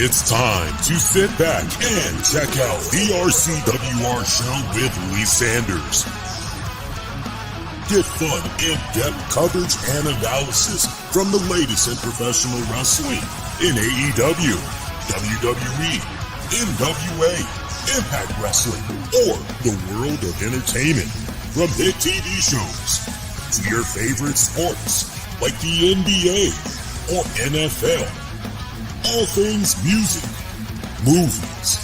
It's time to sit back and check out the RCWR show with Lee Sanders. Get fun, in-depth coverage and analysis from the latest in professional wrestling in AEW, WWE, NWA, Impact Wrestling, or the world of entertainment. From hit TV shows to your favorite sports like the NBA or NFL. All things music, movies,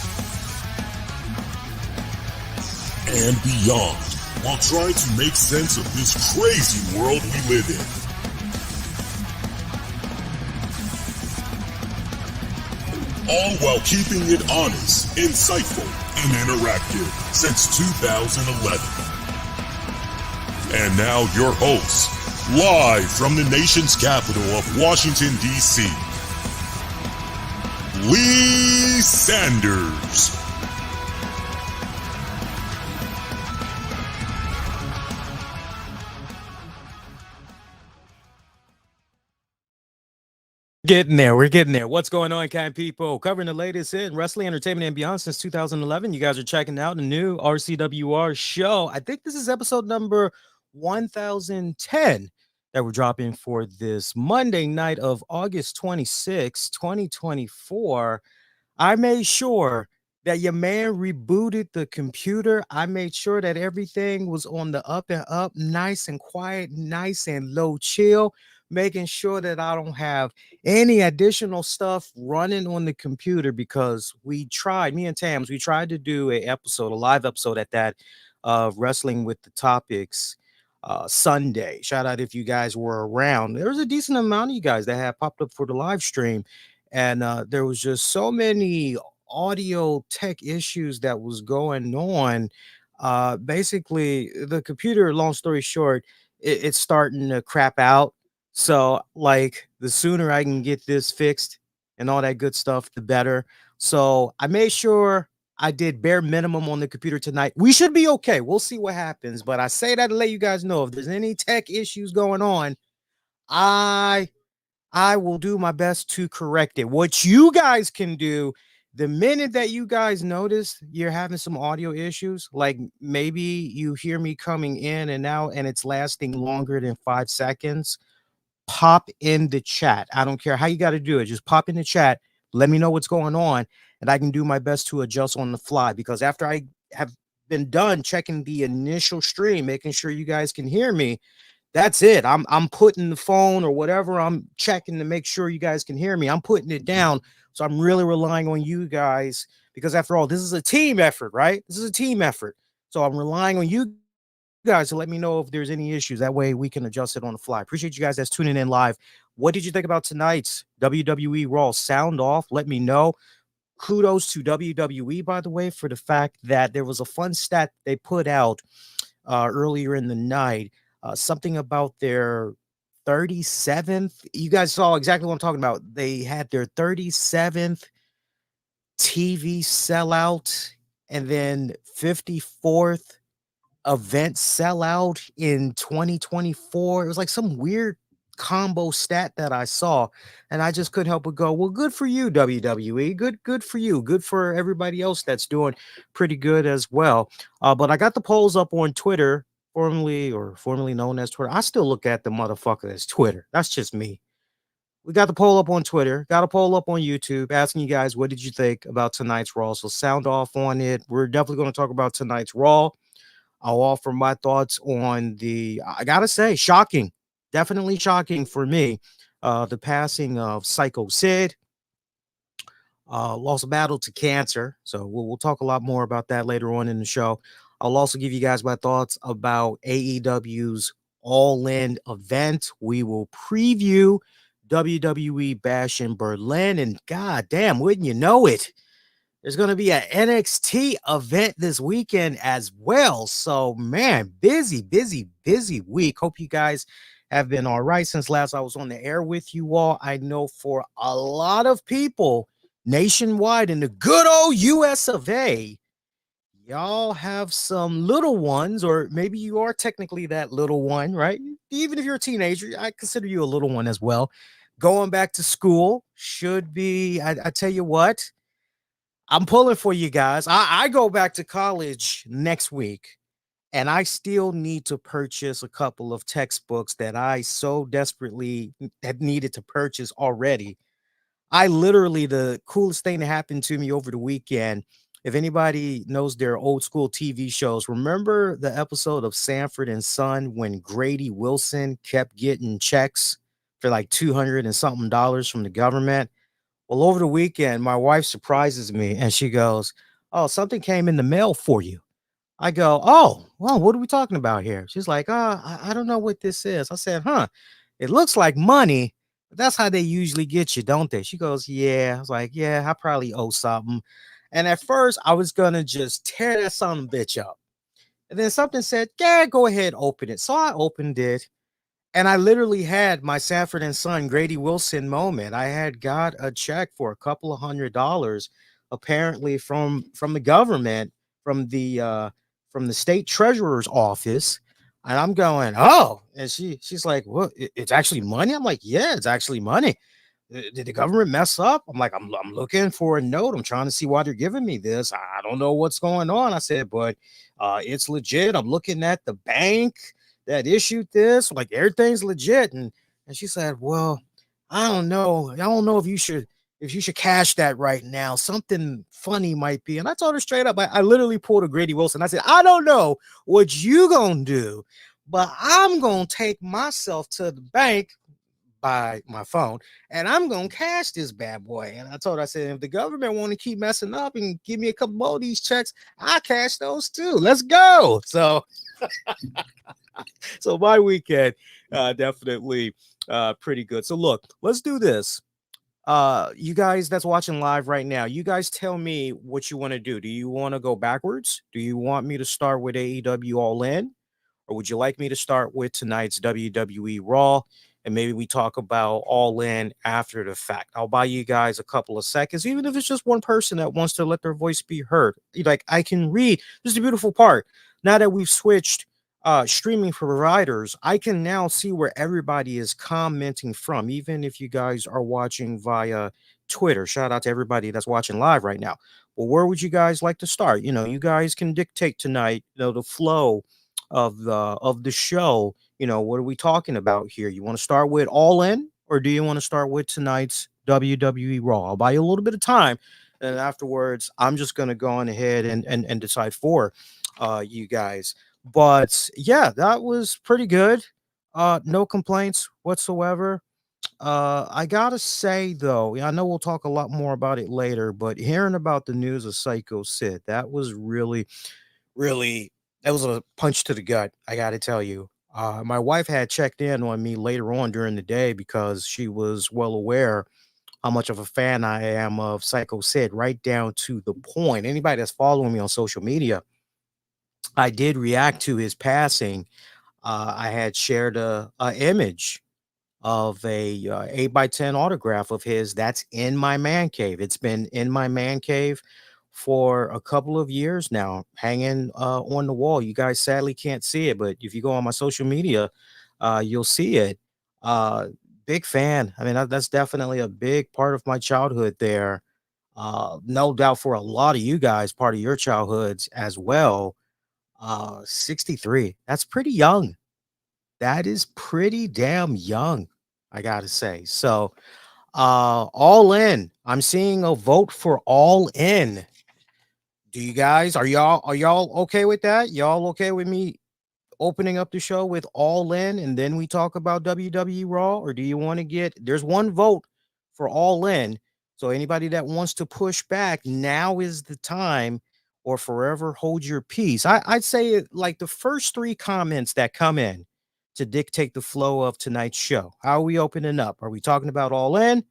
and beyond, while trying to make sense of this crazy world we live in. All while keeping it honest, insightful, and interactive since 2011. And now your hosts, live from the nation's capital of Washington, D.C., Lee Sanders. We're getting there. What's going on, kind people? Covering the latest in wrestling, entertainment, and beyond since 2011. You guys are checking out the new RCWR show. I think this is episode number 1010 that we're dropping for this Monday night of August 26, 2024. I made sure that your man rebooted the computer. I made sure that everything was on the up and up, nice and quiet, nice and low chill, making sure that I don't have any additional stuff running on the computer, because me and Tams, we tried to do a live episode at that of Wrestling with the Topics Sunday. Shout out if you guys were around. There was a decent amount of you guys that had popped up for the live stream, and there was just so many audio tech issues that was going on. Basically, the computer, long story short, it's starting to crap out. So, like, the sooner I can get this fixed and all that good stuff, the better. So I made sure I did bare minimum on the computer tonight. We should be okay. We'll see what happens. But I say that to let you guys know if there's any tech issues going on, I will do my best to correct it. What you guys can do, the minute that you guys notice you're having some audio issues, like maybe you hear me coming in and out and it's lasting longer than 5 seconds, pop in the chat. I don't care how you got to do it. Just pop in the chat. Let me know what's going on, and I can do my best to adjust on the fly, because after I have been done checking the initial stream, making sure you guys can hear me, that's it. I'm putting the phone or whatever I'm checking to make sure you guys can hear me, I'm putting it down. So I'm really relying on you guys, because after all, this is a team effort, right? This is a team effort. So I'm relying on you guys to let me know if there's any issues. That way we can adjust it on the fly. Appreciate you guys that's tuning in live. What did you think about tonight's WWE Raw? Sound off. Let me know. Kudos to WWE, by the way, for the fact that there was a fun stat they put out earlier in the night. Something about their 37th. You guys saw exactly what I'm talking about. They had their 37th TV sellout and then 54th event sellout in 2024. It was like some weird combo stat that I saw, and I just couldn't help but go, well, good for you, WWE. Good for you. Good for everybody else that's doing pretty good as well. But I got the polls up on Twitter, formerly known as Twitter. I still look at the motherfucker as Twitter. That's just me. We got the poll up on Twitter, got a poll up on YouTube, asking you guys, what did you think about tonight's Raw? So sound off on it. We're definitely going to talk about tonight's Raw. I'll offer my thoughts on I gotta say, shocking, definitely shocking for me, the passing of Psycho Sid. Lost a battle to cancer. So we'll talk a lot more about that later on in the show. I'll also give you guys my thoughts about AEW's All In event. We will preview WWE Bash in Berlin, and goddamn, wouldn't you know it, there's going to be an NXT event this weekend as well. So, man, busy week. Hope you guys have been all right since last I was on the air with you all. I know for a lot of people nationwide in the good old US of A, y'all have some little ones, or maybe you are technically that little one, right? Even if you're a teenager, I consider you a little one as well, going back to school should be, I tell you what, I'm pulling for you guys. I go back to college next week, and I still need to purchase a couple of textbooks that I so desperately have needed to purchase already. I literally, the coolest thing that happened to me over the weekend, if anybody knows their old school TV shows, remember the episode of Sanford and Son when Grady Wilson kept getting checks for like 200 and something dollars from the government? Well, over the weekend, my wife surprises me and she goes, "Oh, something came in the mail for you." I go, "Oh, well, what are we talking about here?" She's like, I don't know what this is." I said, "Huh, it looks like money, but that's how they usually get you, don't they?" She goes, "Yeah." I was like, "Yeah, I probably owe something." And at first, I was gonna just tear that son of a bitch up. And then something said, "Yeah, go ahead, open it." So I opened it, and I literally had my Sanford and Son Grady Wilson moment. I had got a check for a couple of $100, apparently from the government, from the state treasurer's office. And I'm going, "Oh," and she's like, "What? It's actually money?" I'm like, "Yeah, it's actually money. Did the government mess up?" I'm like, I'm looking for a note. I'm trying to see why they're giving me this. I don't know what's going on." I said, "But it's legit. I'm looking at the bank that issued this. Like everything's legit." And she said, "Well, I don't know. I don't know if you should cash that right now. Something funny might be." And I told her straight up, I literally pulled a Grady Wilson. I said, "I don't know what you gonna do, but I'm gonna take myself to the bank by my phone, and I'm gonna cash this bad boy." And I told her, I said, "If the government want to keep messing up and give me a couple more of these checks, I cash those too. Let's go." So my weekend definitely pretty good. So look, let's do this. You guys that's watching live right now, you guys tell me what you want to do. Do you want to go backwards? Do you want me to start with AEW All In? Or would you like me to start with tonight's WWE Raw? And maybe we talk about All In after the fact. I'll buy you guys a couple of seconds, even if it's just one person that wants to let their voice be heard. Like, I can read. This is the beautiful part. Now that we've switched streaming providers, I can now see where everybody is commenting from, even if you guys are watching via Twitter. Shout out to everybody that's watching live right now. Well, where would you guys like to start? You guys can dictate tonight, the flow of the show. What are we talking about here? You want to start with All In, or do you want to start with tonight's WWE Raw? I'll buy you a little bit of time, and afterwards I'm just going to go on ahead and decide for you guys. But yeah, that was pretty good. No complaints whatsoever. I gotta say though, I know we'll talk a lot more about it later, but hearing about the news of Psycho Sid, that was really, that was a punch to the gut, I gotta tell you. My wife had checked in on me later on during the day because she was well aware how much of a fan I am of Psycho Sid, right down to the point. Anybody that's following me on social media, I did react to his passing. I had shared a image of a 8 by 10 autograph of his that's in my man cave. It's been in my man cave for a couple of years now, hanging on the wall. You guys sadly can't see it, but if you go on my social media, you'll see it. Uh, Big fan. I mean, that's definitely a big part of my childhood there. No doubt for a lot of you guys, part of your childhoods as well. 63. That's pretty young. That is pretty damn young, I gotta say. So, All In. I'm seeing a vote for All In. Do you guys are y'all okay with that? Y'all okay with me opening up the show with All In and then we talk about WWE Raw? Or do you want to there's one vote for All In. So anybody that wants to push back, now is the time, or forever hold your peace. I'd say like the first three comments that come in to dictate the flow of tonight's show. How are we opening up? Are we talking about All In?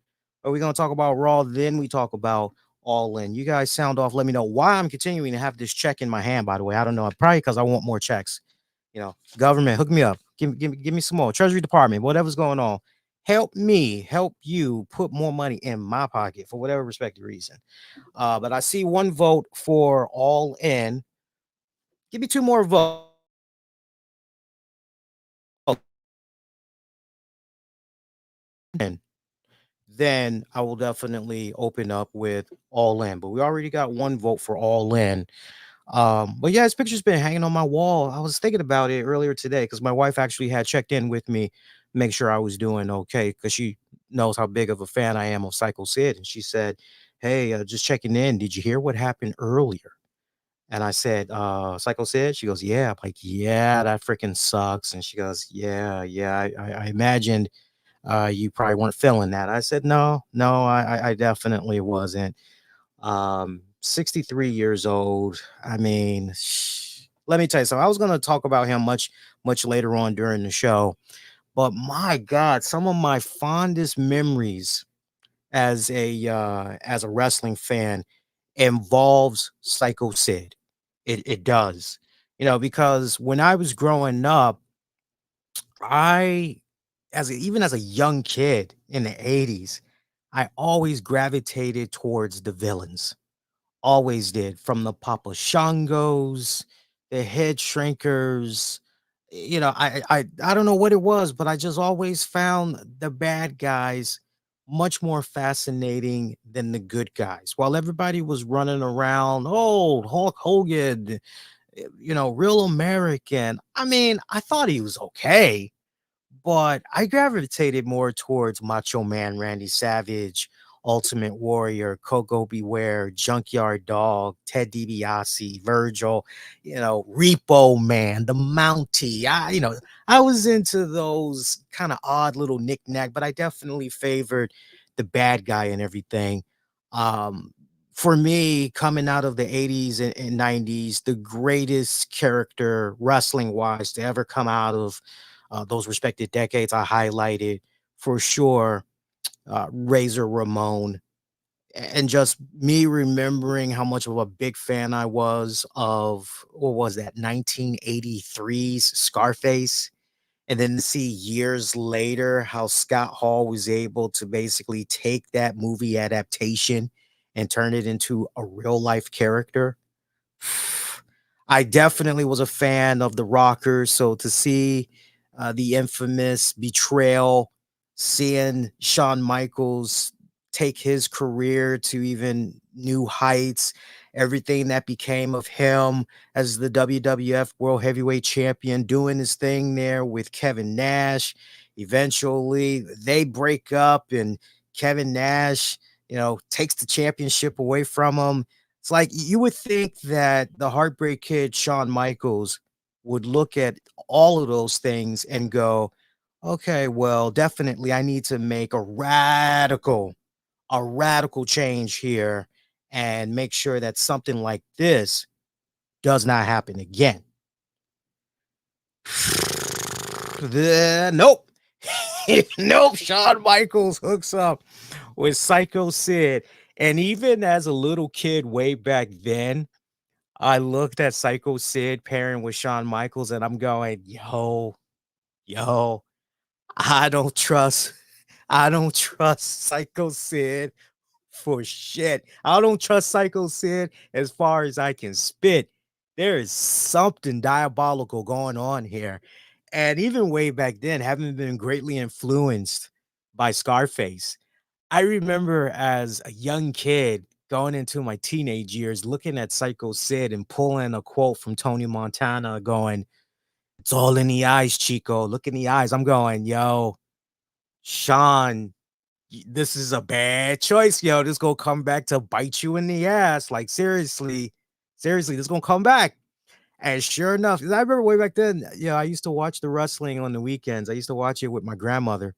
Are we going to talk about Raw? Then we talk about All In. You guys sound off. Let me know why I'm continuing to have this check in my hand, by the way. I don't know. Probably because I want more checks. Government, hook me up. Give me some more. Treasury Department, whatever's going on. Help me help you put more money in my pocket for whatever respective reason. But I see one vote for All In. Give me two more votes. then I will definitely open up with All In. But we already got one vote for All In. But yeah, his picture's been hanging on my wall. I was thinking about it earlier today because my wife actually had checked in with me, make sure I was doing okay, because she knows how big of a fan I am of Psycho Sid. And she said, "Hey, just checking in. Did you hear what happened earlier?" And I said, Psycho Sid? She goes, "Yeah." I'm like, "Yeah, that freaking sucks." And she goes, "Yeah, yeah, I imagined you probably weren't feeling that." I said, "No, no, I definitely wasn't." 63 years old. I mean, let me tell you something. I was going to talk about him much later on during the show, but my God, some of my fondest memories as a wrestling fan involves Psycho Sid. It does, because when I was growing up, I even as a young kid in the 80s, I always gravitated towards the villains. Always did, from the Papa Shangos, the Head Shrinkers. I don't know what it was, but I just always found the bad guys much more fascinating than the good guys. While everybody was running around, oh, Hulk Hogan, real American. I mean, I thought he was okay, but I gravitated more towards Macho Man Randy Savage, Ultimate Warrior, Coco Beware, Junkyard Dog, Ted DiBiase, Virgil, Repo Man, the Mountie. I was into those kind of odd little knick-knack, but I definitely favored the bad guy and everything. Um, for me, coming out of the 80s and 90s, the greatest character wrestling wise to ever come out of those respected decades, I highlighted for sure Razor Ramon. And just me remembering how much of a big fan I was of, what was that, 1983's Scarface. And then to see years later how Scott Hall was able to basically take that movie adaptation and turn it into a real life character. I definitely was a fan of the Rockers, so to see the infamous betrayal, seeing Shawn Michaels take his career to even new heights, everything that became of him as the WWF World Heavyweight Champion, doing his thing there with Kevin Nash. Eventually, they break up, and Kevin Nash, takes the championship away from him. It's like you would think that the Heartbreak Kid, Shawn Michaels, would look at all of those things and go, okay, well, definitely I need to make a radical change here and make sure that something like this does not happen again. Nope. Nope. Shawn Michaels hooks up with Psycho Sid. And even as a little kid way back then, I looked at Psycho Sid pairing with Shawn Michaels, and I'm going, yo, I don't trust, I don't trust Psycho Sid for shit. I don't trust Psycho Sid as far as I can spit. There is something diabolical going on here. And even way back then, having been greatly influenced by Scarface, I remember as a young kid going into my teenage years, looking at Psycho Sid and pulling a quote from Tony Montana going, "It's all in the eyes, Chico. Look in the eyes." I'm going, yo, Sean, this is a bad choice, yo. This gonna come back to bite you in the ass. Like, seriously, this gonna come back. And sure enough, 'cause I remember way back then, I used to watch the wrestling on the weekends. I used to watch it with my grandmother.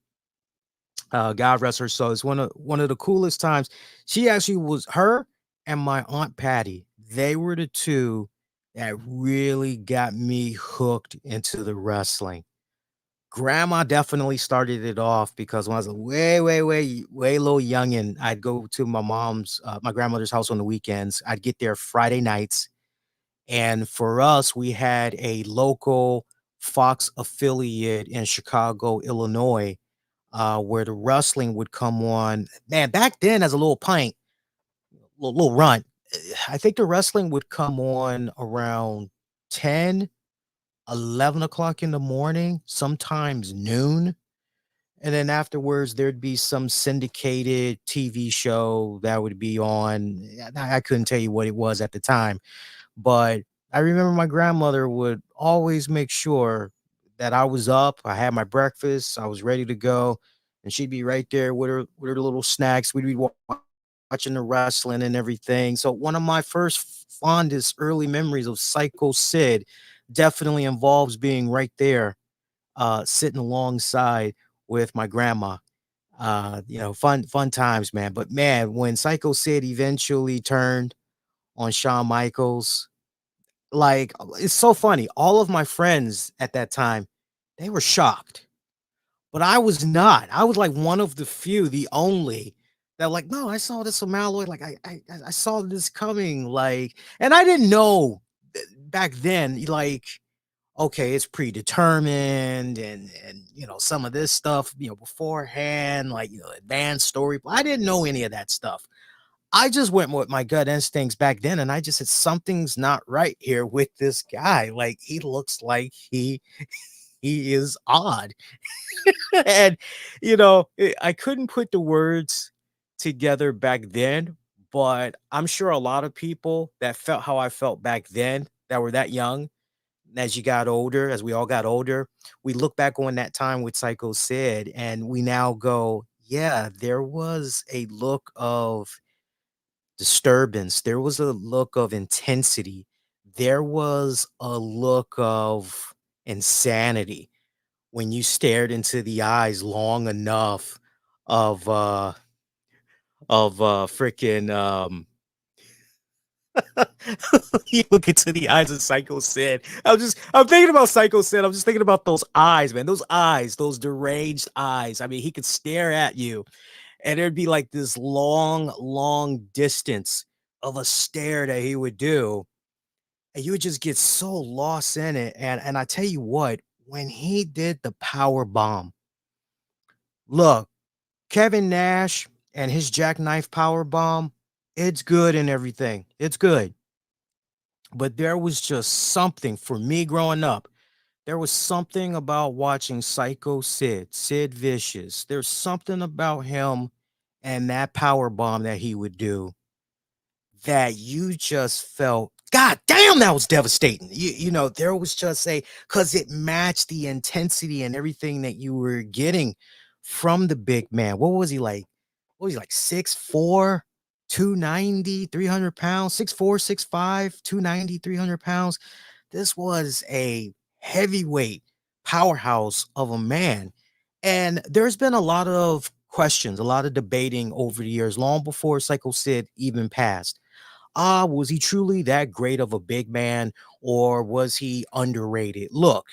God rest her soul. It's one of the coolest times. She actually was her and my aunt Patty. They were the two that really got me hooked into the wrestling. Grandma definitely started it off because when I was a way little youngin', I'd go to my grandmother's house on the weekends. I'd get there Friday nights, and for us, we had a local Fox affiliate in Chicago, Illinois, where the wrestling would come on. Man, back then, as a little pint, little run, I think the wrestling would come on around 10, 11 o'clock in the morning, sometimes noon. And then afterwards, there'd be some syndicated TV show that would be on. I couldn't tell you what it was at the time, but I remember my grandmother would always make sure that I was up. I had my breakfast. I was ready to go, and she'd be right there with her little snacks. We'd be watching the wrestling and everything. So one of my first fondest early memories of Psycho Sid definitely involves being right there, sitting alongside with my grandma. Fun times, man. But man, when Psycho Sid eventually turned on Shawn Michaels, like, it's so funny. All of my friends at that time, they were shocked, but I was not. I was like one of the few, the only that like, no, I saw this from Malloy. Like, I saw this coming. Like, and I didn't know back then. Like, okay, it's predetermined, and some of this stuff, beforehand, like advanced story. I didn't know any of that stuff. I just went with my gut instincts back then, and I just said something's not right here with this guy. Like, he looks like he is odd. And I couldn't put the words together back then, but I'm sure a lot of people that felt how I felt back then, that were that young, as you got older, as we all got older, we look back on that time with Psycho Sid, and we now go, yeah, there was a look of disturbance. There was a look of intensity. There was a look of insanity when you stared into the eyes long enough of freaking you look into the eyes of Psycho Sid. I'm thinking about Psycho Sid. I'm just thinking about those eyes, man. Those eyes, those deranged eyes. I mean, he could stare at you, and there'd be like this long, long distance of a stare that he would do, and you would just get so lost in it. And I tell you what, when he did the power bomb, look, Kevin Nash and his jackknife power bomb, it's good and everything. It's good. But there was just something for me growing up. There was something about watching Psycho Sid, Sid Vicious. There's something about him and that power bomb that he would do that you just felt, God damn, that was devastating. There was just because it matched the intensity and everything that you were getting from the big man. What was he like? What was he like? 6'4", 290, 300 pounds, 6'4", 6'5", 290, 300 pounds. This was a heavyweight powerhouse of a man. And there's been a lot of questions, a lot of debating over the years, long before Psycho Sid even passed. Was he truly that great of a big man, or was he underrated? Look,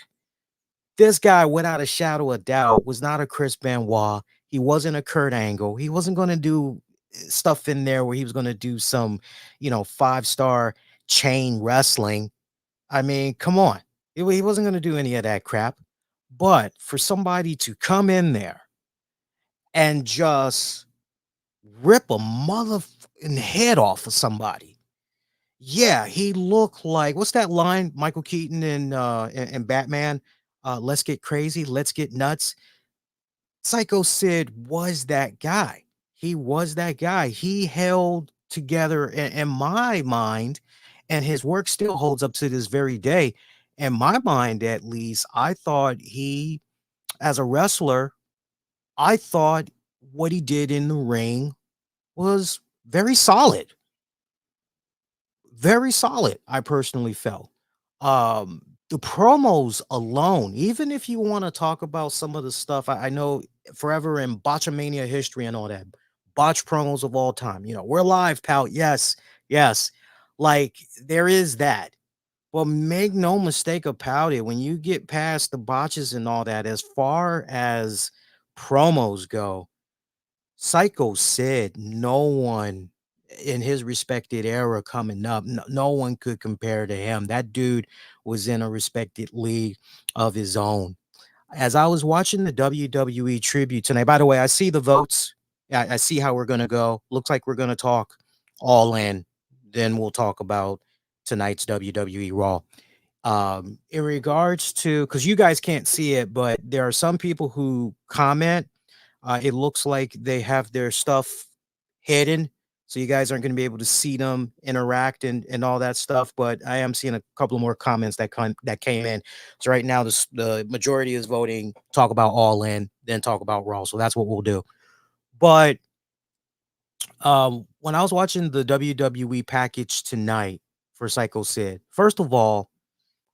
this guy, without a shadow of doubt, was not a Chris Benoit. He wasn't a Kurt Angle. He wasn't going to do stuff in there where he was going to do some, 5-star chain wrestling. I mean, come on. He wasn't going to do any of that crap. But for somebody to come in there and just rip a motherfucking head off of somebody. Yeah, he looked like, what's that line? Michael Keaton in Batman. Let's get crazy, let's get nuts. Psycho Sid was that guy. He was that guy. He held together in my mind, and his work still holds up to this very day. In my mind, at least, I thought he, as a wrestler, I thought what he did in the ring was very solid. Very solid, I personally felt. The promos alone, even if you want to talk about some of the stuff, I know forever in Botchamania history and all that, botch promos of all time. We're live, pal. Yes, yes. Like, there is that. Well, make no mistake about it. When you get past the botches and all that, as far as promos go, Psycho Sid, no one in his respected era coming up, no one could compare to him. That dude was in a respected league of his own. As I was watching the WWE tribute tonight, by the way, I see the votes. I see how we're going to go. Looks like we're going to talk All In. Then we'll talk about tonight's WWE Raw. In regards to, because you guys can't see it, but there are some people who comment It looks like they have their stuff hidden, so you guys aren't going to be able to see them interact and all that stuff. But I am seeing a couple of more comments that came in. So right now, the majority is voting talk about All In, then talk about Raw. So that's what we'll do. But when I was watching the WWE package tonight for Psycho Sid, first of all,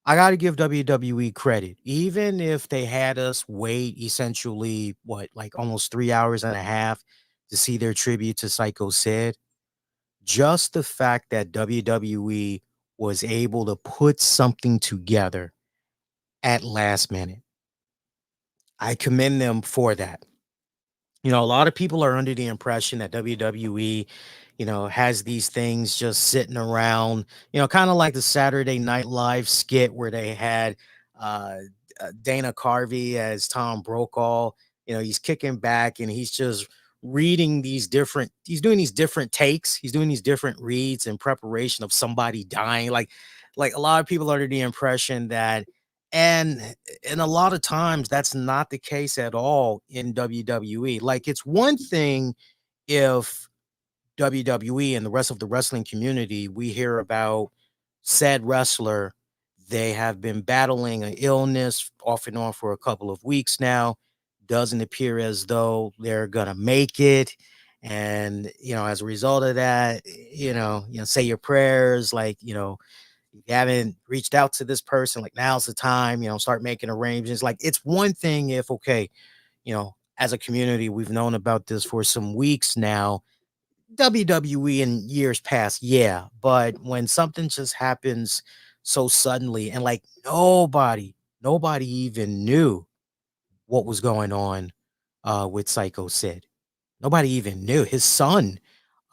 I got to give WWE credit. Even if they had us wait essentially, what, like almost 3 hours and a half to see their tribute to Psycho Sid, just the fact that WWE was able to put something together at last minute, I commend them for that. A lot of people are under the impression that WWE, has these things just sitting around, kind of like the Saturday Night Live skit where they had uh, Dana Carvey as Tom Brokaw. He's kicking back and he's just he's doing these different takes, he's doing these different reads in preparation of somebody dying. Like a lot of people are under the impression that, and a lot of times that's not the case at all in WWE. Like, it's one thing if WWE and the rest of the wrestling community, we hear about said wrestler, they have been battling an illness off and on for a couple of weeks now. Doesn't appear as though they're gonna make it. And as a result of that, say your prayers, like, you haven't reached out to this person, like, now's the time, start making arrangements. Like, it's one thing if, okay, as a community, we've known about this for some weeks now. WWE in years past, yeah, but when something just happens so suddenly and like nobody even knew what was going on with Psycho Sid. Nobody even knew. His son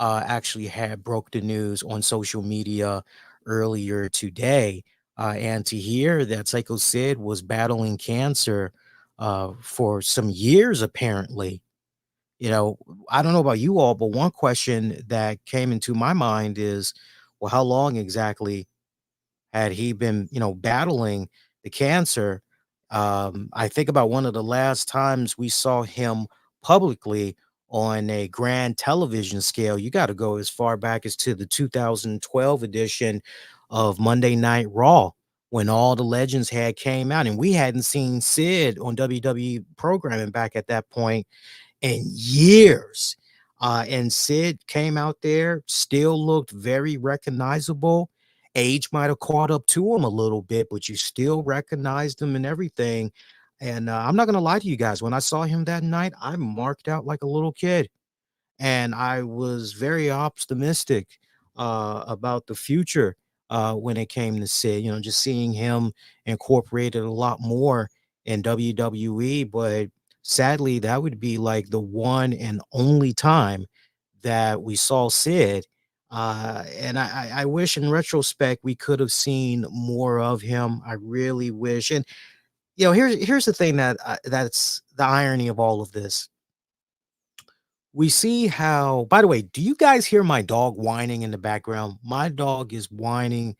actually had broke the news on social media earlier today. And to hear that Psycho Sid was battling cancer for some years, apparently, you know, I don't know about you all, but one question that came into my mind is, well, how long exactly had he been, battling the cancer? I think about one of the last times we saw him publicly on a grand television scale. You got to go as far back as to the 2012 edition of Monday Night Raw when all the legends had came out, and we hadn't seen Sid on WWE programming back at that point in years. And Sid came out there, still looked very recognizable. Age might have caught up to him a little bit, but you still recognized him and everything. And I'm not going to lie to you guys. When I saw him that night, I marked out like a little kid, and I was very optimistic about the future when it came to Sid. Just seeing him incorporated a lot more in WWE, but sadly, that would be like the one and only time that we saw Sid. And I wish, in retrospect, we could have seen more of him. I really wish. And here's the thing that's the irony of all of this. We see how, by the way, do you guys hear my dog whining in the background? My dog is whining.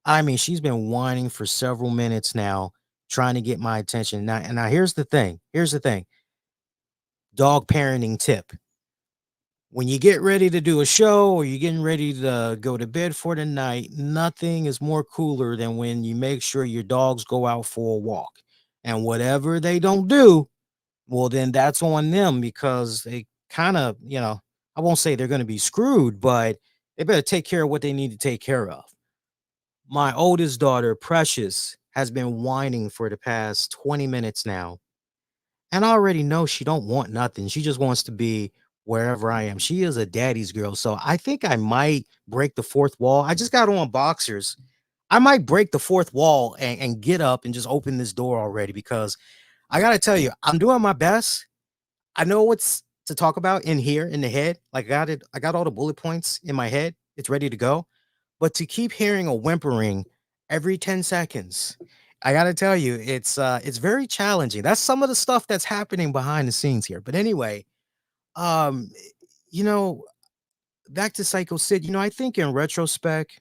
I mean, she's been whining for several minutes now, trying to get my attention. Now here's the thing. Here's the thing. Dog parenting tip. When you get ready to do a show or you're getting ready to go to bed for the night, nothing is more cooler than when you make sure your dogs go out for a walk. And whatever they don't do, well, then that's on them, because they kind of, I won't say they're going to be screwed, but they better take care of what they need to take care of. My oldest daughter, Precious, has been whining for the past 20 minutes now. And I already know she don't want nothing. She just wants to be wherever I am. She is a daddy's girl. So I think I might break the fourth wall. I just got on boxers. I might break the fourth wall and get up and just open this door already, because I got to tell you, I'm doing my best. I know what's to talk about in here in the head. Like, I got it. I got all the bullet points in my head. It's ready to go. But to keep hearing a whimpering every 10 seconds, I got to tell you, it's very challenging. That's some of the stuff that's happening behind the scenes here. But anyway, um, you know, back to Psycho Sid. I think in retrospect,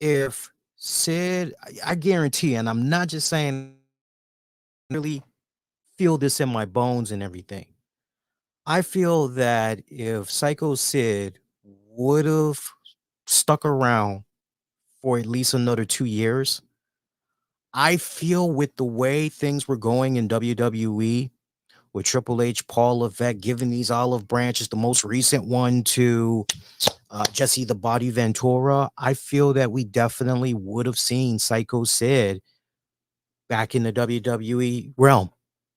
if Sid, I guarantee, and I'm not just saying, I really feel this in my bones and everything. I feel that if Psycho Sid would have stuck around for at least another 2 years, I feel with the way things were going in WWE, with Triple H, Paul Levesque giving these olive branches, the most recent one to Jesse the Body Ventura, I feel that we definitely would have seen Psycho Sid back in the WWE realm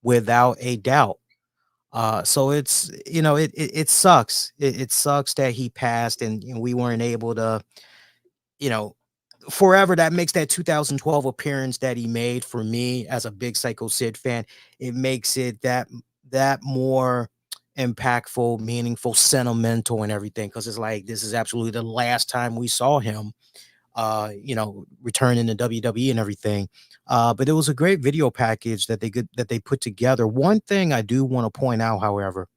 without a doubt. So it's it sucks. It sucks that he passed and we weren't able to, you know, forever. That makes that 2012 appearance that he made for me as a big Psycho Sid fan. It makes it that more impactful, meaningful, sentimental, and everything. Because it's like this is absolutely the last time we saw him. Returning to WWE and everything. But it was a great video package that they put together. One thing I do want to point out, however,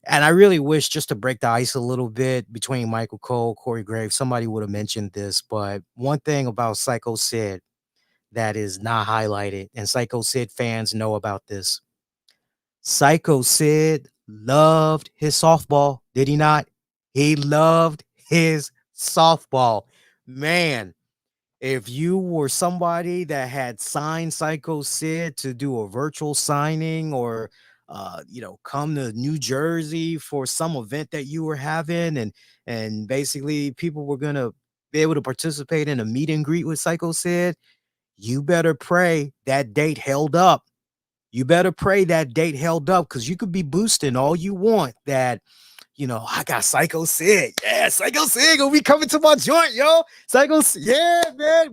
and I really wish just to break the ice a little bit between Michael Cole, Corey Graves, somebody would have mentioned this, but one thing about Psycho Sid that is not highlighted, and Psycho Sid fans know about this. Psycho Sid loved his softball, did he not? He loved his softball. Man, if you were somebody that had signed Psycho Sid to do a virtual signing or come to New Jersey for some event that you were having and basically people were gonna be able to participate in a meet and greet with Psycho Sid, you better pray that date held up. You better pray that date held up because you could be boosting all you want that I got Psycho Sid. Yeah, Psycho Sid gonna be coming to my joint, yo. Yeah,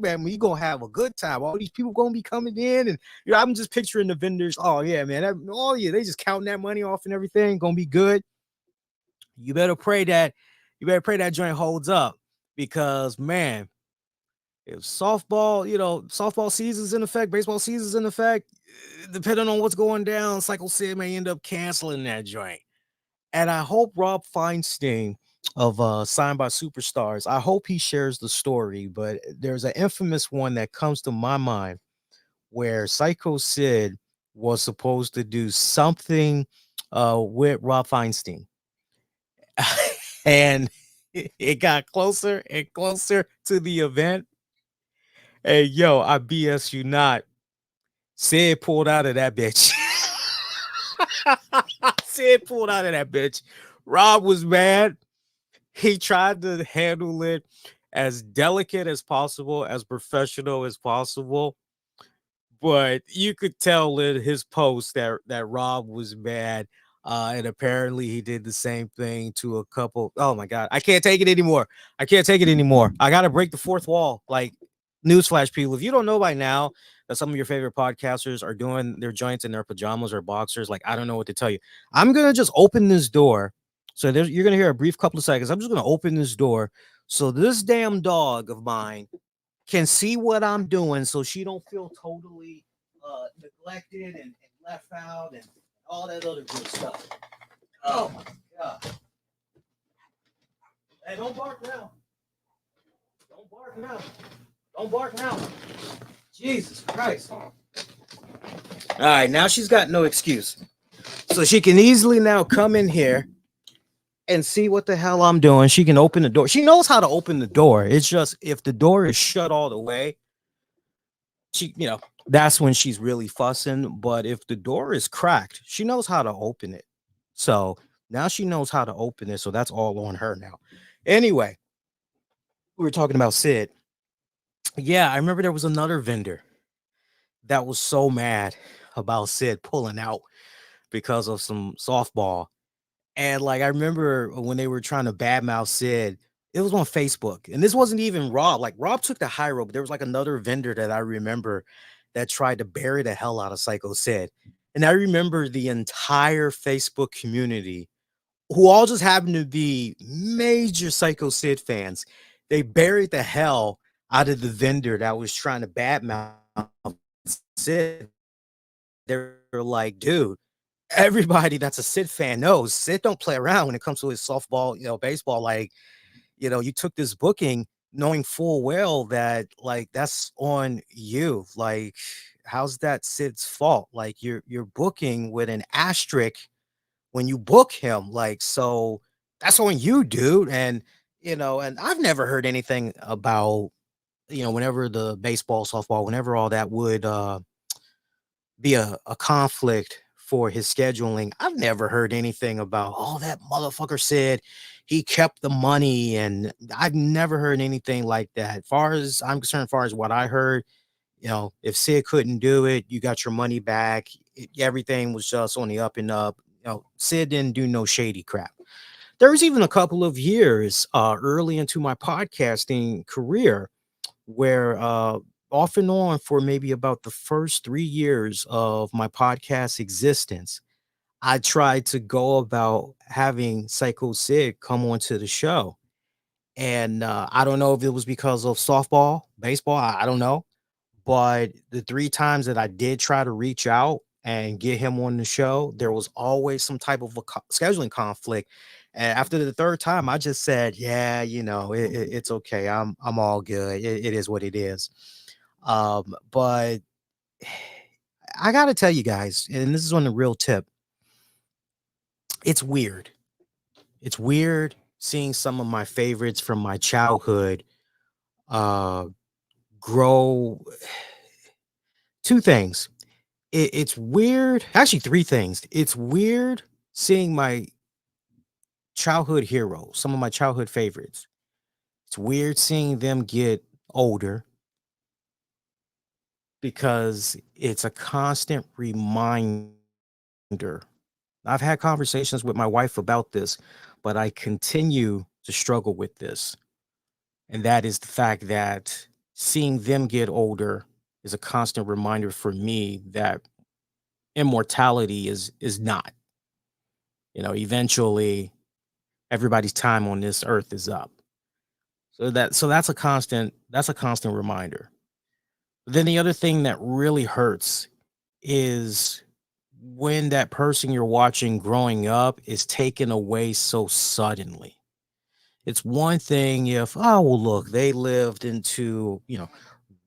man, we gonna have a good time. All these people gonna be coming in, and I'm just picturing the vendors. Oh yeah, man. They just counting that money off and everything. Gonna be good. You better pray that joint holds up because man, if softball season's in effect, baseball season's in effect, depending on what's going down, Psycho Sid may end up canceling that joint. And I hope Rob Feinstein of Signed by Superstars, I hope he shares the story, but there's an infamous one that comes to my mind where Psycho Sid was supposed to do something with Rob Feinstein. And it got closer and closer to the event. Hey, yo, I BS you not. Sid pulled out of that bitch. Sid pulled out of that bitch. Rob was mad. He tried to handle it as delicate as possible, as professional as possible. But you could tell in his post that Rob was mad. And apparently he did the same thing to a couple. Oh my God. I can't take it anymore. I can't take it anymore. I gotta break the fourth wall. Like newsflash, people. If you don't know by now that some of your favorite podcasters are doing their joints in their pajamas or boxers, like I don't know what to tell you. I'm gonna just open this door. So you're gonna hear a brief couple of seconds. I'm just gonna open this door so this damn dog of mine can see what I'm doing so she don't feel totally neglected and left out and all that other good stuff. Oh my God. Hey, don't bark now. Don't bark now. Don't bark now. Jesus Christ. All right, now she's got no excuse. So she can easily now come in here and see what the hell I'm doing. She can open the door. She knows how to open the door. It's just if the door is shut all the way, that's when she's really fussing. But if the door is cracked, she knows how to open it. So now she knows how to open it. So that's all on her now. Anyway, we were talking about Sid. Yeah, I remember there was another vendor that was so mad about Sid pulling out because of some softball. And like I remember when they were trying to badmouth Sid, it was on Facebook. And this wasn't even Rob. Like Rob took the high road, but there was like another vendor that I remember that tried to bury the hell out of Psycho Sid. And I remember the entire Facebook community, who all just happened to be major Psycho Sid fans, they buried the hell out of the vendor that was trying to badmouth Sid. They're like, dude, everybody that's a Sid fan knows Sid don't play around when it comes to his softball, baseball. Like, you took this booking knowing full well that like that's on you. Like, how's that Sid's fault? Like you're booking with an asterisk when you book him. Like, so that's on you, dude. And and I've never heard anything about whenever the baseball, softball, whenever all that would be a conflict for his scheduling. I've never heard anything about, oh, that motherfucker said he kept the money, and I've never heard anything like that. Far as I'm concerned, far as what I heard, if Sid couldn't do it, you got your money back. Everything was just on the up and up. Sid didn't do no shady crap. There was even a couple of years early into my podcasting career where off and on for maybe about the first 3 years of my podcast existence, I tried to go about having Psycho Sid come onto the show. And I don't know if it was because of softball, baseball, I don't know. But the 3 times that I did try to reach out and get him on the show, there was always some type of a scheduling conflict. And after the third time, I just said, "Yeah, it's okay. I'm all good. It is what it is." But I gotta tell you guys, and this is on the real tip. It's weird. It's weird seeing some of my favorites from my childhood uh grow. Two things. It's weird. Actually, 3 things. It's weird seeing my childhood heroes, some of my childhood favorites. It's weird seeing them get older because it's a constant reminder. I've had conversations with my wife about this, but I continue to struggle with this. And that is the fact that seeing them get older is a constant reminder for me that immortality is not. Eventually everybody's time on this earth is up. So that's a constant reminder. But then the other thing that really hurts is when that person you're watching growing up is taken away so suddenly. It's one thing if, oh, well, look, they lived into,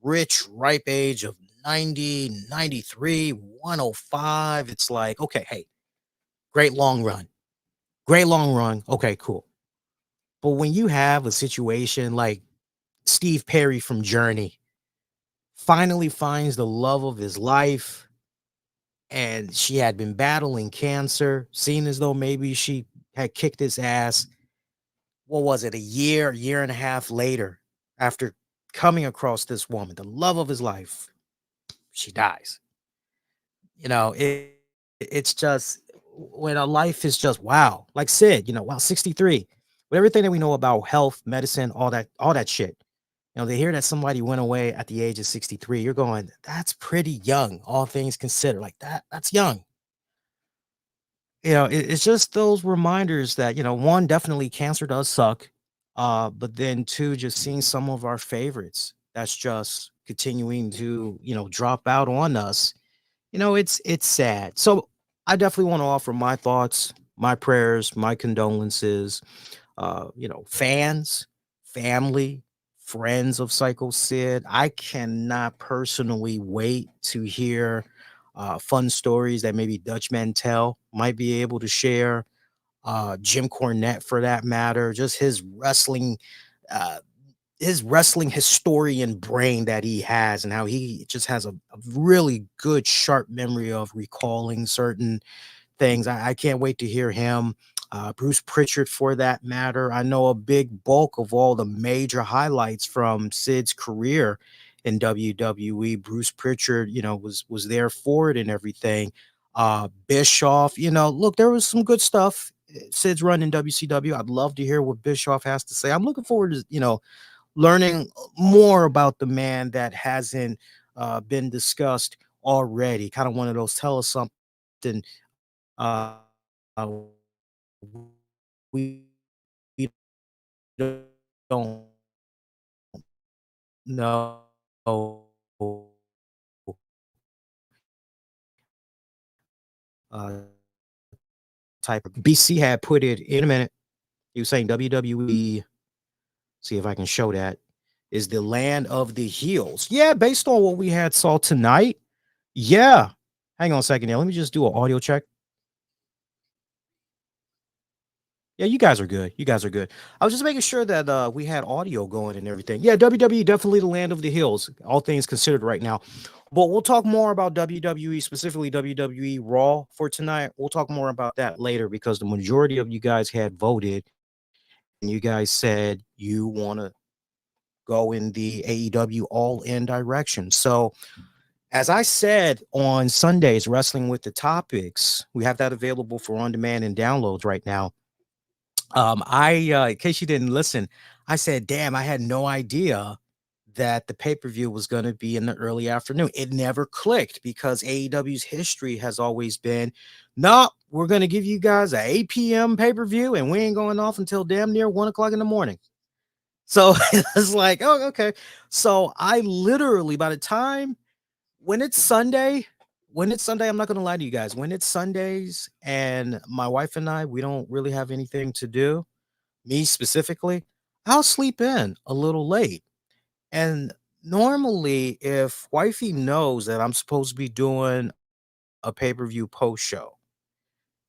rich, ripe age of 90, 93, 105. It's like, okay, hey, great long run. Great long run. Okay, cool. But when you have a situation like Steve Perry from Journey finally finds the love of his life, and she had been battling cancer, seeing as though maybe she had kicked his ass. What was it, a year and a half later, after coming across this woman, the love of his life, she dies. It's just when a life is just wow. Like Sid, wow, 63. With everything that we know about health, medicine, all that shit. They hear that somebody went away at the age of 63. You're going, that's pretty young, all things considered. Like that's young. It's just those reminders that, one, definitely cancer does suck. But then two, just seeing some of our favorites that's just continuing to, drop out on us. It's sad. So I definitely want to offer my thoughts, my prayers, my condolences, fans, family, friends of Psycho Sid. I cannot personally wait to hear fun stories that maybe Dutch Mantel might be able to share. Jim Cornette, for that matter, just uh, his wrestling historian brain that he has, and how he just has a really good, sharp memory of recalling certain things. I can't wait to hear him. Bruce Pritchard, for that matter. I know a big bulk of all the major highlights from Sid's career in WWE. Bruce Pritchard, was there for it and everything. Bischoff, look, there was some good stuff. Sid's run in WCW. I'd love to hear what Bischoff has to say. I'm looking forward to, learning more about the man that hasn't been discussed already. Kind of one of those tell us something uh, we don't know uh, type of. BC had put it in a minute. He was saying WWE, see if I can show that, is the land of the heels. Yeah, based on what we had saw tonight. Yeah. Hang on a second here. Let me just do an audio check. Yeah, you guys are good. You guys are good. I was just making sure that we had audio going and everything. Yeah, WWE definitely the land of the hills, all things considered right now. But we'll talk more about WWE, specifically WWE Raw for tonight. We'll talk more about that later because the majority of you guys had voted and you guys said you want to go in the AEW All In direction. So, as I said on Sundays, Wrestling with the Topics, we have that available for on demand and downloads right now. In case you didn't listen, I said, damn, I had no idea that the pay-per-view was going to be in the early afternoon. It never clicked because AEW's history has always been, no, we're going to give you guys a 8 p.m. pay-per-view and we ain't going off until damn near 1 o'clock in the morning. So it's like, oh, okay. So I literally, by the time when it's Sunday, I'm not gonna lie to you guys. When it's Sundays and my wife and I, we don't really have anything to do, me specifically, I'll sleep in a little late. And normally, if wifey knows that I'm supposed to be doing a pay-per-view post show,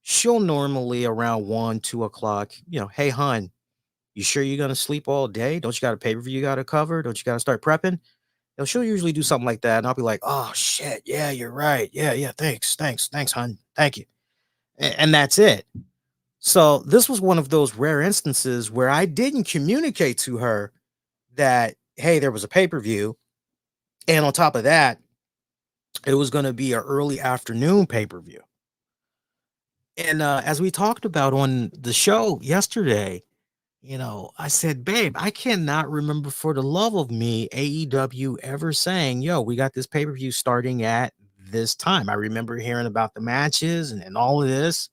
she'll normally around 1, 2 o'clock, hey hun, you sure you're gonna sleep all day? Don't you got a pay-per-view you gotta cover? Don't you gotta start prepping? She'll usually do something like that, and I'll be like, "Oh shit, yeah, you're right. Yeah, yeah, thanks, hon, thank you," and that's it. So this was one of those rare instances where I didn't communicate to her that hey, there was a pay per view, and on top of that, it was going to be an early afternoon pay per view. And as we talked about on the show yesterday, I said, babe, I cannot remember for the love of me AEW ever saying, yo, we got this pay per view starting at this time. I remember hearing about the matches and all of this,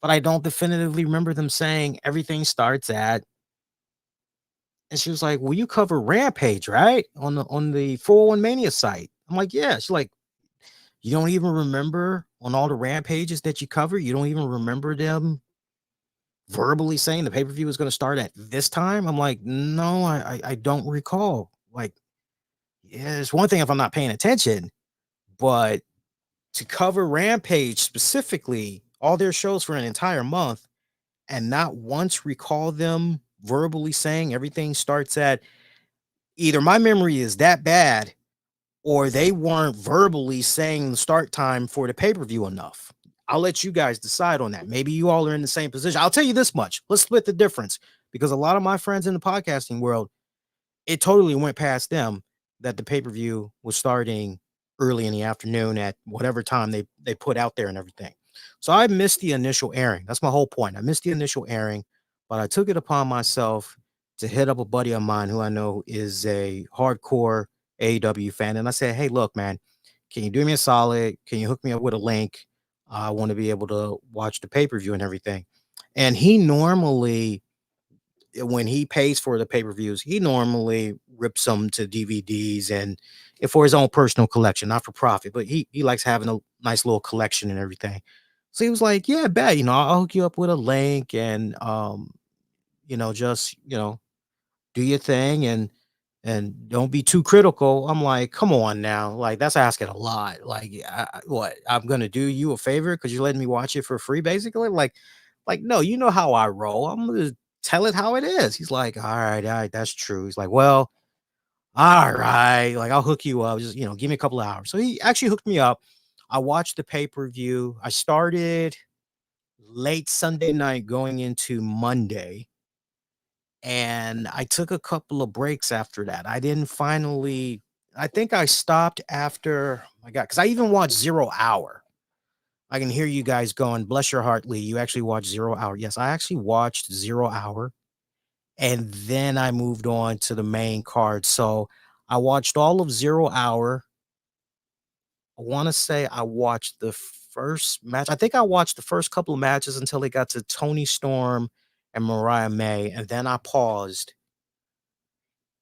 but I don't definitively remember them saying everything starts at. And she was like, "Will you cover Rampage, right? On the 401 Mania site?" I'm like, "Yeah." She's like, "You don't even remember on all the Rampages that you cover? You don't even remember them verbally saying the pay-per-view is going to start at this time?" I'm like, "No, I don't recall." Like, yeah, it's one thing if I'm not paying attention, but to cover Rampage specifically, all their shows for an entire month and not once recall them verbally saying everything starts at either my memory is that bad or they weren't verbally saying the start time for the pay-per-view enough. I'll let you guys decide on that. Maybe you all are in the same position. I'll tell you this much. Let's split the difference because a lot of my friends in the podcasting world, it totally went past them that the pay-per-view was starting early in the afternoon at whatever time they put out there and everything. So I missed the initial airing. That's my whole point. I missed the initial airing, but I took it upon myself to hit up a buddy of mine who I know is a hardcore AEW fan. And I said, hey, look, man, can you do me a solid? Can you hook me up with a link? I want to be able to watch the pay-per-view and everything. And he normally when he pays for the pay-per-views, he normally rips them to DVDs and for his own personal collection, not for profit, but he likes having a nice little collection and everything. So he was like, "Yeah, bet, I'll hook you up with a link and just, do your thing and don't be too critical." I'm like, "Come on now. Like that's asking a lot. Like what? I'm going to do you a favor cuz you're letting me watch it for free basically?" Like no, you know how I roll. I'm going to tell it how it is. He's like, all right, that's true. He's like, well, all right, like I'll hook you up. Just, give me a couple of hours. So he actually hooked me up. I watched the pay-per-view. I started late Sunday night going into Monday. And I took a couple of breaks after that. I think I stopped after, oh my God, because I even watched Zero Hour. I can hear you guys going, bless your heart, Lee. You actually watched Zero Hour. Yes, I actually watched Zero Hour. And then I moved on to the main card. So I watched all of Zero Hour. I want to say I watched the first match. I think I watched the first couple of matches until they got to Tony Storm and Mariah May. And then I paused,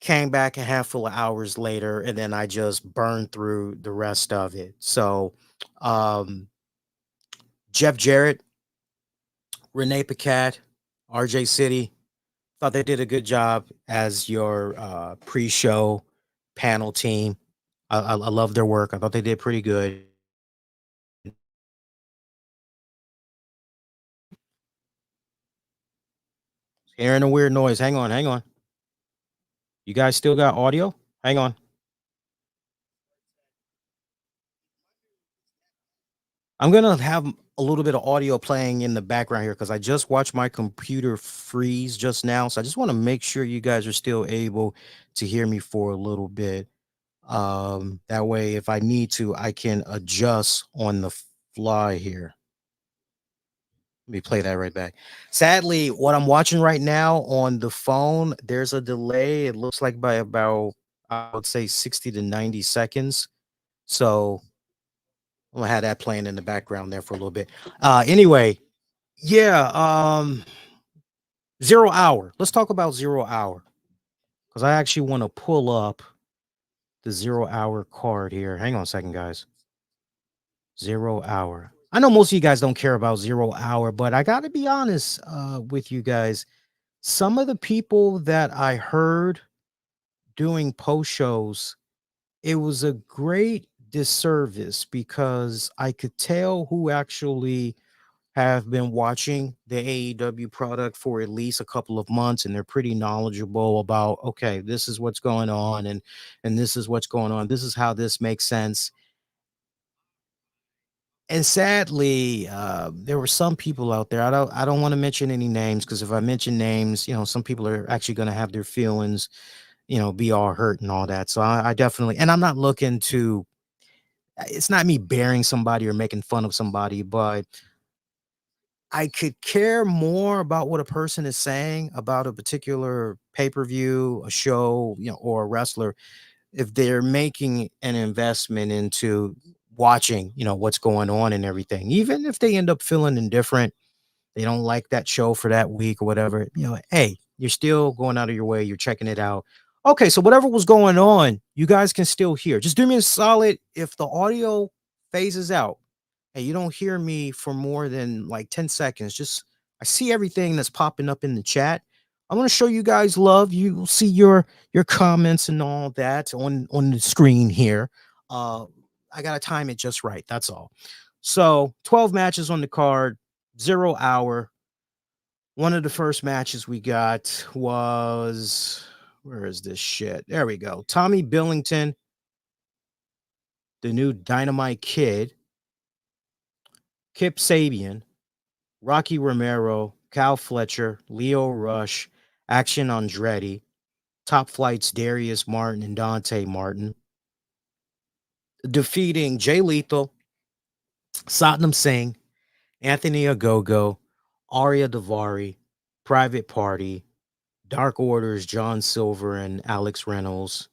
came back a handful of hours later, and then I just burned through the rest of it. So um, Jeff Jarrett, Renee Paquette, RJ City, thought they did a good job as your pre-show panel team. I love their work. I thought they did pretty good. Hearing a weird noise. Hang on, hang on. You guys still got audio? Hang on. I'm gonna have a little bit of audio playing in the background here because I just watched my computer freeze just now. So I just want to make sure you guys are still able to hear me for a little bit. That way, if I need to, I can adjust on the fly here. Let me play that right back. Sadly, what I'm watching right now on the phone, there's a delay. It looks like by about, I would say, 60 to 90 seconds. So I'm gonna have that playing in the background there for a little bit. Anyway, yeah, 0 hour. Let's talk about 0 hour because I actually want to pull up the 0 hour card here. Hang on a second, guys. 0 hour. I know most of you guys don't care about 0 hour, but I got to be honest with you guys. Some of the people that I heard doing post shows, it was a great disservice because I could tell who actually have been watching the AEW product for at least a couple of months, and they're pretty knowledgeable about, okay, this is what's going on, and this is what's going on. This is how this makes sense. And sadly, there were some people out there. I don't want to mention any names because if I mention names, some people are actually going to have their feelings, be all hurt and all that. So I definitely, and I'm not looking to. It's not me bearing somebody or making fun of somebody, but I could care more about what a person is saying about a particular pay-per-view, a show, or a wrestler if they're making an investment into watching, what's going on and everything. Even if they end up feeling indifferent, they don't like that show for that week or whatever, hey, you're still going out of your way, you're checking it out. Okay, so whatever was going on, you guys can still hear. Just do me a solid if the audio phases out and you don't hear me for more than like 10 seconds. Just I see everything that's popping up in the chat. I want to show you guys love. You will see your comments and all that on the screen here. Uh I gotta time it just right. That's all. So 12 matches on the card, 0 hour. One of the first matches we got was where is this shit? There we go. Tommy Billington, the new Dynamite Kid, Kip Sabian, Rocky Romero, Cal Fletcher, Leo Rush, Action Andretti, Top Flight's Darius Martin and Dante Martin, defeating Jay Lethal, Satnam Singh, Anthony Ogogo, Arya Davari, Private Party, Dark Orders, John Silver and Alex Reynolds,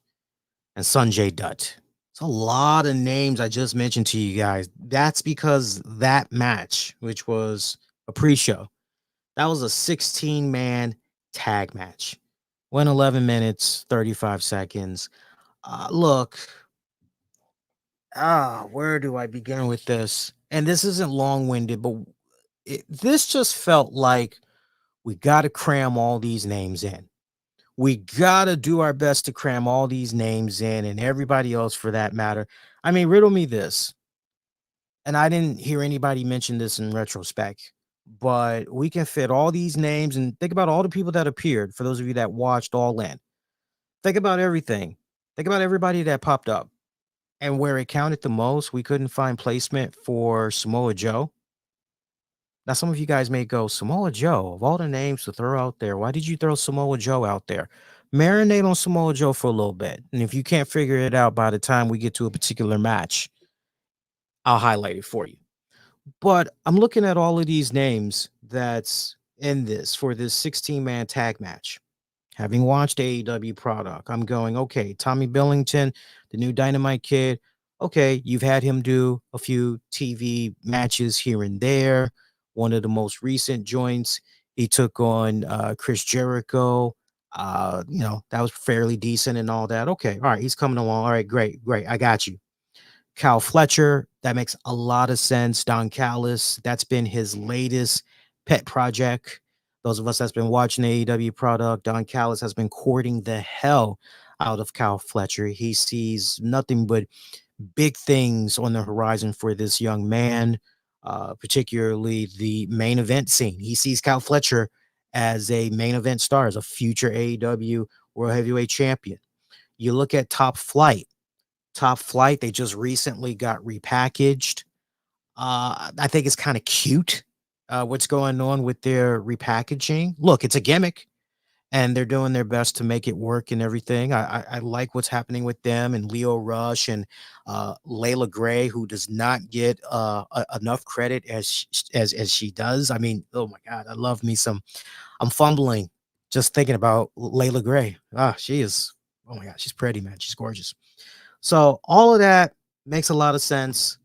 and Sanjay Dutt. It's a lot of names I just mentioned to you guys. That's because that match, which was a pre-show, that was a 16-man tag match. Went 11 minutes, 35 seconds. Look, where do I begin with this? And this isn't long-winded, but this just felt like we got to cram all these names in. We got to do our best to cram all these names in and everybody else for that matter. I mean, riddle me this. And I didn't hear anybody mention this in retrospect, but we can fit all these names and think about all the people that appeared. For those of you that watched All In, think about everything. Think about everybody that popped up. And where it counted the most, we couldn't find placement for Samoa Joe. Now, some of you guys may go, Samoa Joe, of all the names to throw out there, why did you throw Samoa Joe out there? Marinate on Samoa Joe for a little bit. And if you can't figure it out by the time we get to a particular match, I'll highlight it for you. But I'm looking at all of these names that's in this for this 16-man tag match. Having watched AEW product, I'm going, okay, Tommy Billington, the new Dynamite Kid. Okay, you've had him do a few TV matches here and there. One of the most recent joints, he took on Chris Jericho. That was fairly decent and all that. Okay, all right, he's coming along. All right, great, great. I got you. Cal Fletcher, that makes a lot of sense. Don Callis, that's been his latest pet project. Those of us that's been watching the AEW product, Don Callis has been courting the hell out of Cal Fletcher. He sees nothing but big things on the horizon for this young man, particularly the main event scene. He sees Cal Fletcher as a main event star, as a future AEW World Heavyweight Champion. You look at Top Flight. Top Flight, they just recently got repackaged. I think it's kind of cute what's going on with their repackaging. Look, it's a gimmick, and they're doing their best to make it work and everything. I like what's happening with them and Leo Rush and Layla Gray, who does not get enough credit as she does. I mean, oh my God, I love me some. I'm fumbling just thinking about Layla Gray. She is. Oh my God, she's pretty, man. She's gorgeous. So all of that makes a lot of sense.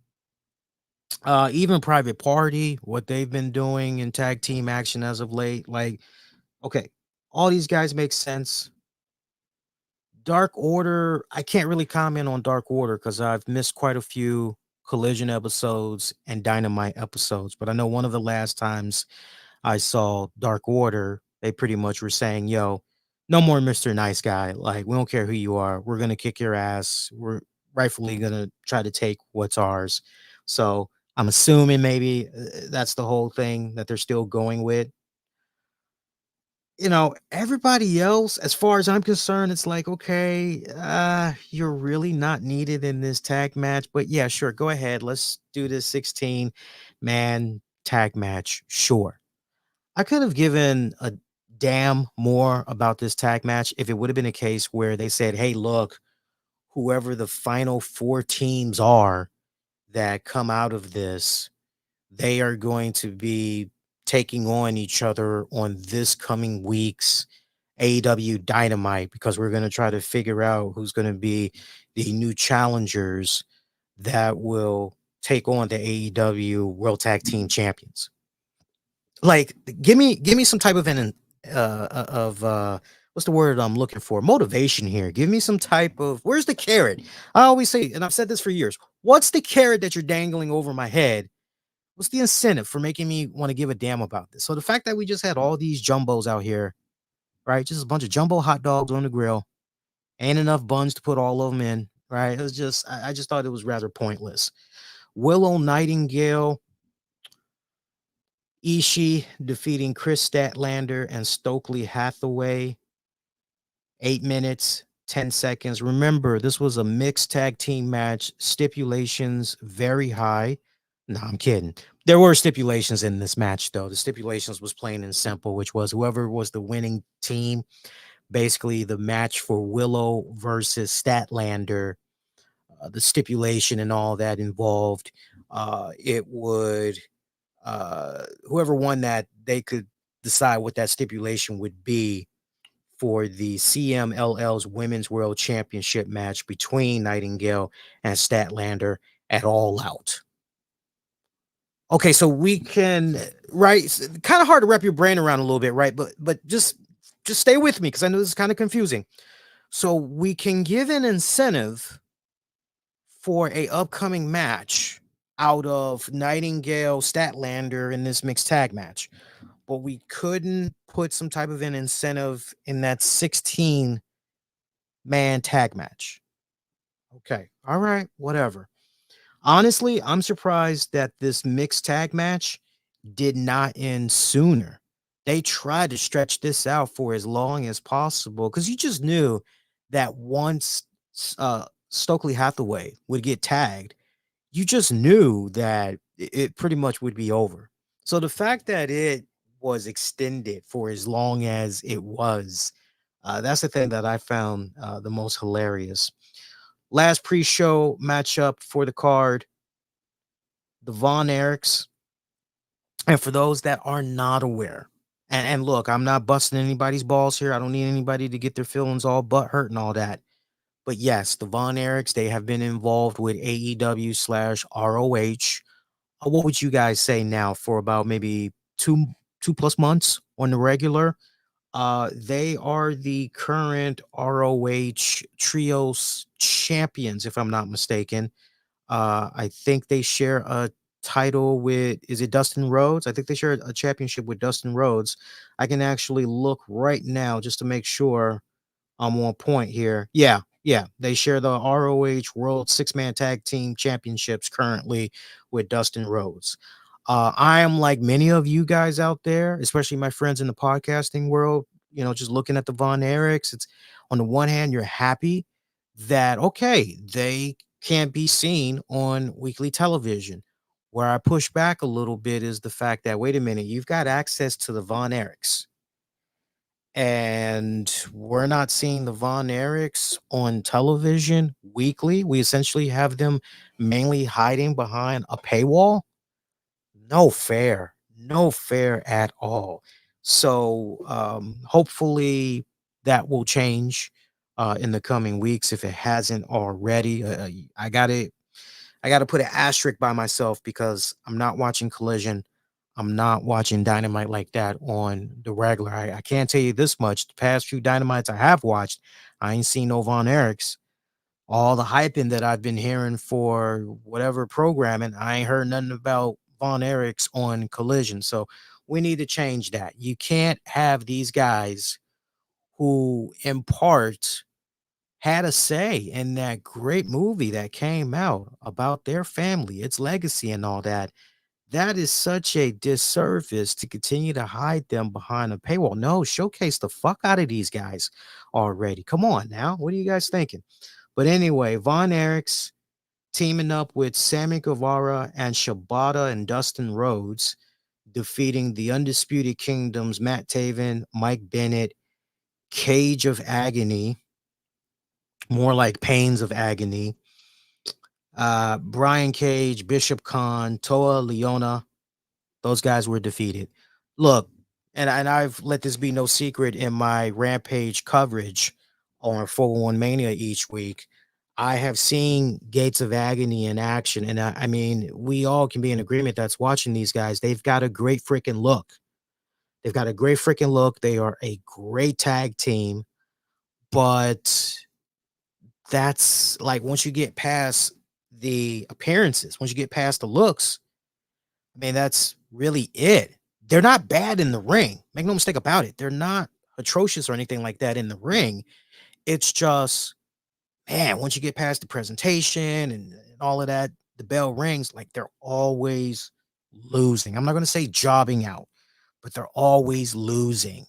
Even Private Party, what they've been doing in tag team action as of late, like, okay, all these guys make sense. Dark Order, I can't really comment on Dark Order because I've missed quite a few Collision episodes and Dynamite episodes. But I know one of the last times I saw Dark Order, they pretty much were saying, yo, no more Mr. Nice Guy. Like, we don't care who you are. We're going to kick your ass. We're rightfully going to try to take what's ours. So I'm assuming maybe that's the whole thing that they're still going with. Everybody else, as far as I'm concerned, it's like, okay, you're really not needed in this tag match. But yeah, sure, go ahead. Let's do this 16-man tag match. Sure. I could have given a damn more about this tag match if it would have been a case where they said, hey, look, whoever the final 4 teams are that come out of this, they are going to be taking on each other on this coming week's AEW Dynamite, because we're going to try to figure out who's going to be the new challengers that will take on the AEW World Tag Team Champions. Like, give me some type of what's the word I'm looking for? Motivation here. Give me some type of, where's the carrot? I always say, and I've said this for years, what's the carrot that you're dangling over my head? What's the incentive for making me want to give a damn about this? So the fact that we just had all these jumbos out here, right? Just a bunch of jumbo hot dogs on the grill, ain't enough buns to put all of them in, right? It was just, I just thought it was rather pointless. Willow Nightingale, Ishii defeating Chris Statlander and Stokely Hathaway. 8 minutes, 10 seconds. Remember, this was a mixed tag team match. Stipulations very high. No, I'm kidding. There were stipulations in this match, though. The stipulations was plain and simple, which was whoever was the winning team, basically the match for Willow versus Statlander, the stipulation and all that involved, it would whoever won that, they could decide what that stipulation would be for the CMLL's Women's World Championship match between Nightingale and Statlander at All Out. Okay, so we can, right? Kind of hard to wrap your brain around a little bit, right? But just stay with me because I know this is kind of confusing. So we can give an incentive for a upcoming match out of Nightingale Statlander in this mixed tag match, but we couldn't put some type of an incentive in that 16-man tag match. Okay, all right, whatever. Honestly, I'm surprised that this mixed tag match did not end sooner. They tried to stretch this out for as long as possible because you just knew that once Stokely Hathaway would get tagged, you just knew that it pretty much would be over. So the fact that it was extended for as long as it was, that's the thing that I found the most hilarious. Last pre-show matchup for the card, the Von Erichs. And for those that are not aware, and look, I'm not busting anybody's balls here. I don't need anybody to get their feelings all butt hurt and all that. But yes, the Von Erichs, they have been involved with AEW/ROH. What would you guys say now for about maybe two plus months on the regular? They are the current ROH Trios champions, if I'm not mistaken. I think they share a title with, is it Dustin Rhodes? I think they share a championship with Dustin Rhodes. I can actually look right now just to make sure I'm on point here. Yeah. They share the ROH World 6-Man Tag Team Championships currently with Dustin Rhodes. I am like many of you guys out there, especially my friends in the podcasting world, just looking at the Von Erichs. It's on the one hand, you're happy that, okay, they can't be seen on weekly television. Where I push back a little bit is the fact that, wait a minute, you've got access to the Von Erichs, and we're not seeing the Von Erichs on television weekly. We essentially have them mainly hiding behind a paywall. No fair, no fair at all. So hopefully that will change in the coming weeks if it hasn't already. I got to put an asterisk by myself because I'm not watching Collision. I'm not watching Dynamite like that on the regular. I can't tell you this much. The past few Dynamites I have watched, I ain't seen no Von Erichs. All the hyping that I've been hearing for whatever programming, I ain't heard nothing about Von Erichs on Collision. So we need to change that. You can't have these guys who, in part, had a say in that great movie that came out about their family, its legacy, and all that. That is such a disservice to continue to hide them behind a paywall. No, showcase the fuck out of these guys already. Come on now. What are you guys thinking? But anyway, Von Erichs teaming up with Sammy Guevara and Shibata and Dustin Rhodes, defeating the Undisputed Kingdoms, Matt Taven, Mike Bennett, Cage of Agony, more like Pains of Agony, Brian Cage, Bishop Khan, Toa Leona. Those guys were defeated. Look, and I've let this be no secret in my Rampage coverage on 401 Mania each week. I have seen Gates of Agony in action, and I mean, we all can be in agreement that's watching these guys. They've got a great freaking look. They've got a great freaking look. They are a great tag team, but that's like once you get past the appearances, once you get past the looks, I mean, that's really it. They're not bad in the ring. Make no mistake about it. They're not atrocious or anything like that in the ring. It's just, man, once you get past the presentation and all of that, the bell rings, like they're always losing. I'm not going to say jobbing out, but they're always losing.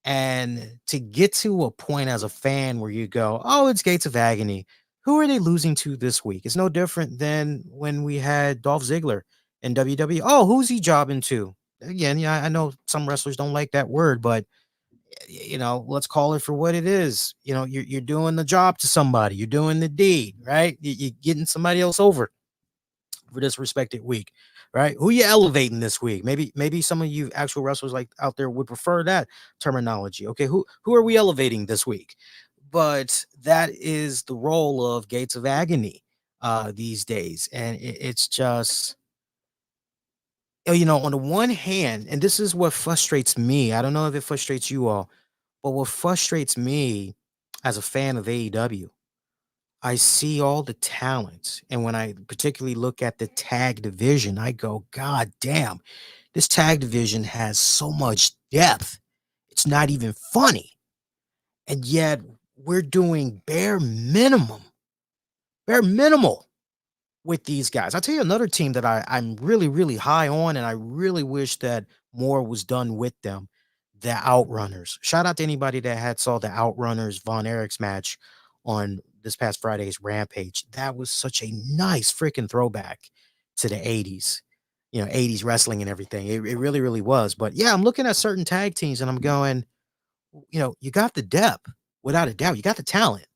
And to get to a point as a fan where you go, oh, it's Gates of Agony. Who are they losing to this week? It's no different than when we had Dolph Ziggler in WWE. Oh, who's he jobbing to? Again, yeah, I know some wrestlers don't like that word, but let's call it for what it is. You're doing the job to somebody. You're doing the deed, right? You're getting somebody else over for this respected week, right? Who you elevating this week? Maybe some of you actual wrestlers like out there would prefer that terminology. Okay, who are we elevating this week? But that is the role of Gates of Agony these days, and it's just on the one hand, and this is what frustrates me. I don't know if it frustrates you all, but what frustrates me as a fan of AEW, I see all the talent. And when I particularly look at the tag division, I go, God damn, this tag division has so much depth. It's not even funny. And yet we're doing bare minimal with these guys. I'll tell you another team that I'm really, really high on, and I really wish that more was done with them. The Outrunners. Shout out to anybody that had saw the Outrunners Von Erichs match on this past Friday's Rampage. That was such a nice freaking throwback to the 80s, 80s wrestling and everything. It really, really was. But yeah, I'm looking at certain tag teams and I'm going, you got the depth without a doubt. You got the talent.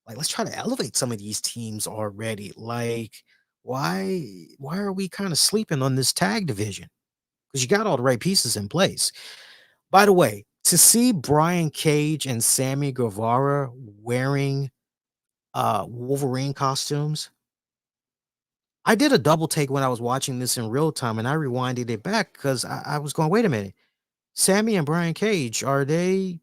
Like, let's try to elevate some of these teams already. Like, why are we kind of sleeping on this tag division? Because you got all the right pieces in place. By the way, to see Brian Cage and Sammy Guevara wearing Wolverine costumes, I did a double take when I was watching this in real time, and I rewinded it back because I was going, wait a minute. Sammy and Brian Cage, are they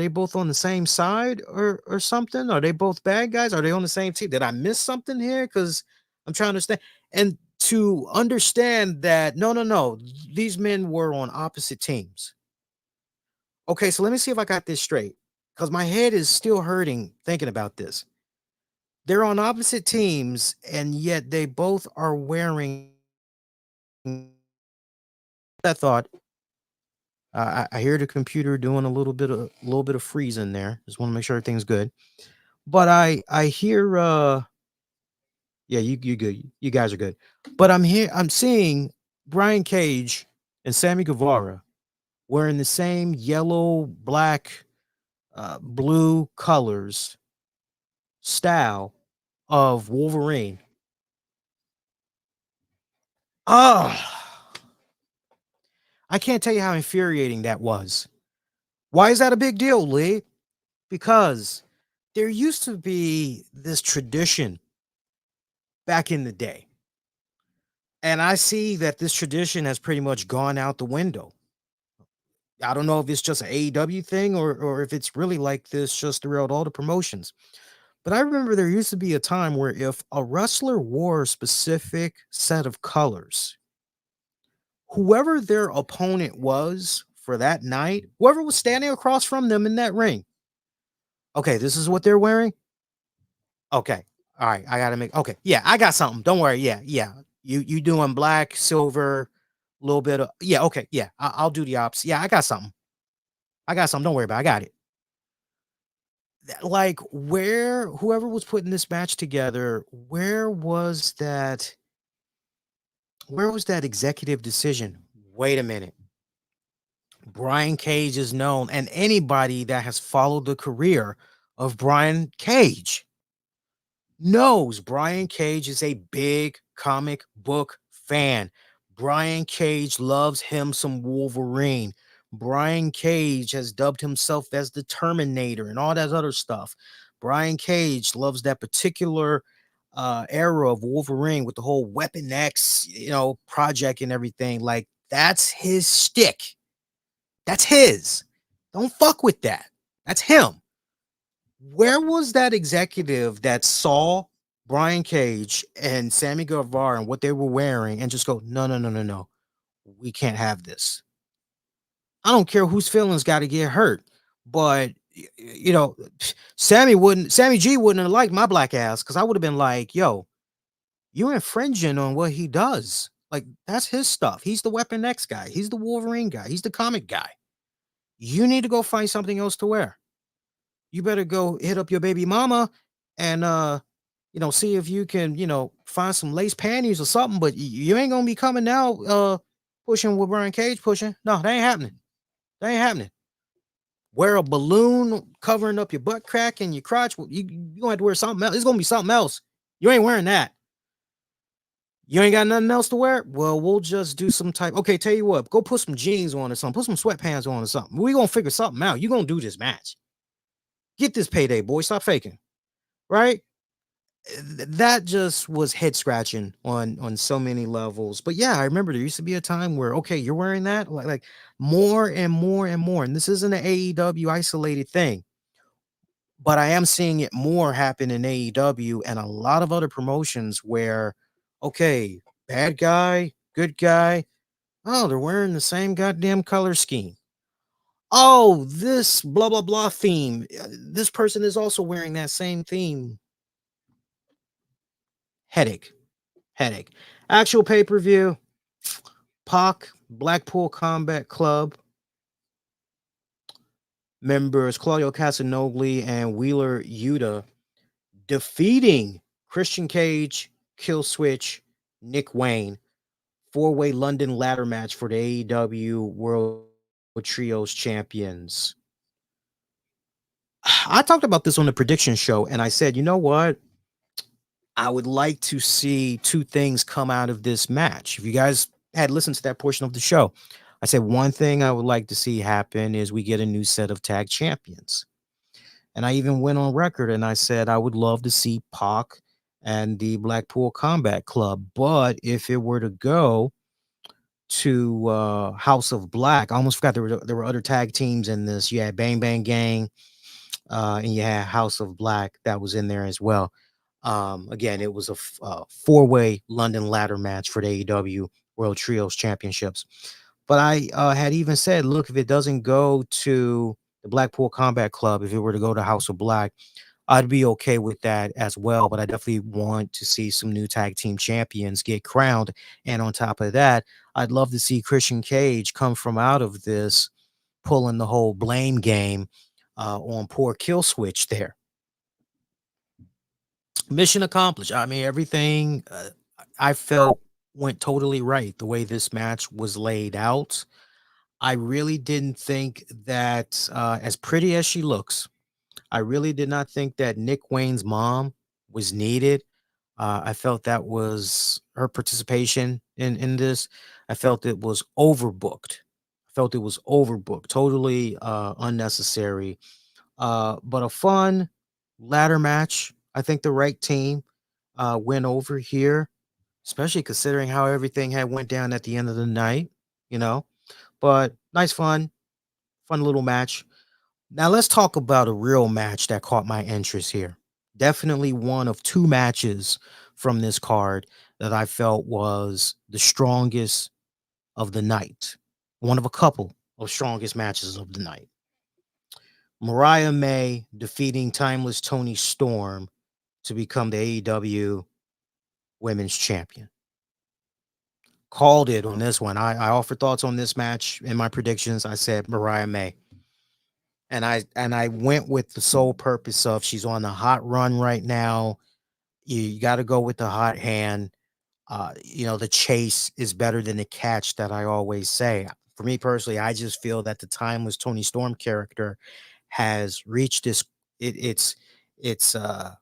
both on the same side or something? Are they both bad guys? Are they on the same team? Did I miss something here? Because I'm trying to understand. And to understand that no, these men were on opposite teams. Okay, so let me see if I got this straight. Because my head is still hurting thinking about this. They're on opposite teams, and yet they both are wearing that thought. I hear the computer doing a little bit of freezing there. Just want to make sure everything's good. But I hear yeah, you good. You guys are good. But I'm seeing Brian Cage and Sammy Guevara wearing the same yellow, black, blue colors style of Wolverine. Oh, I can't tell you how infuriating that was. Why is that a big deal, Lee? Because there used to be this tradition back in the day. And I see that this tradition has pretty much gone out the window. I don't know if it's just an AEW thing or if it's really like this just throughout all the promotions. But I remember there used to be a time where if a wrestler wore a specific set of colors, whoever their opponent was for that night, whoever was standing across from them in that ring, okay, this is what they're wearing. Okay. All right. I gotta make okay. Yeah, I got something. Don't worry. Yeah, yeah. You doing black, silver, a little bit of yeah, okay, yeah. I'll do the ops. Yeah, I got something. I got something. Don't worry about it. I got it. Like where whoever was putting this match together, where was that executive decision? Wait a minute. Brian Cage is known, and anybody that has followed the career of Brian Cage knows Brian Cage is a big comic book fan. Brian Cage loves him some Wolverine. Brian Cage has dubbed himself as the Terminator and all that other stuff. Brian Cage loves that particular era of Wolverine with the whole Weapon X, project and everything. Like that's his stick. That's his. Don't fuck with that. That's him. Where was that executive that saw Brian Cage and Sammy Guevara and what they were wearing and just go, no, no, no, no, no. We can't have this. I don't care whose feelings got to get hurt, but Sammy G wouldn't have liked my black ass because I would have been like, yo, you're infringing on what he does. Like, that's his stuff. He's the Weapon X guy. He's the Wolverine guy. He's the comic guy. You need to go find something else to wear. You better go hit up your baby mama and see if you can, find some lace panties or something, but you ain't gonna be coming now pushing what Brian Cage pushing. No, that ain't happening. That ain't happening. Wear a balloon covering up your butt crack and your crotch. You gonna have to wear something else. It's gonna be something else. You ain't wearing that. You ain't got nothing else to wear? Well, we'll just do some type. Okay, tell you what, go put some jeans on or something. Put some sweatpants on or something. We gonna figure something out. You gonna do this match. Get this payday, boy. Stop faking. Right? That just was head scratching on so many levels. But yeah, I remember there used to be a time where okay, you're wearing that like more and more and more. And this isn't an AEW isolated thing, but I am seeing it more happen in AEW and a lot of other promotions where okay, bad guy, good guy. Oh, they're wearing the same goddamn color scheme. Oh, this blah blah blah theme. This person is also wearing that same theme. Headache. Headache. Actual pay-per-view. Pac, Blackpool Combat Club. Members Claudio Castagnoli and Wheeler Yuta defeating Christian Cage, Killswitch, Nick Wayne. Four-way London ladder match for the AEW World Trios Champions. I talked about this on the prediction show, and I said, you know what? I would like to see two things come out of this match. If you guys had listened to that portion of the show, I said one thing I would like to see happen is we get a new set of tag champions. And I even went on record and I said I would love to see Pac and the Blackpool Combat Club. But if it were to go to House of Black, I almost forgot there were other tag teams in this. You had Bang Bang Gang and you had House of Black that was in there as well. Again, it was a four-way London ladder match for the AEW World Trios Championships. But I had even said, look, if it doesn't go to the Blackpool Combat Club, if it were to go to House of Black, I'd be okay with that as well. But I definitely want to see some new tag team champions get crowned. And on top of that, I'd love to see Christian Cage come from out of this, pulling the whole blame game on poor Kill Switch there. Mission accomplished. I mean, everything I felt went totally right the way this match was laid out. I really didn't think that, as pretty as she looks, I really did not think that Nick Wayne's mom was needed. I felt that was her participation in this. I felt it was overbooked. I felt it was overbooked, totally unnecessary. But a fun ladder match. I think the right team went over here, especially considering how everything had went down at the end of the night. You know, but nice fun little match. Now let's talk about a real match that caught my interest here. Definitely one of two matches from this card that I felt was the strongest of the night. One of a couple of strongest matches of the night. Mariah May defeating Timeless Tony Storm to become the AEW Women's Champion. Called it on this one. I offered thoughts on this match in my predictions. I said Mariah May. And I went with the sole purpose of she's on a hot run right now. You got to go with the hot hand. The chase is better than the catch that I always say. For me personally, I just feel that the Timeless Tony Storm character has reached its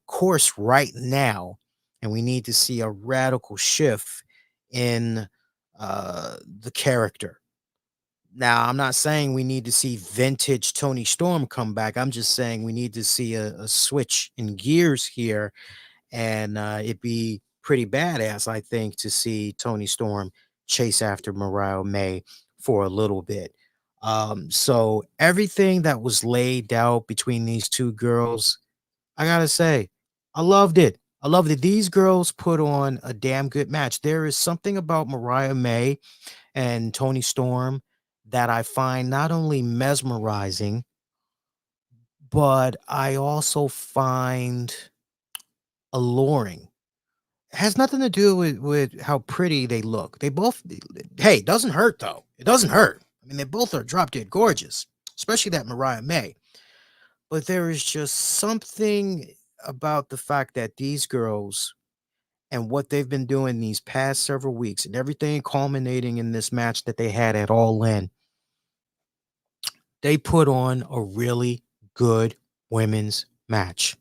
course right now, and we need to see a radical shift in the character. Now, I'm not saying we need to see vintage Tony Storm come back. I'm just saying we need to see a switch in gears here, and it'd be pretty badass, I think, to see Tony Storm chase after Mariah May for a little bit. So everything that was laid out between these two girls, I gotta say, I loved it. I love that these girls put on a damn good match. There is something about Mariah May and Tony Storm that I find not only mesmerizing, but I also find alluring. It has nothing to do with how pretty they look. They both, hey, it doesn't hurt though. It doesn't hurt. I mean, they both are drop dead gorgeous, especially that Mariah May. But there is just something about the fact that these girls and what they've been doing these past several weeks and everything culminating in this match that they had at All In, they put on a really good women's match.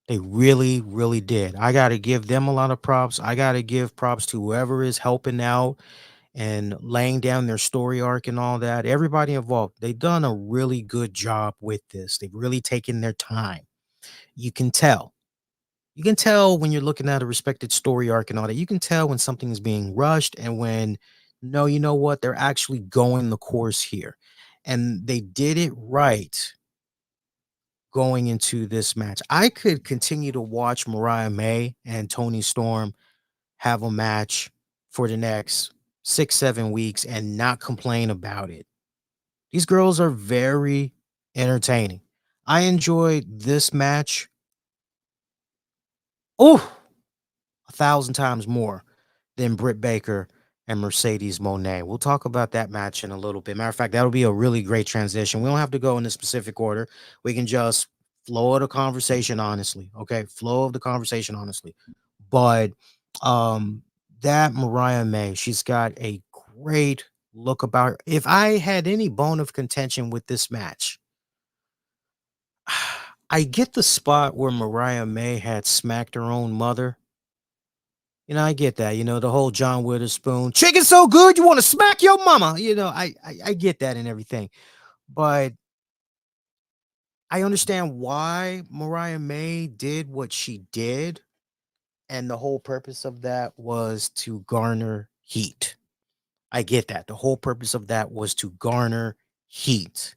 They really, really did. I got to give them a lot of props. I got to give props to whoever is helping out and laying down their story arc and all that. Everybody involved, they've done a really good job with this. They've really taken their time. You can tell. You can tell when you're looking at a respected story arc and all that. You can tell when something is being rushed and when, no, you know what? They're actually going the course here. And they did it right going into this match. I could continue to watch Mariah May and Tony Storm have a match for the next 6-7 weeks and not complain about it. These girls are very entertaining. I enjoyed this match, oh, 1,000 times more than Britt Baker and Mercedes Moné. We'll talk about that match in a little bit. Matter of fact, that'll be a really great transition. We don't have to go in a specific order. We can just flow of the conversation honestly. Okay. Flow of the conversation honestly. But that Mariah May, she's got a great look about her. If I had any bone of contention with this match, I get the spot where Mariah May had smacked her own mother. I get that. The whole John Witherspoon, chicken so good you want to smack your mama. I get that and everything. But I understand why Mariah May did what she did. And the whole purpose of that was to garner heat. I get that. The whole purpose of that was to garner heat.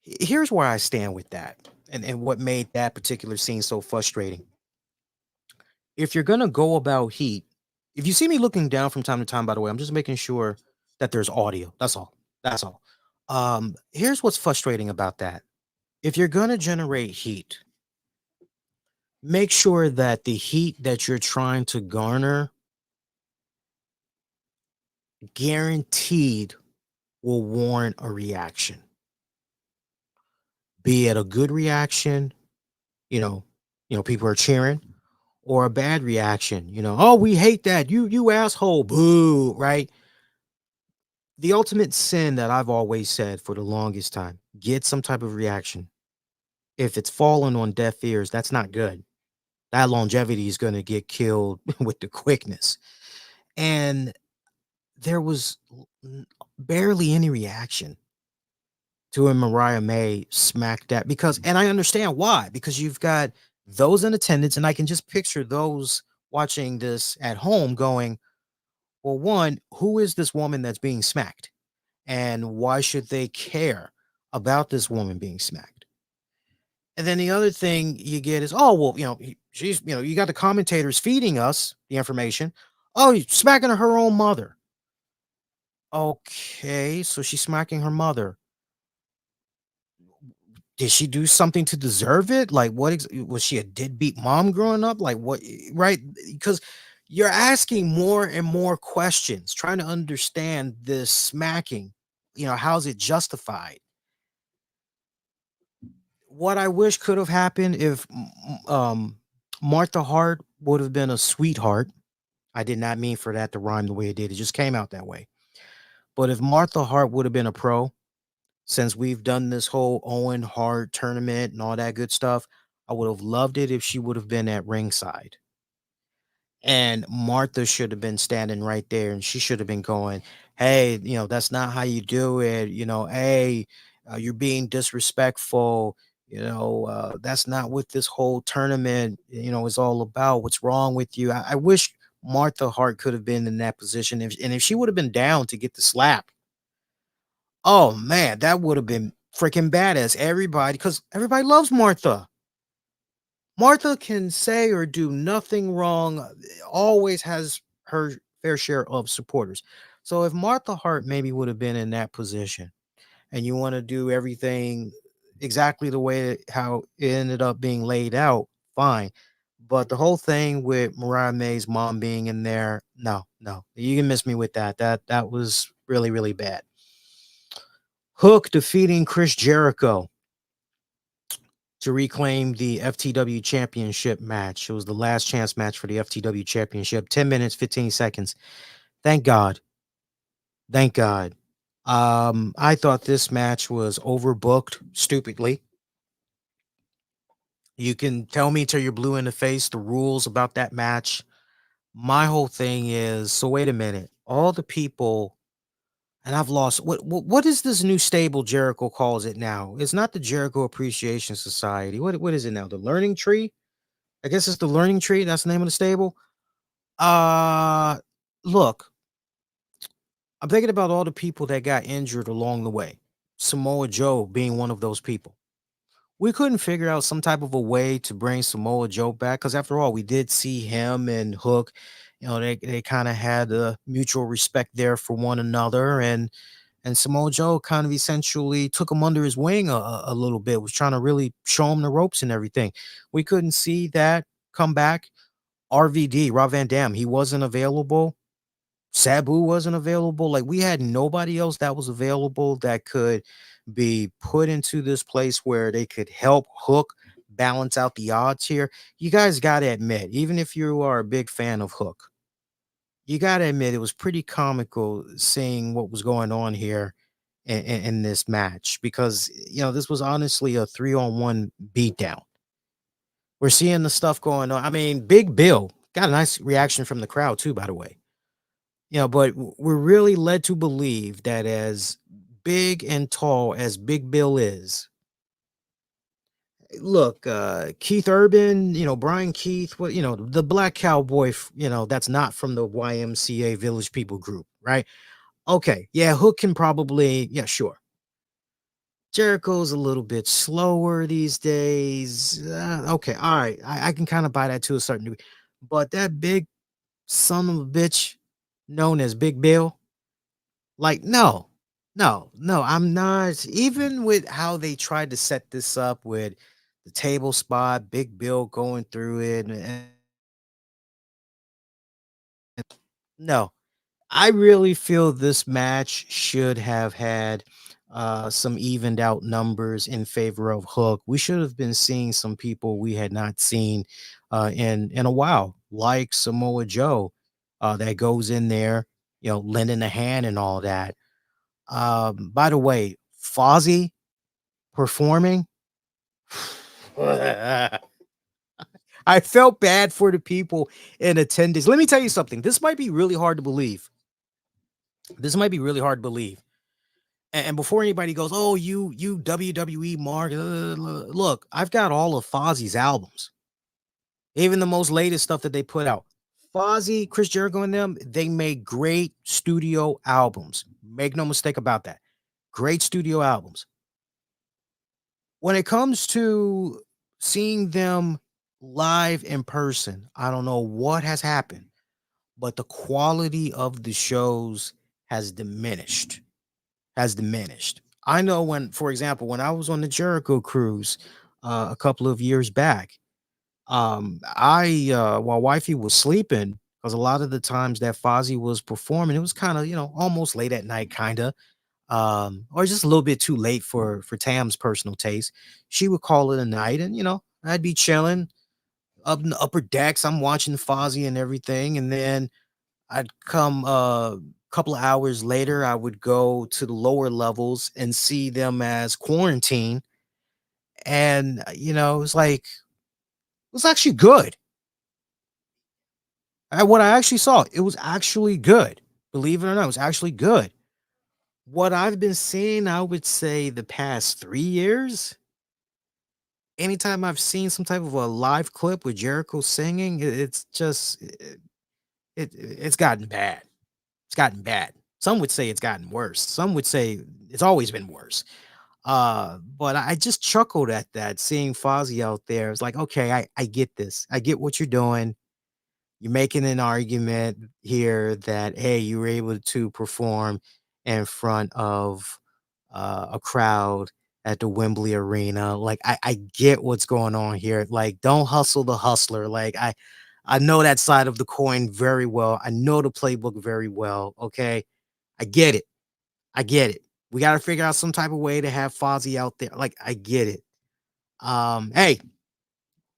Here's where I stand with that and what made that particular scene so frustrating. If you're going to go about heat, if you see me looking down from time to time, by the way, I'm just making sure that there's audio. That's all. That's all. Here's what's frustrating about that. If you're going to generate heat, make sure that the heat that you're trying to garner guaranteed will warrant a reaction. Be it a good reaction, you know, people are cheering, or a bad reaction, oh, we hate that. You asshole, boo, right? The ultimate sin that I've always said for the longest time, get some type of reaction. If it's falling on deaf ears, that's not good. That longevity is going to get killed with the quickness. And there was barely any reaction to when Mariah May smacked that, because, and I understand why, because you've got those in attendance, and I can just picture those watching this at home going, well, one, who is this woman that's being smacked? And why should they care about this woman being smacked? And then the other thing you get is, oh, well, she's, you got the commentators feeding us the information. Oh, he's smacking her own mother. Okay, so she's smacking her mother. Did she do something to deserve it? Like, was she a deadbeat mom growing up? Like, what, right? Because you're asking more and more questions, trying to understand this smacking. How's it justified? What I wish could have happened if Martha Hart would have been a sweetheart. I did not mean for that to rhyme the way it did. It just came out that way. But if Martha Hart would have been a pro, since we've done this whole Owen Hart tournament and all that good stuff, I would have loved it if she would have been at ringside. And Martha should have been standing right there, and she should have been going, hey, that's not how you do it. Hey, you're being disrespectful. That's not what this whole tournament, is all about. What's wrong with you? I wish Martha Hart could have been in that position. If she would have been down to get the slap, oh man, that would have been freaking badass. Everybody, because everybody loves Martha. Martha can say or do nothing wrong, always has her fair share of supporters. So if Martha Hart maybe would have been in that position, and you want to do everything exactly the way how it ended up being laid out, fine. But the whole thing with Mariah May's mom being in there, no, you can miss me with that. That was really, really bad. Hook defeating Chris Jericho to reclaim the FTW championship match. It was the last chance match for the FTW championship. 10 minutes, 15 seconds. Thank God. Thank God. I thought this match was overbooked stupidly. You can tell me till you're blue in the face the rules about that match. My whole thing is, so wait a minute. All the people, and I've lost, what is this new stable Jericho calls it now? It's not the Jericho Appreciation Society. What is it now? The Learning Tree? I guess it's the Learning Tree. That's the name of the stable. Uh Look, I'm thinking about all the people that got injured along the way. Samoa Joe being one of those people. We couldn't figure out some type of a way to bring Samoa Joe back, because after all, we did see him and Hook. They kind of had a mutual respect there for one another, and Samoa Joe kind of essentially took him under his wing a little bit, was trying to really show him the ropes and everything. We couldn't see that come back. RVD, Rob Van Dam, he wasn't available. Sabu wasn't available. Like, we had nobody else that was available that could be put into this place where they could help Hook balance out the odds here. You guys got to admit, even if you are a big fan of Hook, you got to admit it was pretty comical seeing what was going on here in this match, because, this was honestly a 3-on-1 beatdown. We're seeing the stuff going on. I mean, Big Bill got a nice reaction from the crowd too, by the way. But we're really led to believe that as big and tall as Big Bill is, look, Keith Urban, Brian Keith, what, the black cowboy, that's not from the YMCA Village People group, right? Okay, yeah, Hook can probably, yeah, sure. Jericho's a little bit slower these days. Okay, all right, I can kind of buy that to a certain degree. But that big son of a bitch known as Big Bill, like, no. No, I'm not. Even with how they tried to set this up with the table spot, Big Bill going through it, no, I really feel this match should have had some evened out numbers in favor of Hook. We should have been seeing some people we had not seen in a while, like Samoa Joe, that goes in there, lending a hand and all that. By the way, Fozzy performing, I felt bad for the people in attendance. Let me tell you something. This might be really hard to believe. This might be really hard to believe. And before anybody goes, "Oh, you WWE Mark," look, I've got all of Fozzy's albums, even the most latest stuff that they put out. Fozzy, Chris Jericho, and them, they make great studio albums. Make no mistake about that. Great studio albums. When it comes to seeing them live in person, I don't know what has happened, but the quality of the shows has diminished. Has diminished. I know when, for example, when I was on the Jericho cruise a couple of years back, while wifey was sleeping, because a lot of the times that Fozzy was performing, it was kind of almost late at night, kind of, or just a little bit too late for Tam's personal taste. She would call it a night, and I'd be chilling up in the upper decks. I'm watching Fozzy and everything, and then I'd come a couple of hours later. I would go to the lower levels and see them as quarantine, and it was actually good. What I actually saw, it was actually good. Believe it or not, it was actually good. What I've been seeing, I would say the past 3 years, anytime I've seen some type of a live clip with Jericho singing, it's just it's gotten bad. It's gotten bad. Some would say it's gotten worse. Some would say it's always been worse. But I just chuckled at that, seeing Fozzy out there. It's like, okay, I get this. I get what you're doing. You're making an argument here that, hey, you were able to perform in front of a crowd at the Wembley Arena. Like, I get what's going on here. Like, don't hustle the hustler. Like, I know that side of the coin very well. I know the playbook very well. Okay. I get it. I get it. We got to figure out some type of way to have Fozzy out there. Like, I get it. Hey,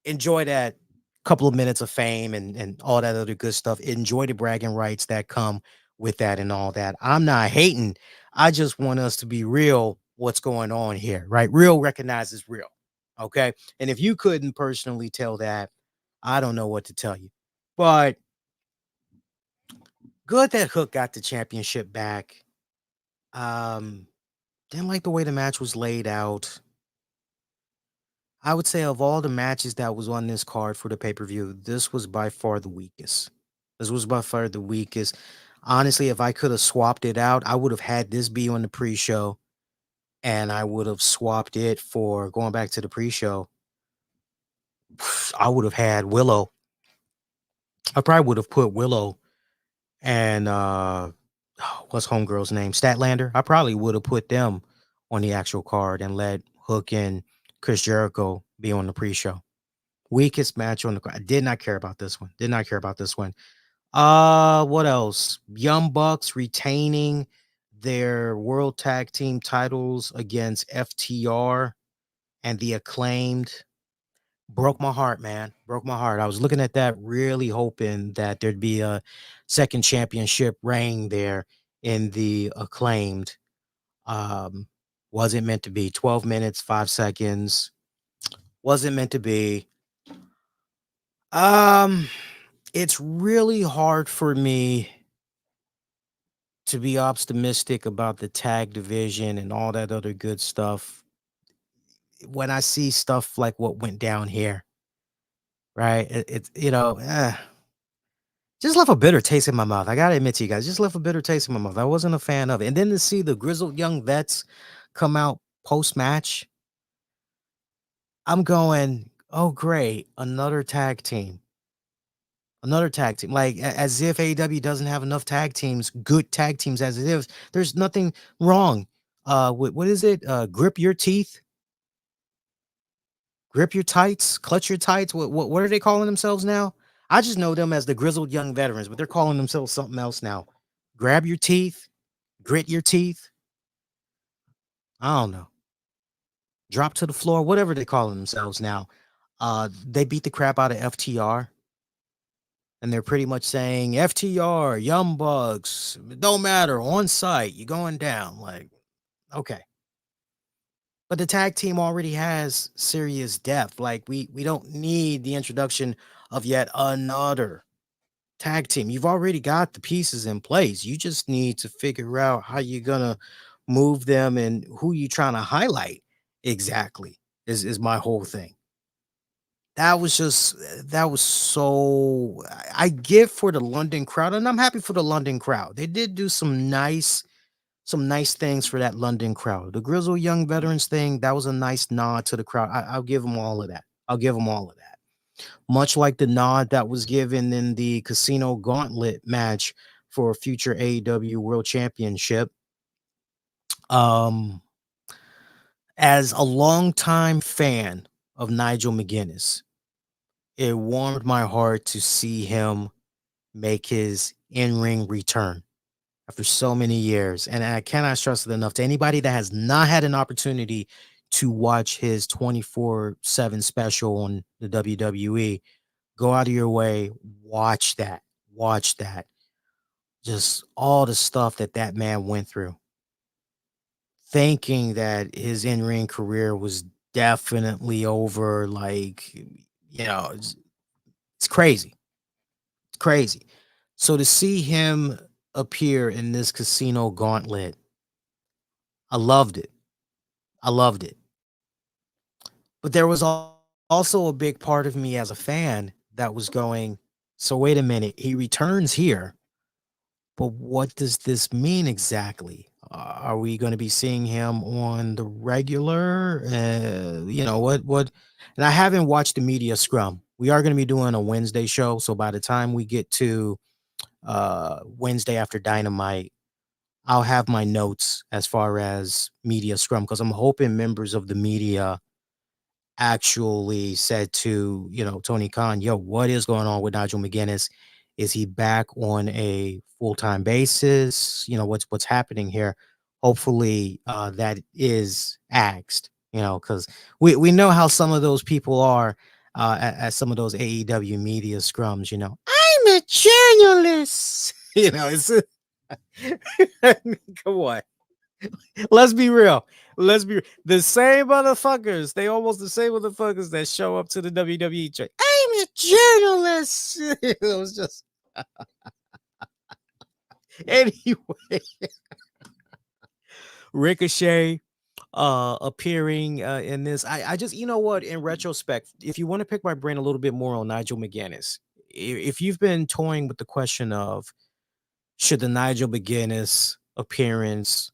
enjoy that couple of minutes of fame and all that other good stuff. Enjoy the bragging rights that come with that and all that. I'm not hating. I just want us to be real what's going on here, right? Real recognizes real. Okay. And if you couldn't personally tell that, I don't know what to tell you. But good that Hook got the championship back. Um, didn't like the way the match was laid out. I would say of all the matches that was on this card for the pay-per-view, this was by far the weakest. This was by far the weakest. Honestly, if I could have swapped it out, I would have had this be on the pre-show, and I would have swapped it for going back to the pre-show. I would have had Willow. I probably would have put Willow and what's homegirl's name? Statlander. I probably would have put them on the actual card and let Hook and Chris Jericho be on the pre-show. Weakest match on the card. I did not care about this one. Did not care about this one. What else? Young Bucks retaining their World Tag Team titles against FTR and the Acclaimed. Broke my heart, man. Broke my heart. I was looking at that, really hoping that there'd be a second championship reign there in the Acclaimed. Um, wasn't meant to be. 12 minutes, 5 seconds. Wasn't meant to be. Um, it's really hard for me to be optimistic about the tag division and all that other good stuff when I see stuff like what went down here, right? It's just left a bitter taste in my mouth. I gotta admit to you guys, just left a bitter taste in my mouth. I wasn't a fan of it. And then to see the grizzled young vets come out post match, I'm going, oh great, another tag team. Another tag team, like as if AEW doesn't have enough tag teams, good tag teams as it is. There's nothing wrong. What is it? Grip your teeth, grip your tights, clutch your tights. What are they calling themselves now? I just know them as the grizzled young veterans, but they're calling themselves something else now. Grab your teeth, grit your teeth. I don't know. Drop to the floor, whatever they call themselves now. They beat the crap out of FTR. And they're pretty much saying FTR, Young Bucks, it don't matter, on site, you're going down. Like, okay. But the tag team already has serious depth. Like, we don't need the introduction of yet another tag team. You've already got the pieces in place. You just need to figure out how you're gonna move them and who you trying to highlight exactly is my whole thing. That was so I get for the London crowd, and I'm happy for the London crowd. They did do some nice things for that London crowd. The Grizzle Young Veterans thing, that was a nice nod to the crowd. I'll give them all of that. I'll give them all of that. Much like the nod that was given in the Casino Gauntlet match for a future AEW World Championship. Um, as a longtime fan of Nigel McGuinness, it warmed my heart to see him make his in-ring return after so many years. And I cannot stress it enough to anybody that has not had an opportunity to watch his 24/7 special on the WWE. Go out of your way, watch that. Watch that. Just all the stuff that that man went through. Thinking that his in-ring career was definitely over, like, it's crazy. It's crazy. So to see him appear in this Casino Gauntlet, I loved it. I loved it. But there was also a big part of me as a fan that was going, so wait a minute, he returns here, but what does this mean exactly? Are we going to be seeing him on the regular? What? And I haven't watched the media scrum. We are going to be doing a Wednesday show. So by the time we get to Wednesday after Dynamite, I'll have my notes as far as media scrum because I'm hoping members of the media actually said to, Tony Khan, yo, what is going on with Nigel McGuinness? Is he back on a full-time basis? What's happening here? Hopefully that is asked, because we know how some of those people are at some of those AEW media scrums, I'm a journalist. It's come on. Let's be real. The same motherfuckers. They almost the same motherfuckers that show up to the WWE train. I'm a journalist. It was just anyway. Ricochet appearing in this. I just, you know what, in retrospect, if you want to pick my brain a little bit more on Nigel McGuinness, if you've been toying with the question of should the Nigel McGuinness appearance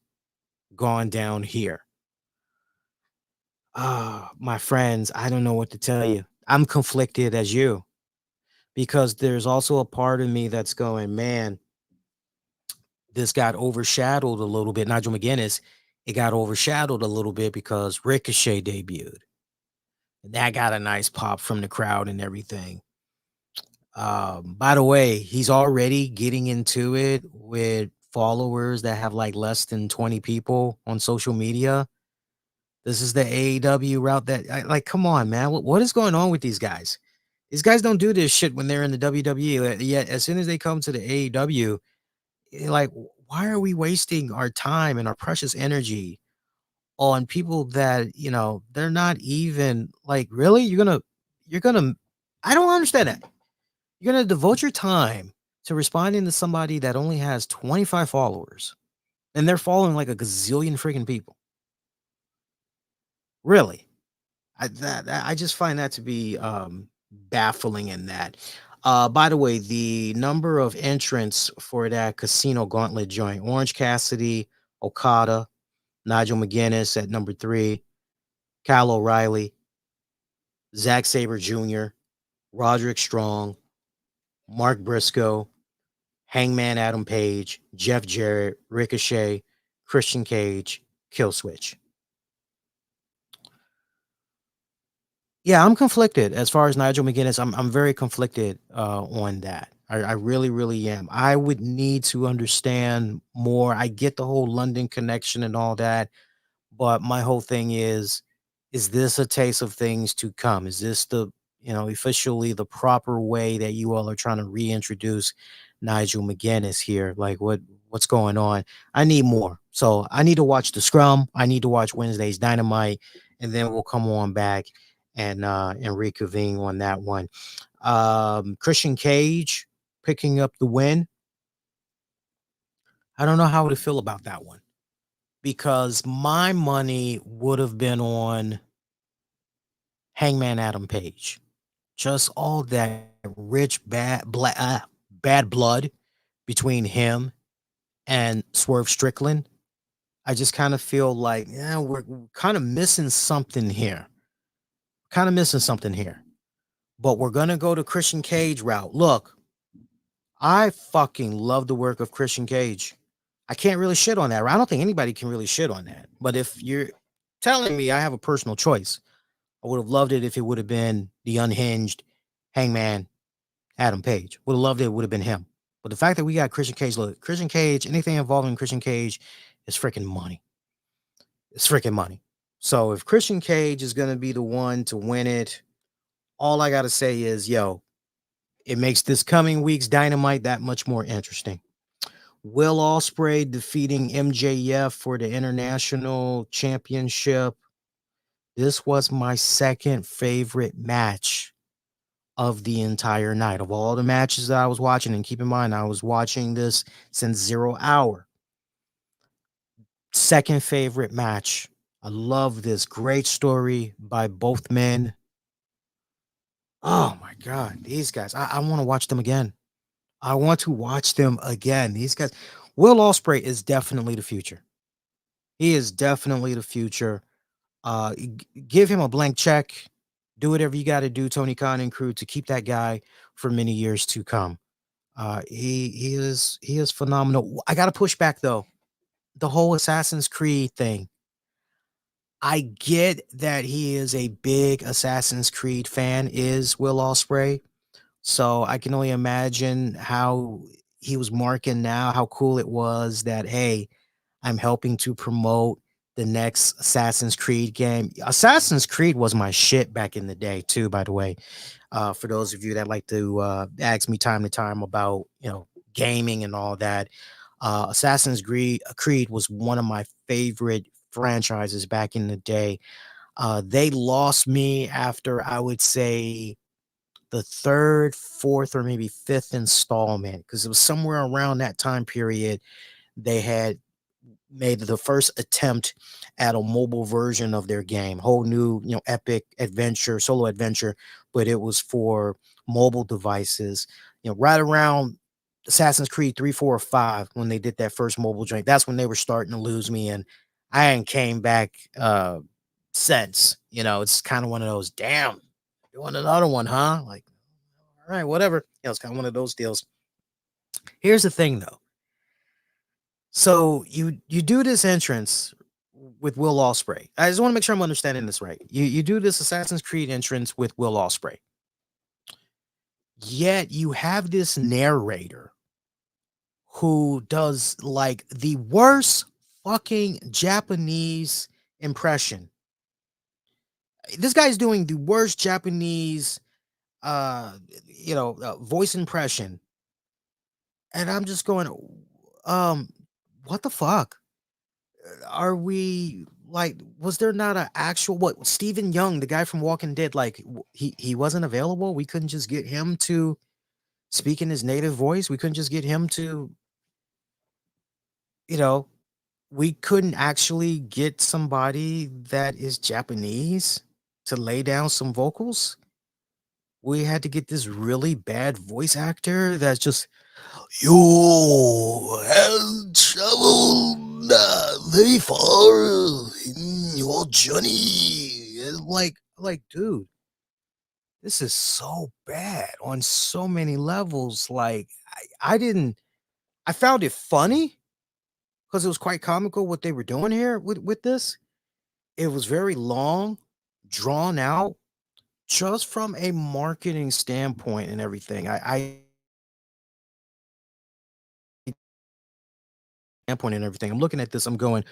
gone down here? My friends, I don't know what to tell you. I'm conflicted as you because there's also a part of me that's going, man, this got overshadowed a little bit. Nigel McGuinness, it got overshadowed a little bit because Ricochet debuted. And that got a nice pop from the crowd and everything. By the way, he's already getting into it with followers that have like less than 20 people on social media. This is the AEW route like, come on, man. What is going on with these guys? These guys don't do this shit when they're in the WWE. Yet, as soon as they come to the AEW, like, why are we wasting our time and our precious energy on people that, they're not even like, really? You're gonna, I don't understand that. You're gonna devote your time to responding to somebody that only has 25 followers and they're following like a gazillion freaking people. Really? I just find that to be baffling in that. By the way, the number of entrants for that Casino Gauntlet joint: Orange Cassidy, Okada, Nigel McGuinness at number 3, Kyle O'Reilly, Zack Sabre Jr., Roderick Strong, Mark Briscoe, Hangman Adam Page, Jeff Jarrett, Ricochet, Christian Cage, Killswitch. Yeah, I'm conflicted as far as Nigel McGuinness. I'm very conflicted on that. I really, really am. I would need to understand more. I get the whole London connection and all that, but my whole thing is this a taste of things to come? Is this the, officially the proper way that you all are trying to reintroduce Nigel McGuinness here? Like what's going on? I need more. So I need to watch the scrum. I need to watch Wednesday's Dynamite, and then we'll come on back and reconvene on that one. Christian Cage picking up the win. I don't know how to feel about that one, because my money would have been on Hangman Adam Page. Just all that rich bad blood between him and Swerve Strickland. I just kind of feel like, yeah, we're kind of missing something here. Kind of missing something here. But we're gonna go to Christian Cage route. Look, I fucking love the work of Christian Cage. I can't really shit on that. I don't think anybody can really shit on that. But if you're telling me I have a personal choice, I would have loved it if it would have been the unhinged Hangman Adam Page. Would have loved it. It would have been him. But the fact that we got Christian Cage, look, Christian Cage, anything involving Christian Cage is freaking money. It's freaking money. So if Christian Cage is going to be the one to win it, all I got to say is, yo, it makes this coming week's Dynamite that much more interesting. Will Ospreay defeating MJF for the International Championship. This was my second favorite match of the entire night. Of all the matches that I was watching, and keep in mind, I was watching this since 0 hour. Second favorite match. I love this. Great story by both men. Oh my God, these guys. I want to watch them again. I want to watch them again. These guys. Will Ospreay is definitely the future. He is definitely the future. Give him a blank check. Do whatever you got to do, Tony Khan and crew, to keep that guy for many years to come. He is phenomenal. I got to push back though. The whole Assassin's Creed thing. I get that he is a big Assassin's Creed fan, is Will Ospreay. So I can only imagine how he was marking now, how cool it was that, hey, I'm helping to promote the next Assassin's Creed game. Assassin's Creed was my shit back in the day too, by the way. For those of you that like to ask me time to time about, gaming and all that. Assassin's Creed was one of my favorite franchises back in the day. They lost me after, I would say, the third, fourth, or maybe fifth installment, because it was somewhere around that time period they had made the first attempt at a mobile version of their game, whole new, epic adventure, solo adventure, but it was for mobile devices. Right around Assassin's Creed 3, 4, or 5, when they did that first mobile joint, that's when they were starting to lose me, and I ain't came back since. It's kind of one of those, damn, you want another one, huh? Like, all right, whatever. It's kind of one of those deals. Here's the thing, though. So you do this entrance with Will Ospreay. I just want to make sure I'm understanding this right. You do this Assassin's Creed entrance with Will Ospreay. Yet you have this narrator who does like the worst fucking Japanese impression. This guy's doing the worst Japanese voice impression. And I'm just going, what the fuck? Are we like, was there not an actual, what, Stephen Young, the guy from Walking Dead, like he wasn't available? We couldn't just get him to speak in his native voice? We couldn't just get him to, we couldn't actually get somebody that is Japanese to lay down some vocals? We had to get this really bad voice actor that's just, you have traveled very far in your journey. Like, dude, this is so bad on so many levels. Like, I found it funny because it was quite comical what they were doing here with this. It was very long, drawn out, just from a marketing standpoint and everything. I standpoint and everything. I'm looking at this. I'm going,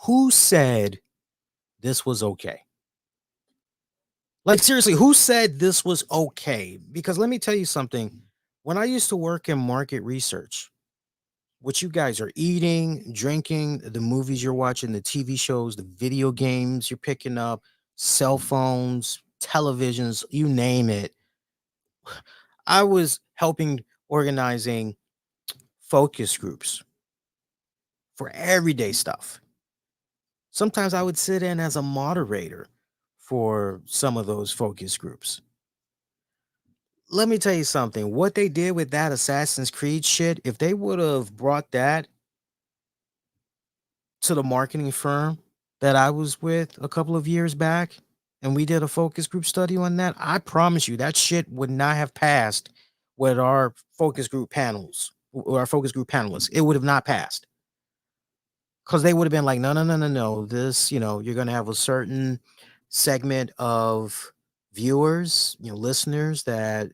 who said this was okay? Like, seriously, who said this was okay? Because let me tell you something. When I used to work in market research, what you guys are eating, drinking, the movies you're watching, the TV shows, the video games you're picking up, cell phones, televisions, you name it. I was helping organizing focus groups for everyday stuff. Sometimes I would sit in as a moderator for some of those focus groups. Let me tell you something. What they did with that Assassin's Creed shit, if they would have brought that to the marketing firm that I was with a couple of years back, and we did a focus group study on that, I promise you that shit would not have passed with our focus group panels or our focus group panelists. It would have not passed because they would have been like, no, no, no, no, no. This, you're going to have a certain segment of viewers, listeners that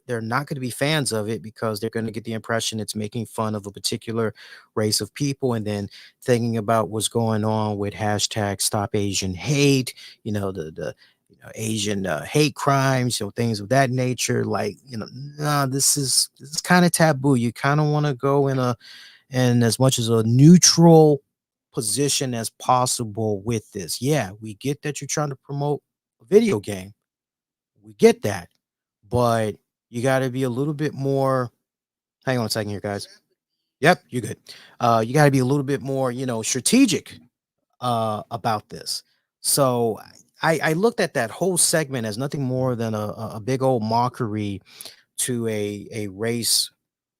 they're not going to be fans of it because they're going to get the impression it's making fun of a particular race of people, and then thinking about what's going on with hashtag Stop Asian Hate, the Asian hate crimes, things of that nature. Like, nah, this is kind of taboo. You kind of want to go in as much as a neutral position as possible with this. Yeah, we get that you're trying to promote a video game. We get that. But you got to be a little bit more. Hang on a second here, guys. Yep, you're good. You got to be a little bit more, strategic about this. So I looked at that whole segment as nothing more than a big old mockery to a race,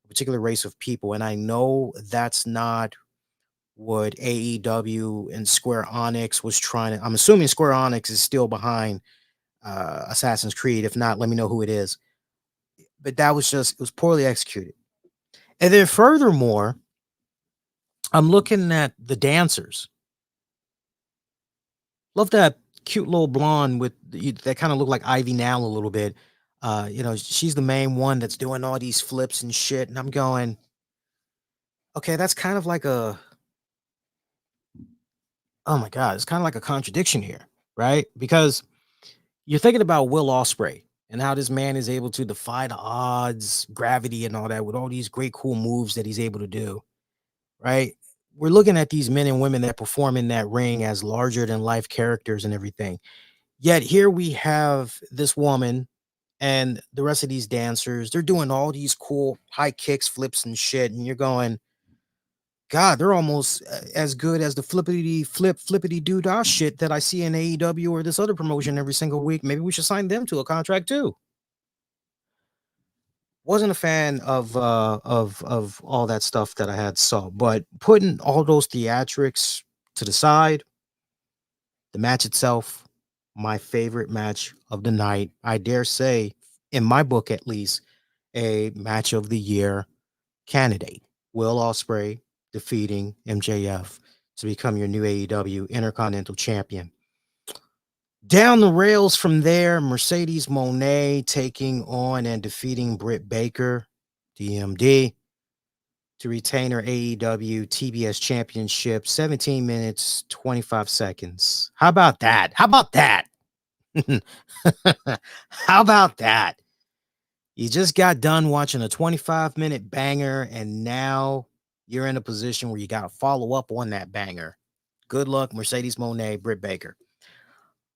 a particular race of people. And I know that's not what AEW and Square Onyx was trying to. I'm assuming Square Onyx is still behind Assassin's Creed. If not, let me know who it is. But it was poorly executed. And then furthermore, I'm looking at the dancers. Love that cute little blonde that kind of look like Ivy now a little bit. She's the main one that's doing all these flips and shit. And I'm going, okay, that's kind of like oh my God, it's kind of like a contradiction here, right? Because you're thinking about Will Ospreay and how this man is able to defy the odds, gravity, and all that with all these great, cool moves that he's able to do, right? We're looking at these men and women that perform in that ring as larger than life characters and everything. Yet here we have this woman and the rest of these dancers. They're doing all these cool high kicks, flips, and shit. And you're going, God, they're almost as good as the flippity doo-dah shit that I see in AEW or this other promotion every single week. Maybe we should sign them to a contract too. Wasn't a fan of all that stuff that I had saw, but putting all those theatrics to the side, the match itself, my favorite match of the night. I dare say, in my book at least, a match of the year candidate. Will Ospreay defeating MJF to become your new AEW Intercontinental Champion. Down the rails from there, Mercedes Moné taking on and defeating Britt Baker, DMD, to retain her AEW TBS Championship, 17 minutes, 25 seconds. How about that? How about that? How about that? You just got done watching a 25-minute banger, and now you're in a position where you got to follow up on that banger. Good luck, Mercedes Moné, Britt Baker.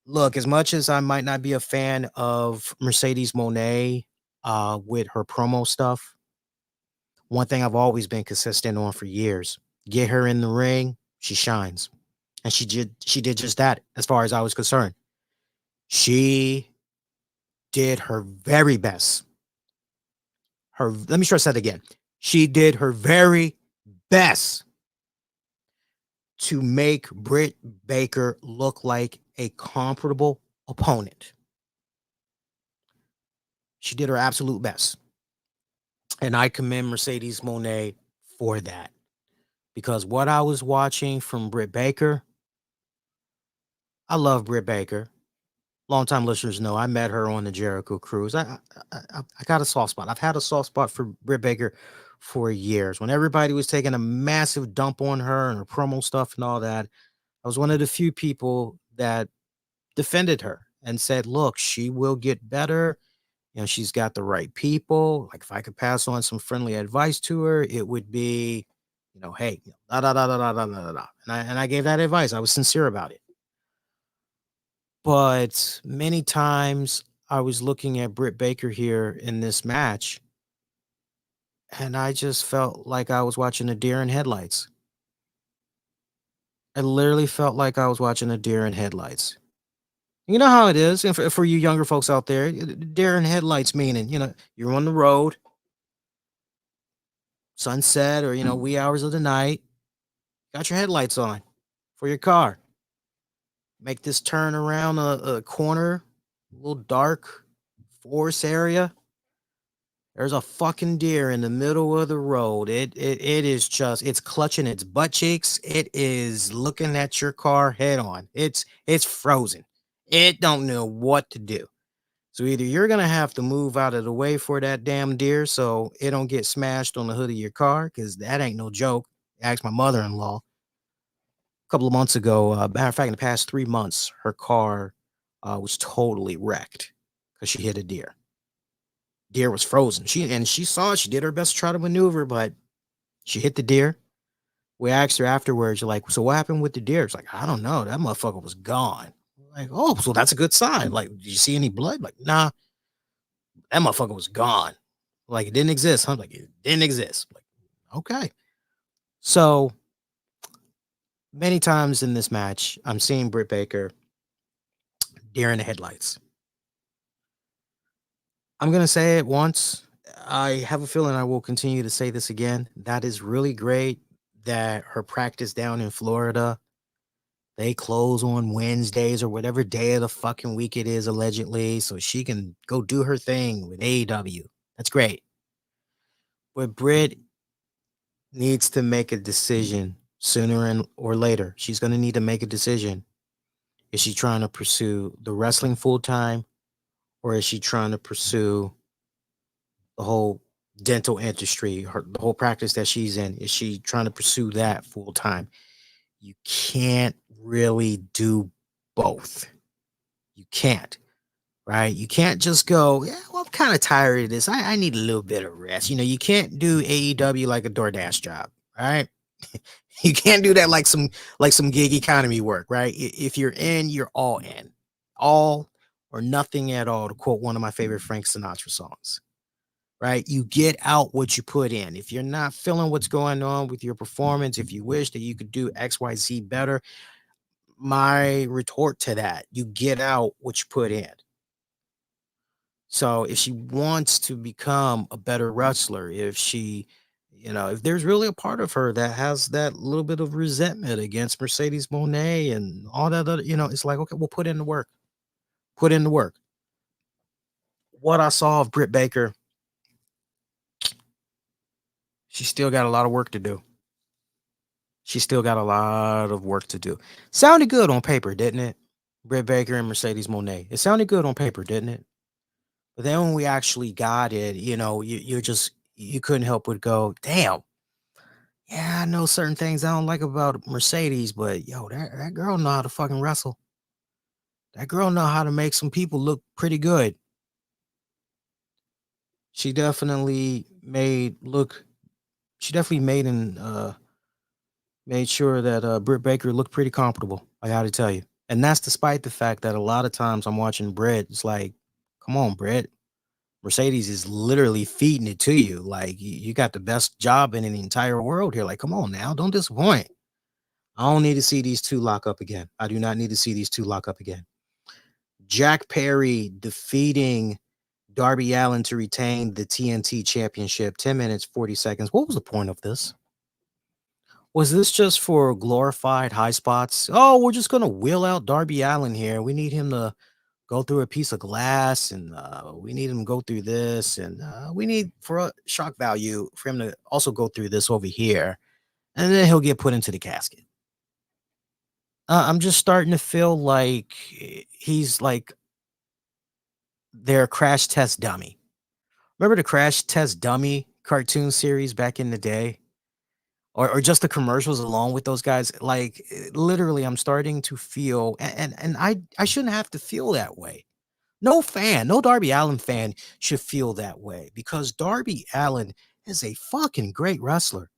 Look, as much as I might not be a fan of Mercedes Moné with her promo stuff, one thing I've always been consistent on for years: get her in the ring, she shines, and she did just that. As far as I was concerned, she did her very best. Let me stress that again. She did her very best to make Britt Baker look like a comparable opponent. She did her absolute best. And I commend Mercedes Moné for that. Because what I was watching from Britt Baker, I love Britt Baker. Longtime listeners know I met her on the Jericho Cruise. I got a soft spot. I've had a soft spot for Britt Baker for years. When everybody was taking a massive dump on her and her promo stuff and all that, I was one of the few people that defended her and said, look, she will get better. You know, she's got the right people. Like, if I could pass on some friendly advice to her, it would be, you know, hey, da da da da da da da da. And I gave that advice. I was sincere about it. But many times I was looking at Britt Baker here in this match, and I just felt like I was watching a deer in headlights. I literally felt like I was watching a deer in headlights. You know how it is, and for you younger folks out there, deer in headlights meaning, you know, you're on the road, sunset, or, you know, wee hours of the night, got your headlights on for your car. Make this turn around a corner, a little dark forest area. There's a fucking deer in the middle of the road. It is just, it's clutching its butt cheeks. It is looking at your car head on. It's frozen. It don't know what to do. So either you're gonna have to move out of the way for that damn deer so it don't get smashed on the hood of your car, because that ain't no joke. Asked my mother-in-law a couple of months ago. Matter of fact, in the past 3 months, her car was totally wrecked because she hit a deer. Deer was frozen. She saw it. She did her best to try to maneuver, but she hit the deer. We asked her afterwards, like, so what happened with the deer? It's like, I don't know. That motherfucker was gone. Like, oh, so that's a good sign. Like, did you see any blood? Like, nah, that motherfucker was gone. Like, it didn't exist. I'm like, it didn't exist. Like, okay. So many times in this match, I'm seeing Britt Baker deer in the headlights. I'm going to say it once. I have a feeling I will continue to say this again. That is really great that her practice down in Florida, they close on Wednesdays or whatever day of the fucking week it is, allegedly, so she can go do her thing with AEW. That's great. But Britt needs to make a decision sooner or later. She's going to need to make a decision. Is she trying to pursue the wrestling full time, or is she trying to pursue the whole dental industry, the whole practice that she's in? Is she trying to pursue that full time? You can't really do both. You can't, right? You can't just go, yeah, well, I'm kind of tired of this. I need a little bit of rest. You know, you can't do AEW like a DoorDash job, right? You can't do that like some gig economy work, right? If you're in, you're all in. All or nothing at all, to quote one of my favorite Frank Sinatra songs. Right? You get out what you put in. If you're not feeling what's going on with your performance, if you wish that you could do XYZ better, my retort to that, you get out what you put in. So if she wants to become a better wrestler, if she, you know, if there's really a part of her that has that little bit of resentment against Mercedes Moné and all that other, you know, it's like, okay, we'll put in the work. Put in the work. What I saw of Britt Baker, she still got a lot of work to do. She still got a lot of work to do. Sounded good on paper, didn't it? Britt Baker and Mercedes Moné. It sounded good on paper, didn't it? But then when we actually got it, you know, you couldn't help but go, damn. Yeah, I know certain things I don't like about Mercedes, but yo, that girl know how to fucking wrestle. That girl know how to make some people look pretty good. She definitely made made sure that Britt Baker looked pretty comfortable. I got to tell you, and that's despite the fact that a lot of times I'm watching Britt. It's like, come on, Britt. Mercedes is literally feeding it to you. Like, you got the best job in the entire world here. Like, come on now, don't disappoint. I don't need to see these two lock up again. I do not need to see these two lock up again. Jack Perry defeating Darby Allin to retain the TNT championship. 10 minutes, 40 seconds. What was the point of this? Was this just for glorified high spots? Oh, we're just going to wheel out Darby Allin here. We need him to go through a piece of glass, and we need him to go through this, and we need for a shock value for him to also go through this over here, and then he'll get put into the casket. I'm just starting to feel like he's like their crash test dummy. Remember the crash test dummy cartoon series back in the day? Or just the commercials along with those guys? Like literally, I'm starting to feel, and I shouldn't have to feel that way. No Darby Allin fan should feel that way because Darby Allin is a fucking great wrestler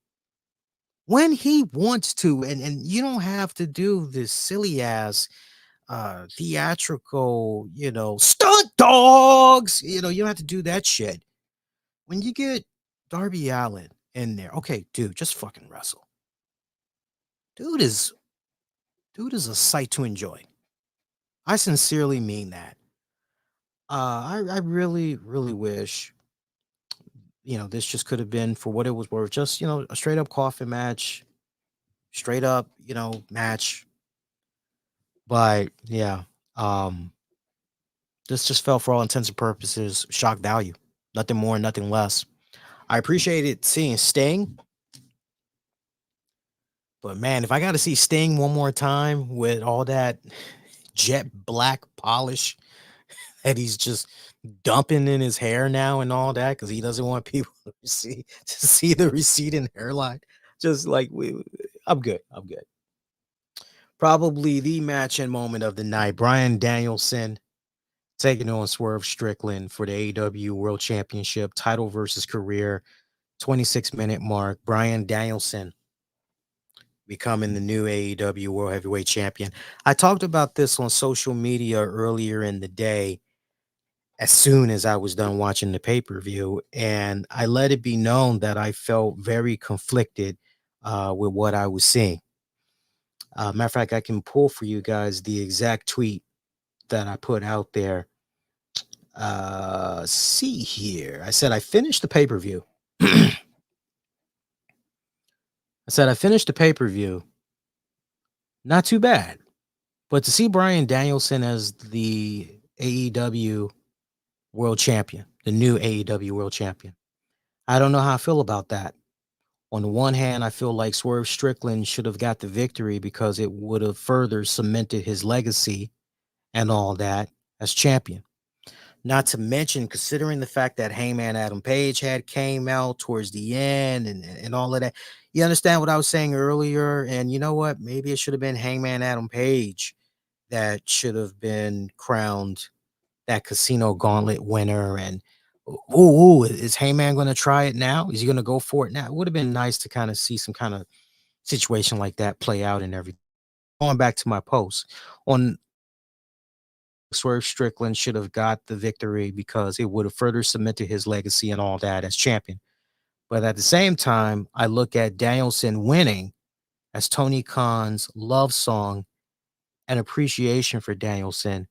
when he wants to, and you don't have to do this silly ass theatrical, stunt dogs. You don't have to do that shit. When you get Darby Allin in there, okay, dude, just fucking wrestle. Dude is a sight to enjoy. I sincerely mean that. I really, really wish, this just could have been for what it was worth. Just, a straight up coffin match, straight up, match. But yeah, um, this just felt for all intents and purposes shock value. Nothing more, nothing less. I appreciated seeing Sting, but man, if I got to see Sting one more time with all that jet black polish that he's just dumping in his hair now and all that because he doesn't want people to see the receding hairline. Just like I'm good. I'm good. Probably the match and moment of the night. Bryan Danielson taking on Swerve Strickland for the AEW World Championship title versus career. 26-minute mark. Bryan Danielson becoming the new AEW World Heavyweight Champion. I talked about this on social media earlier in the day as soon as I was done watching the pay-per-view, and I let it be known that I felt very conflicted with what I was seeing. Matter of fact, I can pull for you guys the exact tweet that I put out there. See here. I said I finished the pay-per-view. I said I finished the pay-per-view. Not too bad. But to see Bryan Danielson as the AEW World Champion, the new AEW World Champion, I don't know how I feel about that. On the one hand, I feel like Swerve Strickland should have got the victory because it would have further cemented his legacy and all that as champion. Not to mention, considering the fact that Hangman Adam Page had came out towards the end and all of that. You understand what I was saying earlier? And you know what? Maybe it should have been Hangman Adam Page that should have been crowned that Casino Gauntlet winner. And is Heyman going to try it now? Is he going to go for it now? It would have been nice to kind of see some kind of situation like that play out and everything. Going back to my post on Swerve Strickland should have got the victory because it would have further cemented his legacy and all that as champion. But at the same time, I look at Danielson winning as Tony Khan's love song and appreciation for Danielson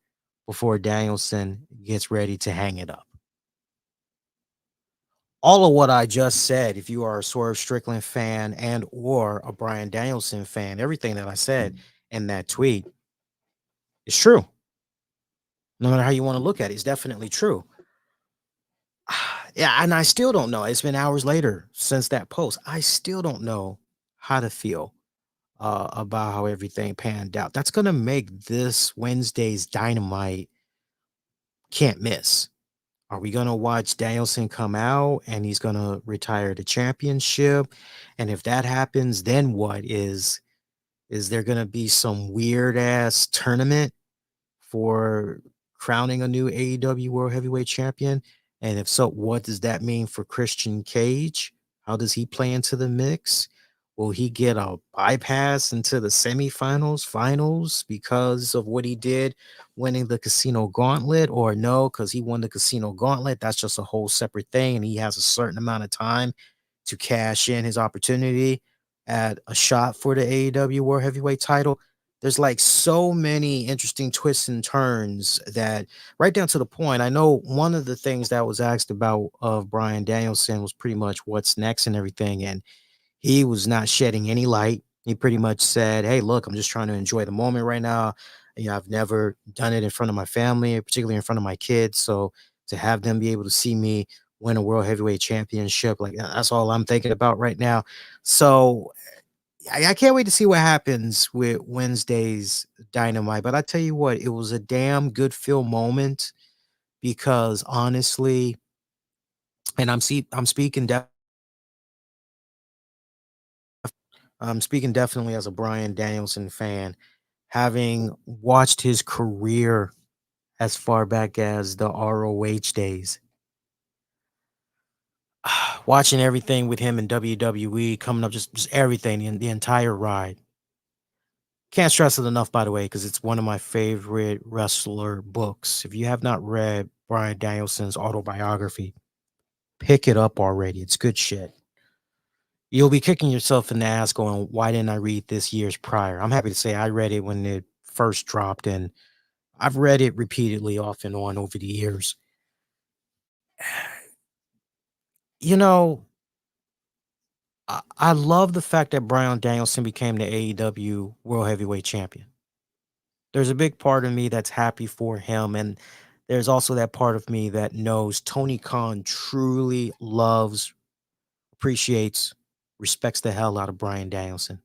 before Danielson gets ready to hang it up. All of what I just said, if you are a Swerve Strickland fan and or a Bryan Danielson fan, everything that I said in that tweet is true. No matter how you want to look at it, it's definitely true. Yeah, and I still don't know. It's been hours later since that post. I still don't know how to feel about how everything panned out. That's going to make this Wednesday's Dynamite can't miss. Are we going to watch Danielson come out and he's going to retire the championship? And if that happens, then what is there going to be some weird ass tournament for crowning a new AEW World Heavyweight Champion? And if so, what does that mean for Christian Cage? How does he play into the mix? Will he get a bypass into the semifinals, finals because of what he did winning the Casino Gauntlet? Or no, because he won the Casino Gauntlet, that's just a whole separate thing, and he has a certain amount of time to cash in his opportunity at a shot for the AEW World Heavyweight title. There's like so many interesting twists and turns that right down to the point. I know one of the things that was asked about of Bryan Danielson was pretty much what's next and everything. And he was not shedding any light. He pretty much said, hey, look, I'm just trying to enjoy the moment right now. I've never done it in front of my family, particularly in front of my kids. So to have them be able to see me win a world heavyweight championship, like that's all I'm thinking about right now. So I can't wait to see what happens with Wednesday's Dynamite. But I tell you what, it was a damn good feel moment because honestly, and I'm speaking definitely as a Bryan Danielson fan, having watched his career as far back as the ROH days, watching everything with him in WWE coming up, just everything, the entire ride. Can't stress it enough, by the way, because it's one of my favorite wrestler books. If you have not read Bryan Danielson's autobiography, pick it up already. It's good shit. You'll be kicking yourself in the ass going, why didn't I read this years prior? I'm happy to say I read it when it first dropped, and I've read it repeatedly off and on over the years. You know, I love the fact that Bryan Danielson became the AEW World Heavyweight Champion. There's a big part of me that's happy for him, and there's also that part of me that knows Tony Khan truly loves, appreciates, respects the hell out of Bryan Danielson.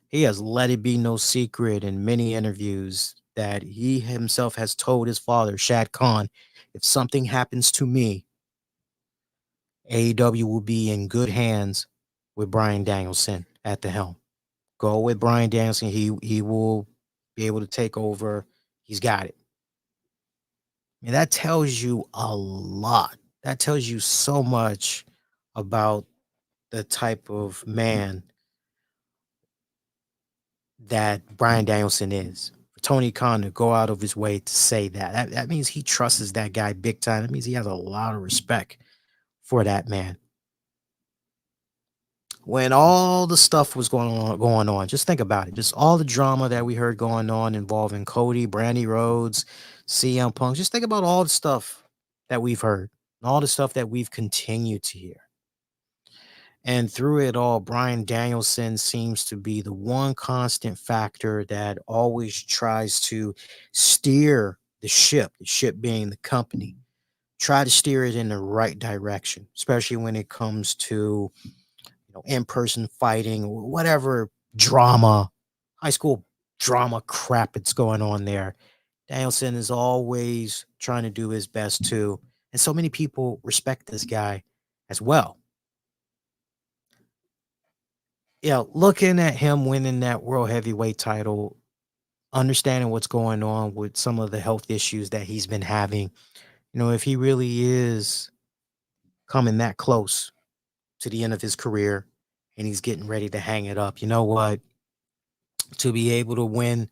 He has let it be no secret in many interviews that he himself has told his father, Shad Khan, if something happens to me, AEW will be in good hands with Bryan Danielson at the helm. Go with Bryan Danielson. He will be able to take over. He's got it. And that tells you a lot. That tells you so much about the type of man that Bryan Danielson is. For Tony Khan to go out of his way to say that means he trusts that guy big time. That means he has a lot of respect for that man. When all the stuff was going on, just think about it. Just all the drama that we heard going on involving Cody, Brandy Rhodes, CM Punk. Just think about all the stuff that we've heard, and all the stuff that we've continued to hear. And through it all, Bryan Danielson seems to be the one constant factor that always tries to steer the ship being the company, try to steer it in the right direction, especially when it comes to in-person fighting, whatever drama, high school drama crap that's going on there. Danielson is always trying to do his best too. And so many people respect this guy as well. Looking at him winning that world heavyweight title, understanding what's going on with some of the health issues that he's been having, if he really is coming that close to the end of his career and he's getting ready to hang it up, you know what? To be able to win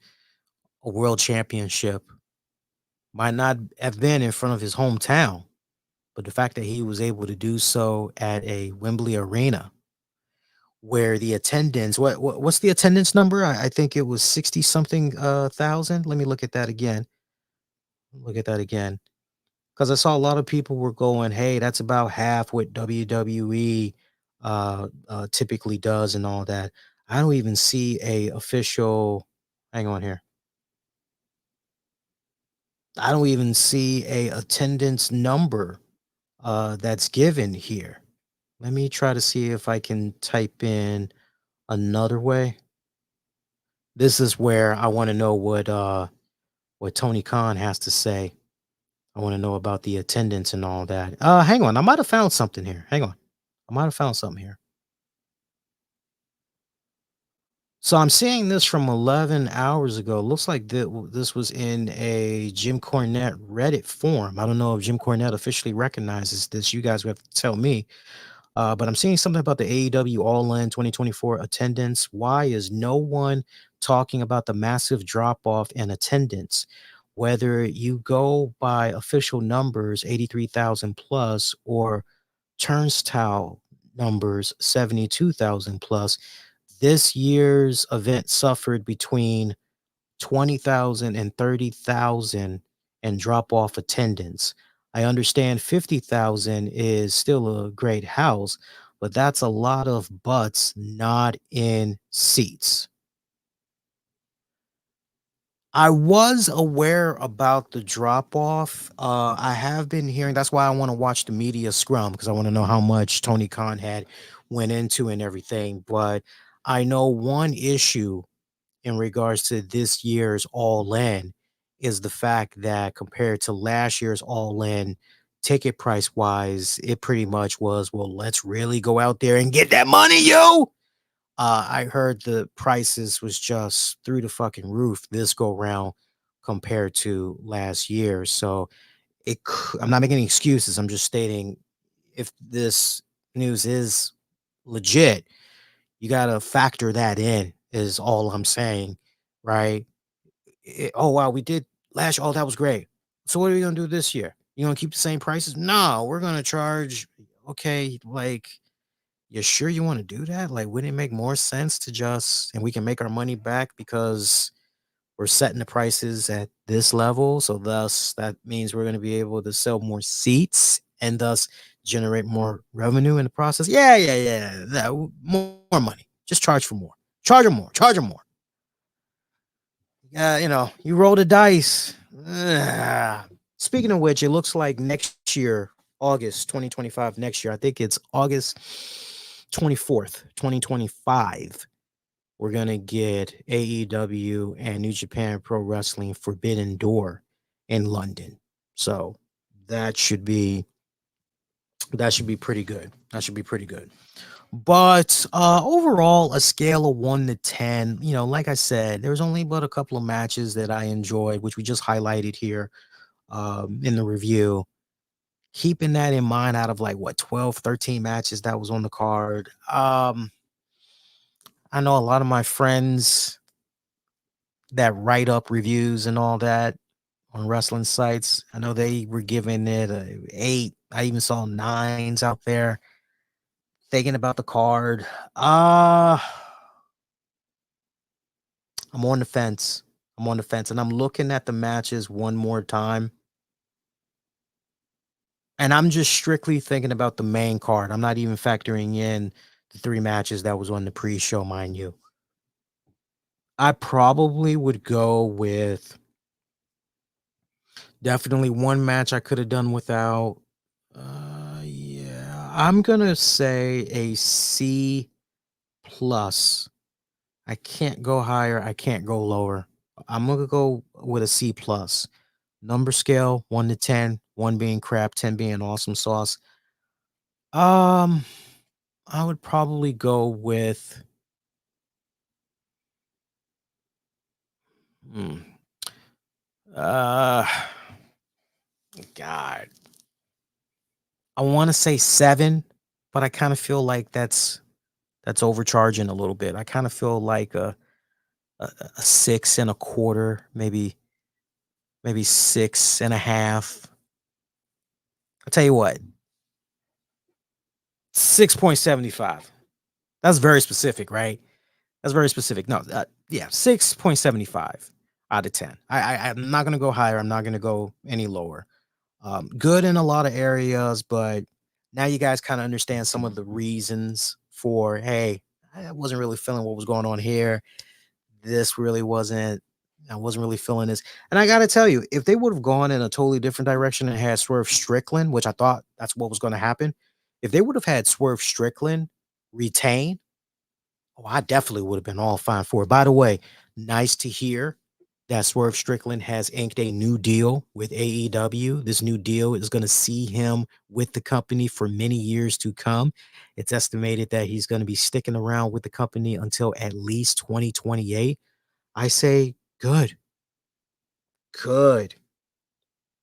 a world championship might not have been in front of his hometown, but the fact that he was able to do so at a Wembley arena where the attendance, what's the attendance number? I think it was 60 something thousand. Let me look at that again. Because I saw a lot of people were going, hey, that's about half what WWE typically does and all that. I don't even see a official, hang on here. I don't even see a attendance number that's given here. Let me try to see if I can type in another way. This is where I want to know what Tony Khan has to say. I want to know about the attendance and all that. Hang on, I might have found something here. Hang on. I might have found something here. So I'm seeing this from 11 hours ago. Looks like this was in a Jim Cornette Reddit forum. I don't know if Jim Cornette officially recognizes this. You guys would have to tell me. But I'm seeing something about the AEW All In 2024 attendance. Why is no one talking about the massive drop off in attendance? Whether you go by official numbers, 83,000 plus, or turnstile numbers, 72,000 plus, this year's event suffered between 20,000 and 30,000 and drop off attendance. I understand 50,000 is still a great house, but that's a lot of butts not in seats. I was aware about the drop off. I have been hearing. That's why I want to watch the media scrum because I want to know how much Tony Khan had went into and everything. But I know one issue in regards to this year's All In is the fact that compared to last year's All In, ticket price wise, it pretty much was, well, let's really go out there and get that money, yo. I heard the prices was just through the fucking roof this go round compared to last year. So I'm not making any excuses. I'm just stating if this news is legit, you got to factor that in, is all I'm saying, right? Oh, wow, we did last year. Oh, that was great. So, what are we going to do this year? You going to keep the same prices? No, we're going to charge. Okay, like, you sure you want to do that? Like, wouldn't it make more sense to just, and we can make our money back because we're setting the prices at this level. So, thus, that means we're going to be able to sell more seats and thus generate more revenue in the process. Yeah. More money. Just charge for more. Charge them more. Charge them more. You roll the dice. Speaking of which, it looks like next year, August 2025, next year, I think it's August 24th, 2025, we're going to get AEW and New Japan Pro Wrestling Forbidden Door in London. So that should be pretty good. That should be pretty good. But overall, a scale of 1 to 10, like I said, there's only but a couple of matches that I enjoyed, which we just highlighted here in the review. Keeping that in mind, out of like what 12, 13 matches that was on the card. I know a lot of my friends that write up reviews and all that on wrestling sites. I know they were giving it a 8. I even saw 9s out there. Thinking about the card. I'm on the fence. And I'm looking at the matches one more time. And I'm just strictly thinking about the main card. I'm not even factoring in the 3 matches that was on the pre-show, mind you. I probably would go with definitely one match I could have done without. Yeah, I'm gonna say a C plus. I can't go higher. I can't go lower. I'm gonna go with a C plus. Number scale 1 to 10, 1 being crap, 10 being awesome sauce. Um, I would probably go with hmm, uh God. I want to say 7, but I kind of feel like that's overcharging a little bit. I kind of feel like a 6 and a quarter, maybe 6.5. I'll tell you what, 6.75. That's very specific, right? That's very specific. No, yeah, 6.75 out of 10. I'm not gonna go higher. I'm not gonna go any lower. Good in a lot of areas, but now you guys kind of understand some of the reasons for, hey, I wasn't really feeling what was going on here. This really wasn't, I wasn't really feeling this. And I got to tell you, if they would have gone in a totally different direction and had Swerve Strickland, which I thought that's what was going to happen, if they would have had Swerve Strickland retain, oh, I definitely would have been all fine for it. By the way, nice to hear that Swerve Strickland has inked a new deal with AEW. This new deal is going to see him with the company for many years to come. It's estimated that he's going to be sticking around with the company until at least 2028. I say good. Good.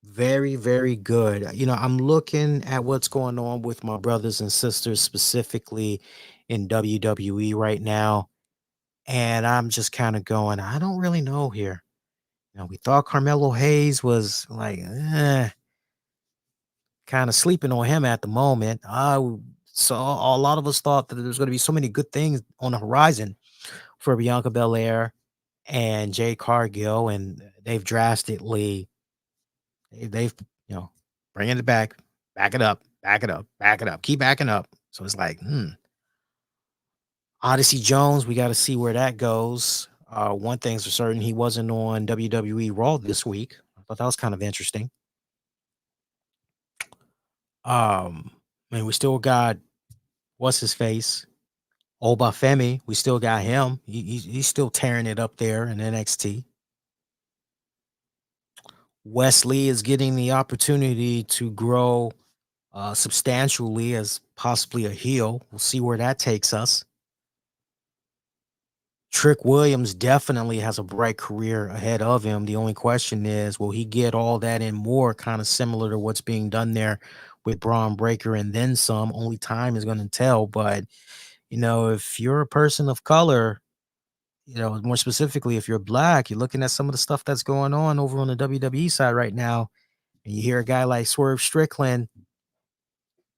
Very, very good. I'm looking at what's going on with my brothers and sisters, specifically in WWE right now. And I'm just kind of going, I don't really know here. We thought Carmelo Hayes was like, kind of sleeping on him at the moment. So a lot of us thought that there's going to be so many good things on the horizon for Bianca Belair and Jay Cargill, and they've drastically, they've, you know, bringing it back it up, back it up, back it up, keep backing up. So it's like, Odyssey Jones, we got to see where that goes. One thing's for certain, he wasn't on WWE Raw this week. I thought that was kind of interesting. Man, we still got what's his face, Obafemi. We still got him. He's still tearing it up there in NXT. Wesley is getting the opportunity to grow substantially as possibly a heel. We'll see where that takes us. Trick Williams definitely has a bright career ahead of him. The only question is, will he get all that and more, kind of similar to what's being done there with Braun Breaker and then some? Only time is going to tell. But, if you're a person of color, more specifically, if you're black, you're looking at some of the stuff that's going on over on the WWE side right now, and you hear a guy like Swerve Strickland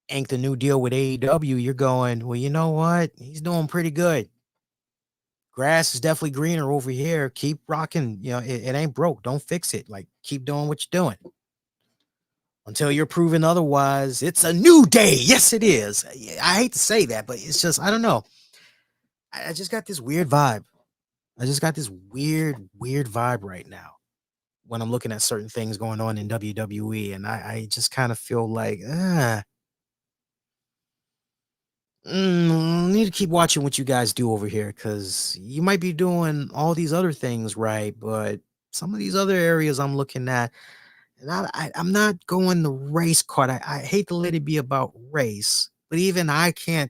ink the new deal with AEW, you're going, well, you know what? He's doing pretty good. Grass is definitely greener over here. Keep rocking. It ain't broke. Don't fix it. Like, keep doing what you're doing until you're proven otherwise. It's a new day. Yes, it is. I hate to say that, but it's just, I don't know. I just got this weird vibe. I just got this weird vibe right now when I'm looking at certain things going on in WWE. And I just kind of feel like, need to keep watching what you guys do over here, because you might be doing all these other things right, but some of these other areas I'm looking at, and I'm not going the race card. I hate to let it be about race, but even I can't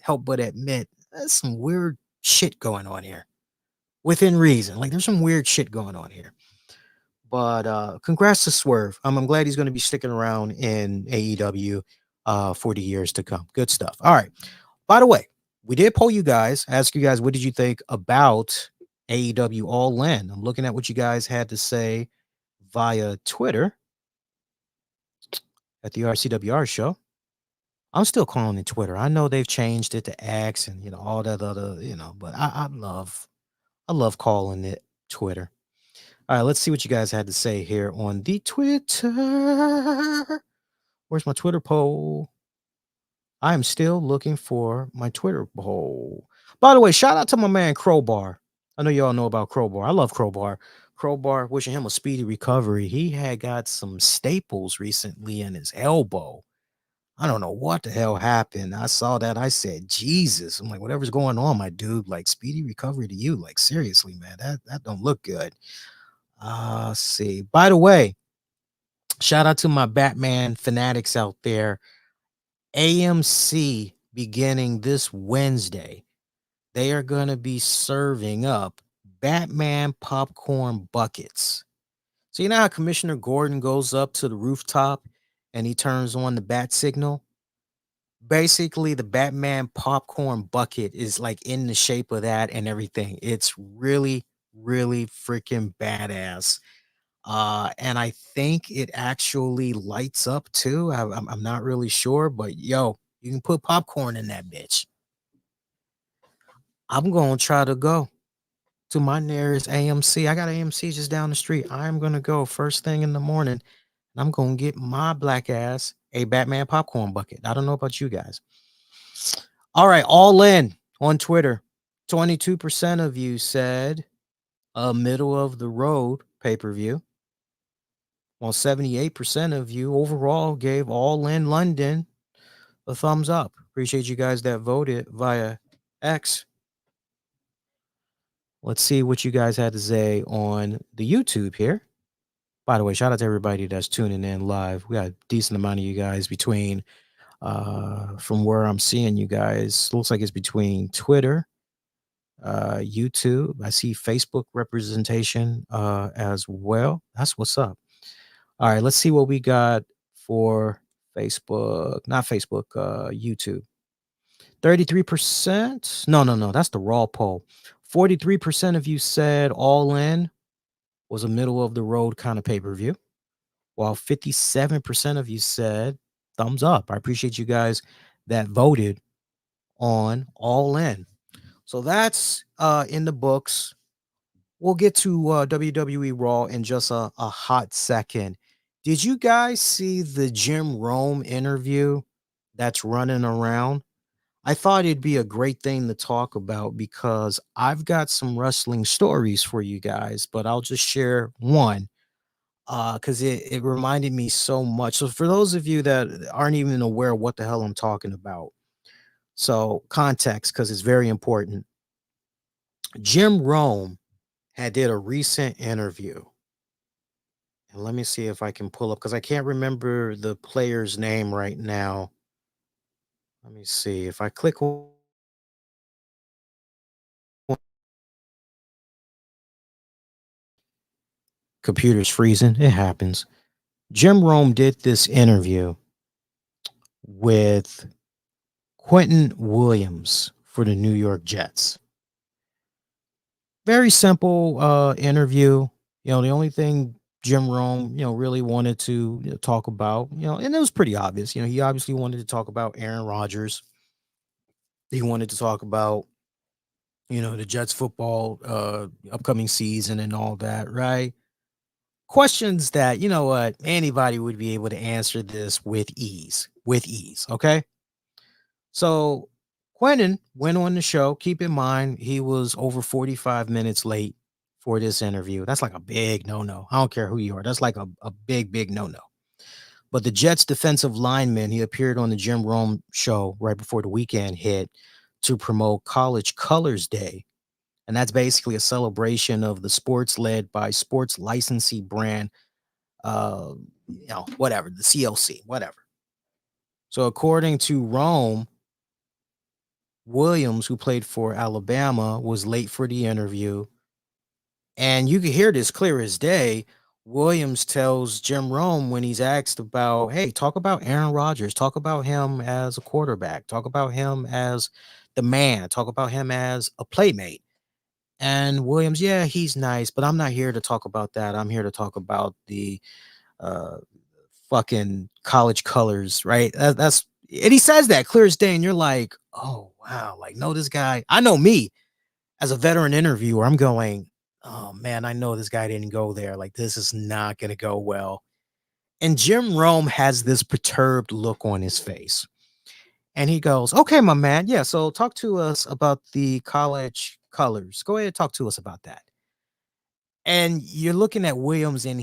help but admit there's some weird shit going on here within reason. Like, there's some weird shit going on here. But congrats to Swerve. I'm glad he's going to be sticking around in AEW for the years to come. Good stuff. All right. By the way, we did poll you guys, ask you guys, what did you think about AEW All In? I'm looking at what you guys had to say via Twitter at the RCWR show. I'm still calling it Twitter. I know they've changed it to X and all that other, but I love calling it Twitter. All right, let's see what you guys had to say here on the Twitter. Where's my Twitter poll? I am still looking for my Twitter poll. By the way, shout out to my man Crowbar. I know y'all know about Crowbar. I love Crowbar. Crowbar, wishing him a speedy recovery. He had got some staples recently in his elbow. I don't know what the hell happened. I saw that. I said, Jesus. I'm like, whatever's going on, my dude, like, speedy recovery to you. Like, seriously, man, that don't look good. See. By the way, shout out to my Batman fanatics out there. AMC beginning this Wednesday, they are going to be serving up Batman popcorn buckets. So you know how Commissioner Gordon goes up to the rooftop and he turns on the bat signal? Basically, the Batman popcorn bucket is like in the shape of that and everything. It's really, really freaking badass. And I think it actually lights up too. I'm not really sure, but yo, you can put popcorn in that bitch. I'm going to try to go to my nearest AMC. I got AMC just down the street. I'm going to go first thing in the morning, and I'm going to get my black ass a Batman popcorn bucket. I don't know about you guys. All right, All In on Twitter. 22% of you said a middle of the road pay-per-view, while 78% of you overall gave All In London a thumbs up. Appreciate you guys that voted via X. Let's see what you guys had to say on the YouTube here. By the way, shout out to everybody that's tuning in live. We got a decent amount of you guys between, from where I'm seeing you guys, looks like it's between Twitter, YouTube. I see Facebook representation as well. That's what's up. All right, let's see what we got for Facebook, not Facebook, YouTube. 33%. No, that's the raw poll. 43% of you said All In was a middle of the road kind of pay-per-view, while 57% of you said thumbs up. I appreciate you guys that voted on All In. So that's in the books. We'll get to WWE Raw in just a hot second. Did you guys see the Jim Rome interview that's running around? I thought it'd be a great thing to talk about because I've got some wrestling stories for you guys, but I'll just share one because it reminded me so much. So, for those of you that aren't even aware what the hell I'm talking about, so context because it's very important. Jim Rome had did a recent interview, and let me see if I can pull up because I can't remember the player's name right now. Let me see if I click computer's freezing. It happens. Jim Rome did this interview with Quentin Williams for the New York Jets. Very simple interview. The only thing Jim Rome, really wanted to talk about, and it was pretty obvious. He obviously wanted to talk about Aaron Rodgers. He wanted to talk about, the Jets football upcoming season and all that, right? Questions that, what, anybody would be able to answer this with ease, okay? So Quentin went on the show. Keep in mind, he was over 45 minutes late for this interview. That's like a big no-no. I don't care who you are. That's like a big, big no-no. But the Jets defensive lineman, he appeared on the Jim Rome show right before the weekend hit to promote College Colors Day. And that's basically a celebration of the sports led by sports licensee brand, whatever, the CLC, whatever. So according to Rome, Williams, who played for Alabama, was late for the interview. And you can hear this clear as day. Williams tells Jim Rome when he's asked about, hey, talk about Aaron Rodgers, talk about him as a quarterback, talk about him as the man, talk about him as a playmate. And Williams, yeah, he's nice, but I'm not here to talk about that. I'm here to talk about the uh, fucking college colors, right? That's and he says that clear as day, and you're like, oh wow, like no, this guy. I know me as a veteran interviewer, I'm going, oh man, I know this guy didn't go there. Like this is not gonna go well. And Jim Rome has this perturbed look on his face. And he goes, okay, my man. Yeah. So talk to us about the college colors. Go ahead and talk to us about that. And you're looking at Williams, and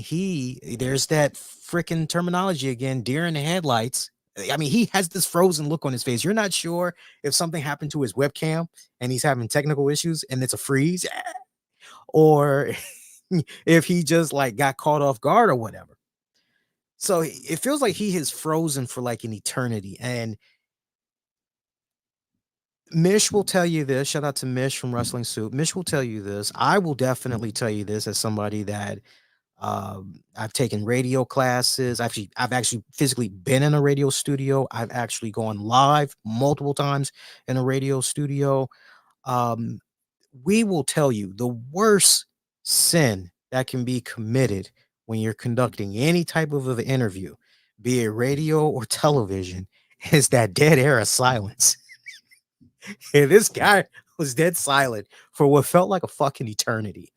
there's that freaking terminology again, deer in the headlights. I mean, he has this frozen look on his face. You're not sure if something happened to his webcam and he's having technical issues and it's a freeze, or if he just like got caught off guard or whatever. So it feels like he is frozen for like an eternity. And Mish will tell you this. Shout out to Mish from Wrestling Soup. Mish will tell you this. I will definitely tell you this as somebody that I've taken radio classes. I've actually physically been in a radio studio. I've actually gone live multiple times in a radio studio. Um, we will tell you the worst sin that can be committed when you're conducting any type of an interview, be it radio or television, is that dead air of silence. And this guy was dead silent for what felt like a fucking eternity.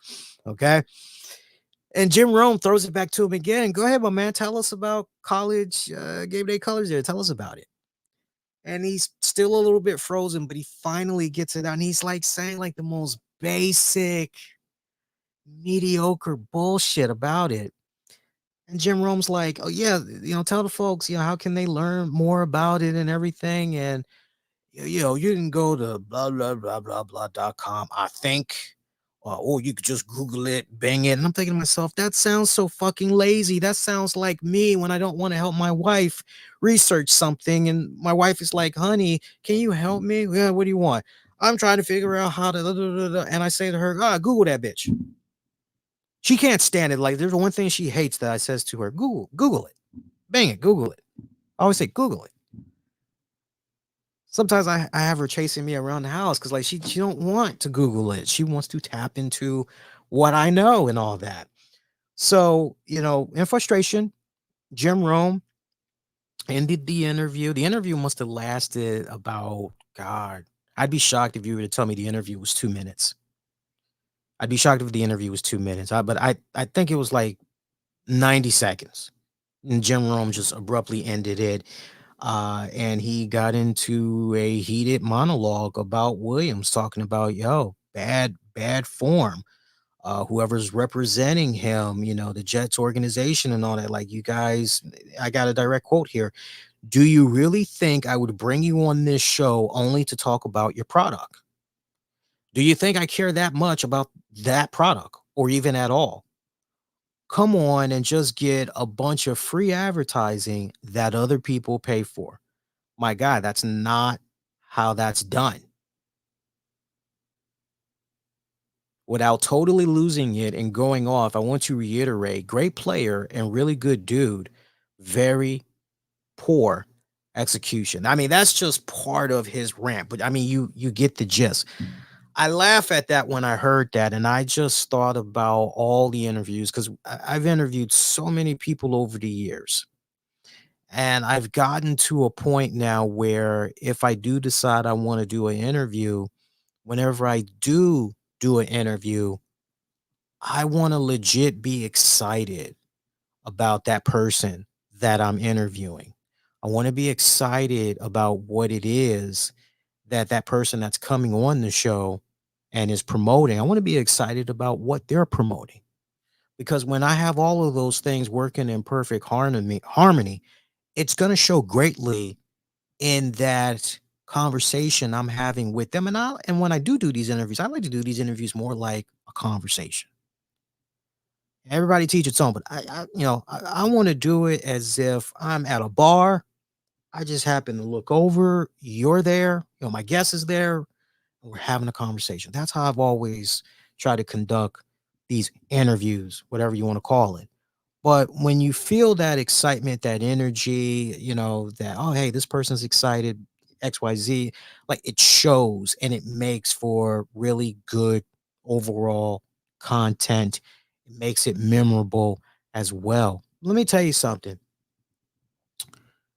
Okay. And Jim Rome throws it back to him again. Go ahead, my man. Tell us about college game day colors there. Tell us about it. And he's still a little bit frozen, but he finally gets it out. And he's like saying like the most basic, mediocre bullshit about it. And Jim Rome's like, oh yeah, tell the folks, how can they learn more about it and everything. And you can go to blah blah blah blah blah.com, I think. Or you could just Google it, bang it. And I'm thinking to myself, that sounds so fucking lazy. That sounds like me when I don't want to help my wife research something. And my wife is like, honey, can you help me? Yeah, what do you want? I'm trying to figure out how to, and I say to her, Google that bitch. She can't stand it. Like, there's one thing she hates that I says to her, Google it. Bang it, Google it. I always say, Google it. Sometimes I have her chasing me around the house because like she don't want to Google it. She wants to tap into what I know and all that. So, in frustration, Jim Rome ended the interview. The interview must have lasted about, God, I'd be shocked if you were to tell me the interview was 2 minutes. I'd be shocked if the interview was 2 minutes. But I think it was like 90 seconds. And Jim Rome just abruptly ended it. And he got into a heated monologue about Williams, talking about, yo, bad form. Whoever's representing him, the Jets organization and all that. Like, you guys, I got a direct quote here. Do you really think I would bring you on this show only to talk about your product? Do you think I care that much about that product or even at all? Come on and just get a bunch of free advertising that other people pay for. My God, that's not how that's done. Without totally losing it and going off, I want to reiterate, great player and really good dude, very poor execution. I mean, that's just part of his rant, but I mean, you get the gist. I laugh at that when I heard that, and I just thought about all the interviews because I've interviewed so many people over the years. And I've gotten to a point now where if I do decide I want to do an interview, whenever I do an interview, I want to legit be excited about that person that I'm interviewing. I want to be excited about what it is that that person that's coming on the show and is promoting. I want to be excited about what they're promoting. Because when I have all of those things working in perfect harmony, it's going to show greatly in that conversation I'm having with them. And when I do these interviews, I like to do these interviews more like a conversation. Everybody teach its own, but I want to do it as if I'm at a bar. I just happen to look over, you're there, my guest is there, and we're having a conversation. That's how I've always tried to conduct these interviews, whatever you want to call it. But when you feel that excitement, that energy, that, oh, hey, this person's excited, XYZ, like it shows and it makes for really good overall content. It makes it memorable as well. Let me tell you something.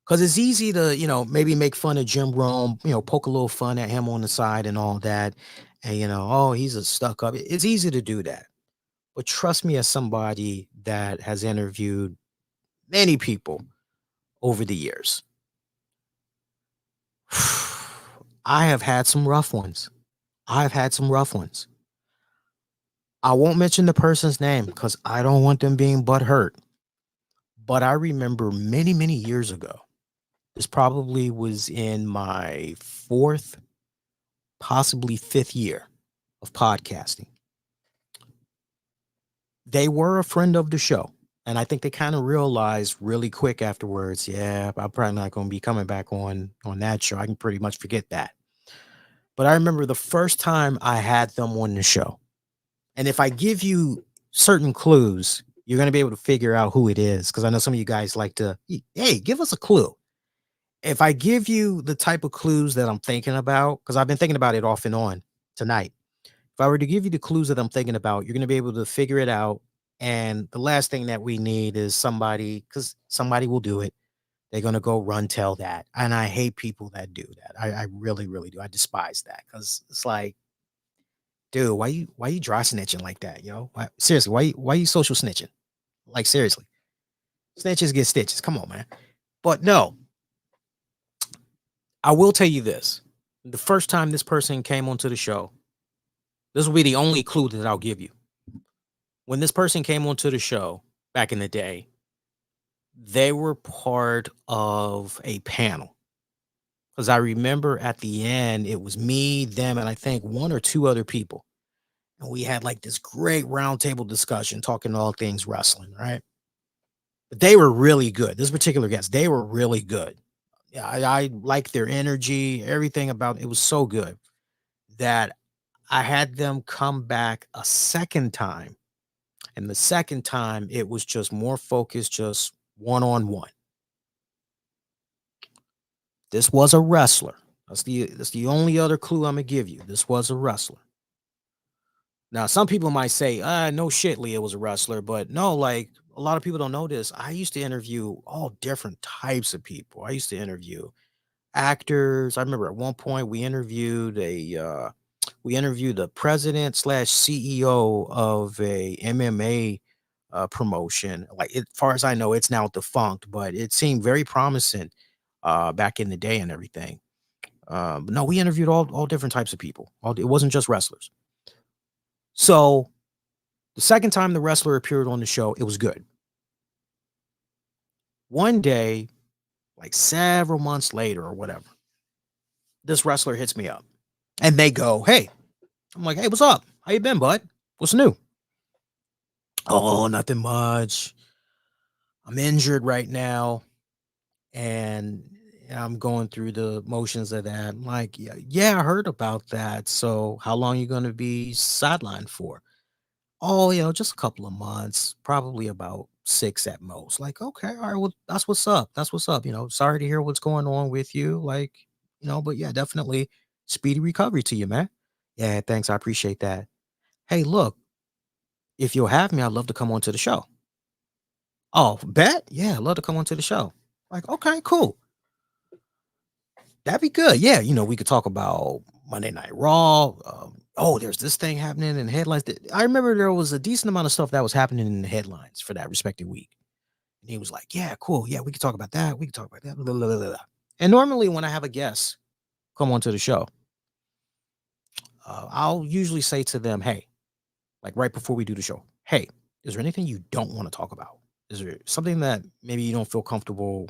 Because it's easy to, maybe make fun of Jim Rome, poke a little fun at him on the side and all that. And, oh, he's a stuck up. It's easy to do that. But trust me, as somebody that has interviewed many people over the years, I have had some rough ones. I've had some rough ones. I won't mention the person's name because I don't want them being butthurt. But I remember many, many years ago, this probably was in my fourth, possibly fifth year of podcasting. They were a friend of the show. And I think they kind of realized really quick afterwards, yeah, I'm probably not going to be coming back on that show. I can pretty much forget that. But I remember the first time I had them on the show. And if I give you certain clues, you're going to be able to figure out who it is. Because I know some of you guys like to, hey, give us a clue. If I give you the type of clues that I'm thinking about, because I've been thinking about it off and on tonight. If I were to give you the clues that I'm thinking about, you're going to be able to figure it out. And the last thing that we need is somebody, because somebody will do it. They're going to go run tell that. And I hate people that do that. I really, really do. I despise that because it's like, dude, why you dry snitching like that, yo? Seriously, why you social snitching? Like, seriously. Snitches get stitches. Come on, man. But no, I will tell you this. The first time this person came onto the show, this will be the only clue that I'll give you. When this person came onto the show back in the day, they were part of a panel. Because I remember at the end, it was me, them, and I think one or two other people. And we had like this great roundtable discussion talking all things wrestling, right? But they were really good. This particular guest, they were really good. Yeah, I liked their energy, everything about it was so good that I had them come back a second time. And the second time, it was just more focused, just one-on-one. This was a wrestler. That's the only other clue I'm gonna give you. This was a wrestler. Now, some people might say, no shit, Leah was a wrestler, but no, like a lot of people don't know this. I used to interview all different types of people. I used to interview actors. I remember at one point we interviewed the president slash CEO of a MMA promotion. Like, as far as I know, it's now defunct, but it seemed very promising. back in the day and everything. But no, we interviewed all different types of people. It wasn't just wrestlers. So the second time the wrestler appeared on the show, it was good. One day, like several months later or whatever, this wrestler hits me up and they go, "Hey," I'm like, "Hey, what's up? How you been, bud? What's new?" "Oh, nothing much. I'm injured right now and I'm going through the motions of that." I'm like, yeah, I heard about that. So how long you going to be sidelined for?" "Oh, just a couple of months, probably about 6 at most." Like, okay, all right, well, that's what's up. That's what's up. Sorry to hear what's going on with you. Like, but yeah, definitely speedy recovery to you, man. "Yeah, thanks. I appreciate that. Hey, look, if you'll have me, I'd love to come on to the show." "Oh, bet? Yeah, I'd love to come on to the show." Like, okay, cool. That'd be good. Yeah, we could talk about Monday Night Raw. Oh, there's this thing happening in the headlines. I remember there was a decent amount of stuff that was happening in the headlines for that respective week. And he was like, "Yeah, cool. Yeah, we could talk about that. We could talk about that." Blah, blah, blah, blah. And normally when I have a guest come onto the show, I'll usually say to them, "Hey," like right before we do the show, "Hey, is there anything you don't want to talk about? Is there something that maybe you don't feel comfortable,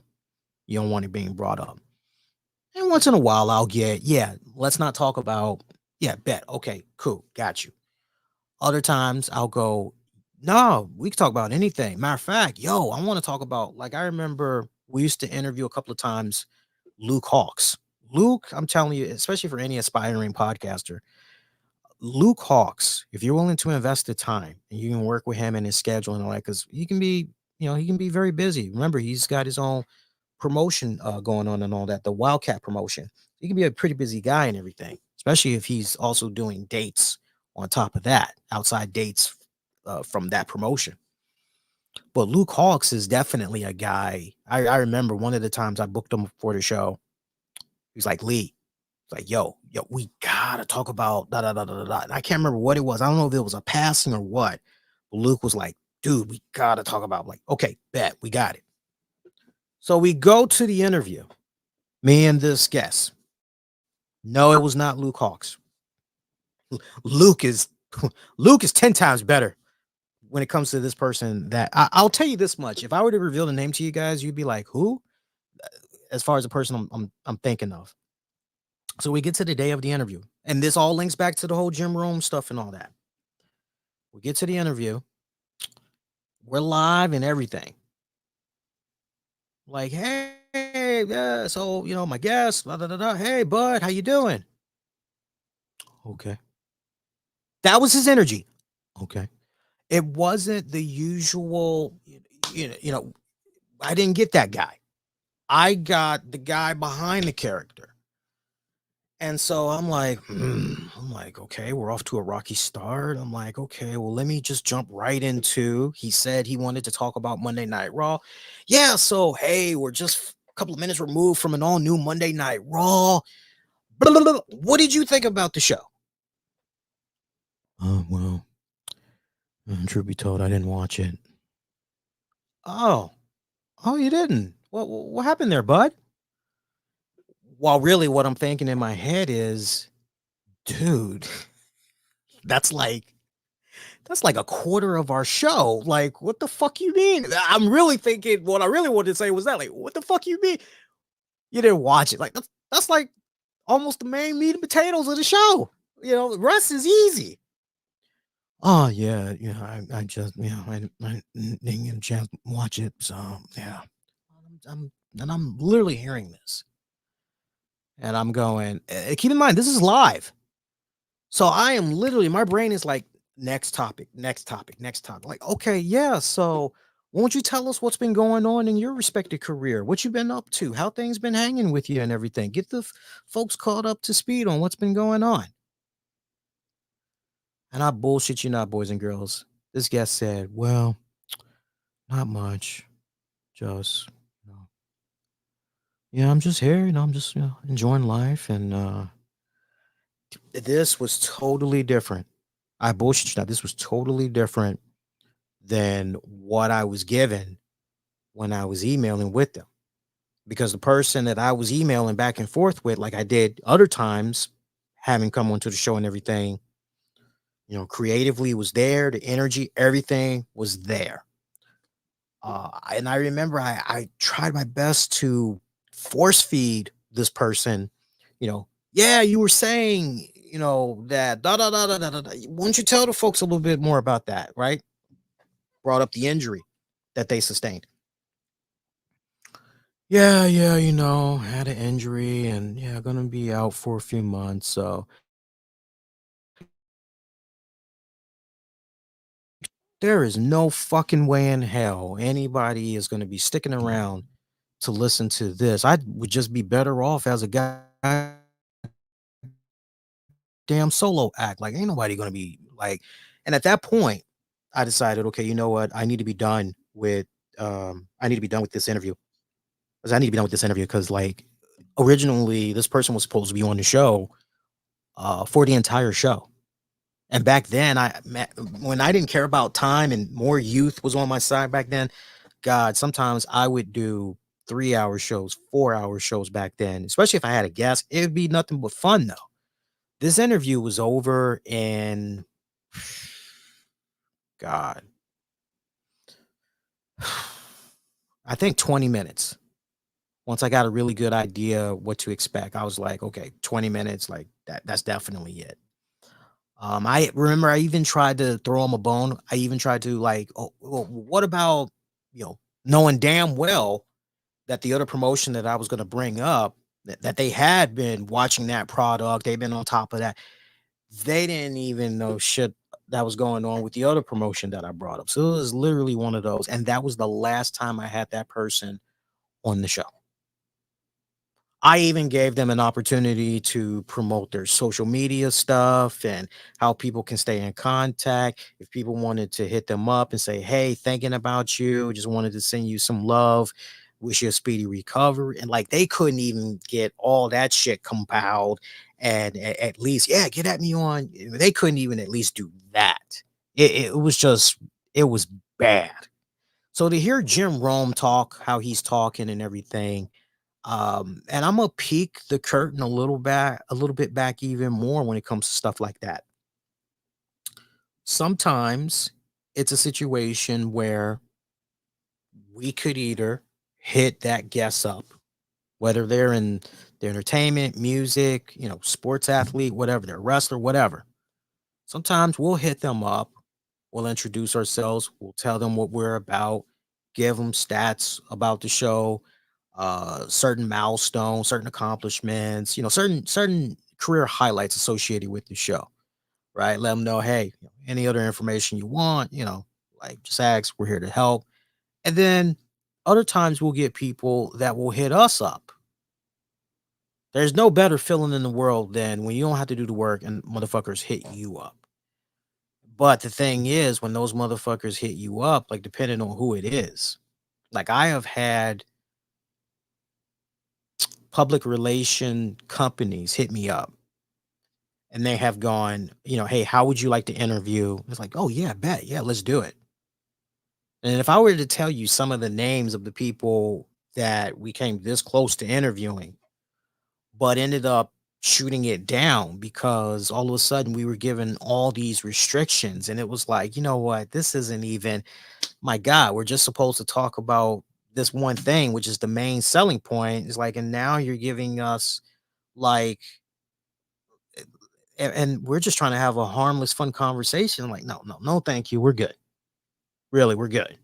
you don't want it being brought up?" And once in a while, I'll get, "Yeah, let's not talk about," "Yeah, bet. Okay, cool. Got you." Other times I'll go, "No, we can talk about anything. Matter of fact, yo, I want to talk about," like, I remember we used to interview a couple of times Luke Hawks. Luke, I'm telling you, especially for any aspiring podcaster, Luke Hawks, if you're willing to invest the time and you can work with him and his schedule and all that, because he can be very busy. Remember, he's got his own promotion going on and all that, the Wildcat promotion. He can be a pretty busy guy and everything, especially if he's also doing dates on top of that, outside dates from that promotion. But Luke Hawks is definitely a guy. I remember one of the times I booked him for the show. He's like, "Lee," it's like, yo, we gotta talk about da da da da da. And I can't remember what it was. I don't know if it was a passing or what. But Luke was like, "Dude, we gotta talk about," like, "Okay, bet, we got it." So we go to the interview, me and this guest. No, it was not Luke Hawks. Luke is Luke is 10 times better when it comes to this person. That I'll tell you this much. If I were to reveal the name to you guys, you'd be like, "Who?" As far as the person I'm thinking of. So we get to the day of the interview, and this all links back to the whole Jim Rome stuff and all that. We get to the interview. We're live and everything. Like, "Hey, yeah, so my guest, blah, blah, blah, blah. Hey, bud, how you doing?" "Okay." That was his energy. "Okay." It wasn't the usual, I didn't get that guy. I got the guy behind the character. And so I'm like, okay, we're off to a rocky start. I'm like, okay, well, let me just jump right into. He said he wanted to talk about Monday Night Raw. Yeah, so hey, we're just a couple of minutes removed from an all-new Monday Night Raw. Blah, blah, blah. What did you think about the show? Well, truth be told, I didn't watch it." "Oh, oh, you didn't? What happened there, bud?" While really what I'm thinking in my head is, dude, that's like that's like a quarter of our show. Like, what the fuck you mean? I'm really thinking what I really wanted to say was that, like, what the fuck you mean? You didn't watch it. Like, that's like almost the main meat and potatoes of the show. The rest is easy. "Oh yeah, I just I didn't get a chance to watch it. So yeah." And I'm literally hearing this. And I'm going, keep in mind, this is live. So I am literally, my brain is like, next topic, next topic, next topic. Like, okay, yeah. So won't you tell us what's been going on in your respective career? What you've been up to? How things been hanging with you and everything? Get the folks caught up to speed on what's been going on. And I bullshit you not, boys and girls. This guest said, "Well, not much. Just, you know, yeah, I'm just here. I'm just enjoying life." And this was totally different. I bullshit you not. This was totally different than what I was given when I was emailing with them. because the person that I was emailing back and forth with, like I did other times, having come onto the show and everything, creatively was there, the energy, everything was there. And I remember I tried my best to force feed this person, yeah, you were saying, that da da da da da da. Why don't you tell the folks a little bit more about that, right? Brought up the injury that they sustained. Yeah, had an injury and yeah, gonna be out for a few months. So there is no fucking way in hell anybody is gonna be sticking around to listen to this. I would just be better off as a goddamn solo act. Like, ain't nobody gonna be like, and at that point, I decided, okay, you know what? I need to be done with I need to be done with this interview. Because I need to be done with this interview because like originally this person was supposed to be on the show for the entire show. And back then, when I didn't care about time and more youth was on my side back then, God, sometimes I would do 3-hour shows, 4-hour shows back then, especially if I had a guest. It would be nothing but fun though. This interview was over in, God, I think 20 minutes. Once I got a really good idea what to expect, I was like, okay, 20 minutes, like that's definitely it. I remember I even tried to throw him a bone. I even tried to like, oh, well, what about, knowing damn well that the other promotion that I was going to bring up, that they had been watching that product, they've been on top of that. They didn't even know shit that was going on with the other promotion that I brought up. So it was literally one of those. And that was the last time I had that person on the show. I even gave them an opportunity to promote their social media stuff and how people can stay in contact. If people wanted to hit them up and say, hey, thinking about you, just wanted to send you some love, wish you a speedy recovery. And like they couldn't even get all that shit compiled and at least, yeah, get at me on. They couldn't even at least do that. It was just, it was bad. So to hear Jim Rome talk, how he's talking and everything, and I'm gonna peek the curtain a little bit back even more when it comes to stuff like that. Sometimes it's a situation where we could either hit that guest up, whether they're in the entertainment, music, sports athlete, whatever, they're a wrestler, whatever. Sometimes we'll hit them up, we'll introduce ourselves, we'll tell them what we're about, give them stats about the show, certain milestones, certain accomplishments, certain career highlights associated with the show, right? Let them know, hey, any other information you want, like just ask, we're here to help. And then other times we'll get people that will hit us up. There's no better feeling in the world than when you don't have to do the work and motherfuckers hit you up. But the thing is, when those motherfuckers hit you up, like depending on who it is, like I have had public relation companies hit me up and they have gone, hey, how would you like to interview? It's like, oh yeah, bet. Yeah, let's do it. And if I were to tell you some of the names of the people that we came this close to interviewing, but ended up shooting it down because all of a sudden we were given all these restrictions and it was like, you know what, this isn't even, my God, we're just supposed to talk about this one thing, which is the main selling point. Is like, and now you're giving us like, and we're just trying to have a harmless, fun conversation. I'm like, no, no, no, thank you. We're good. Really, we're good.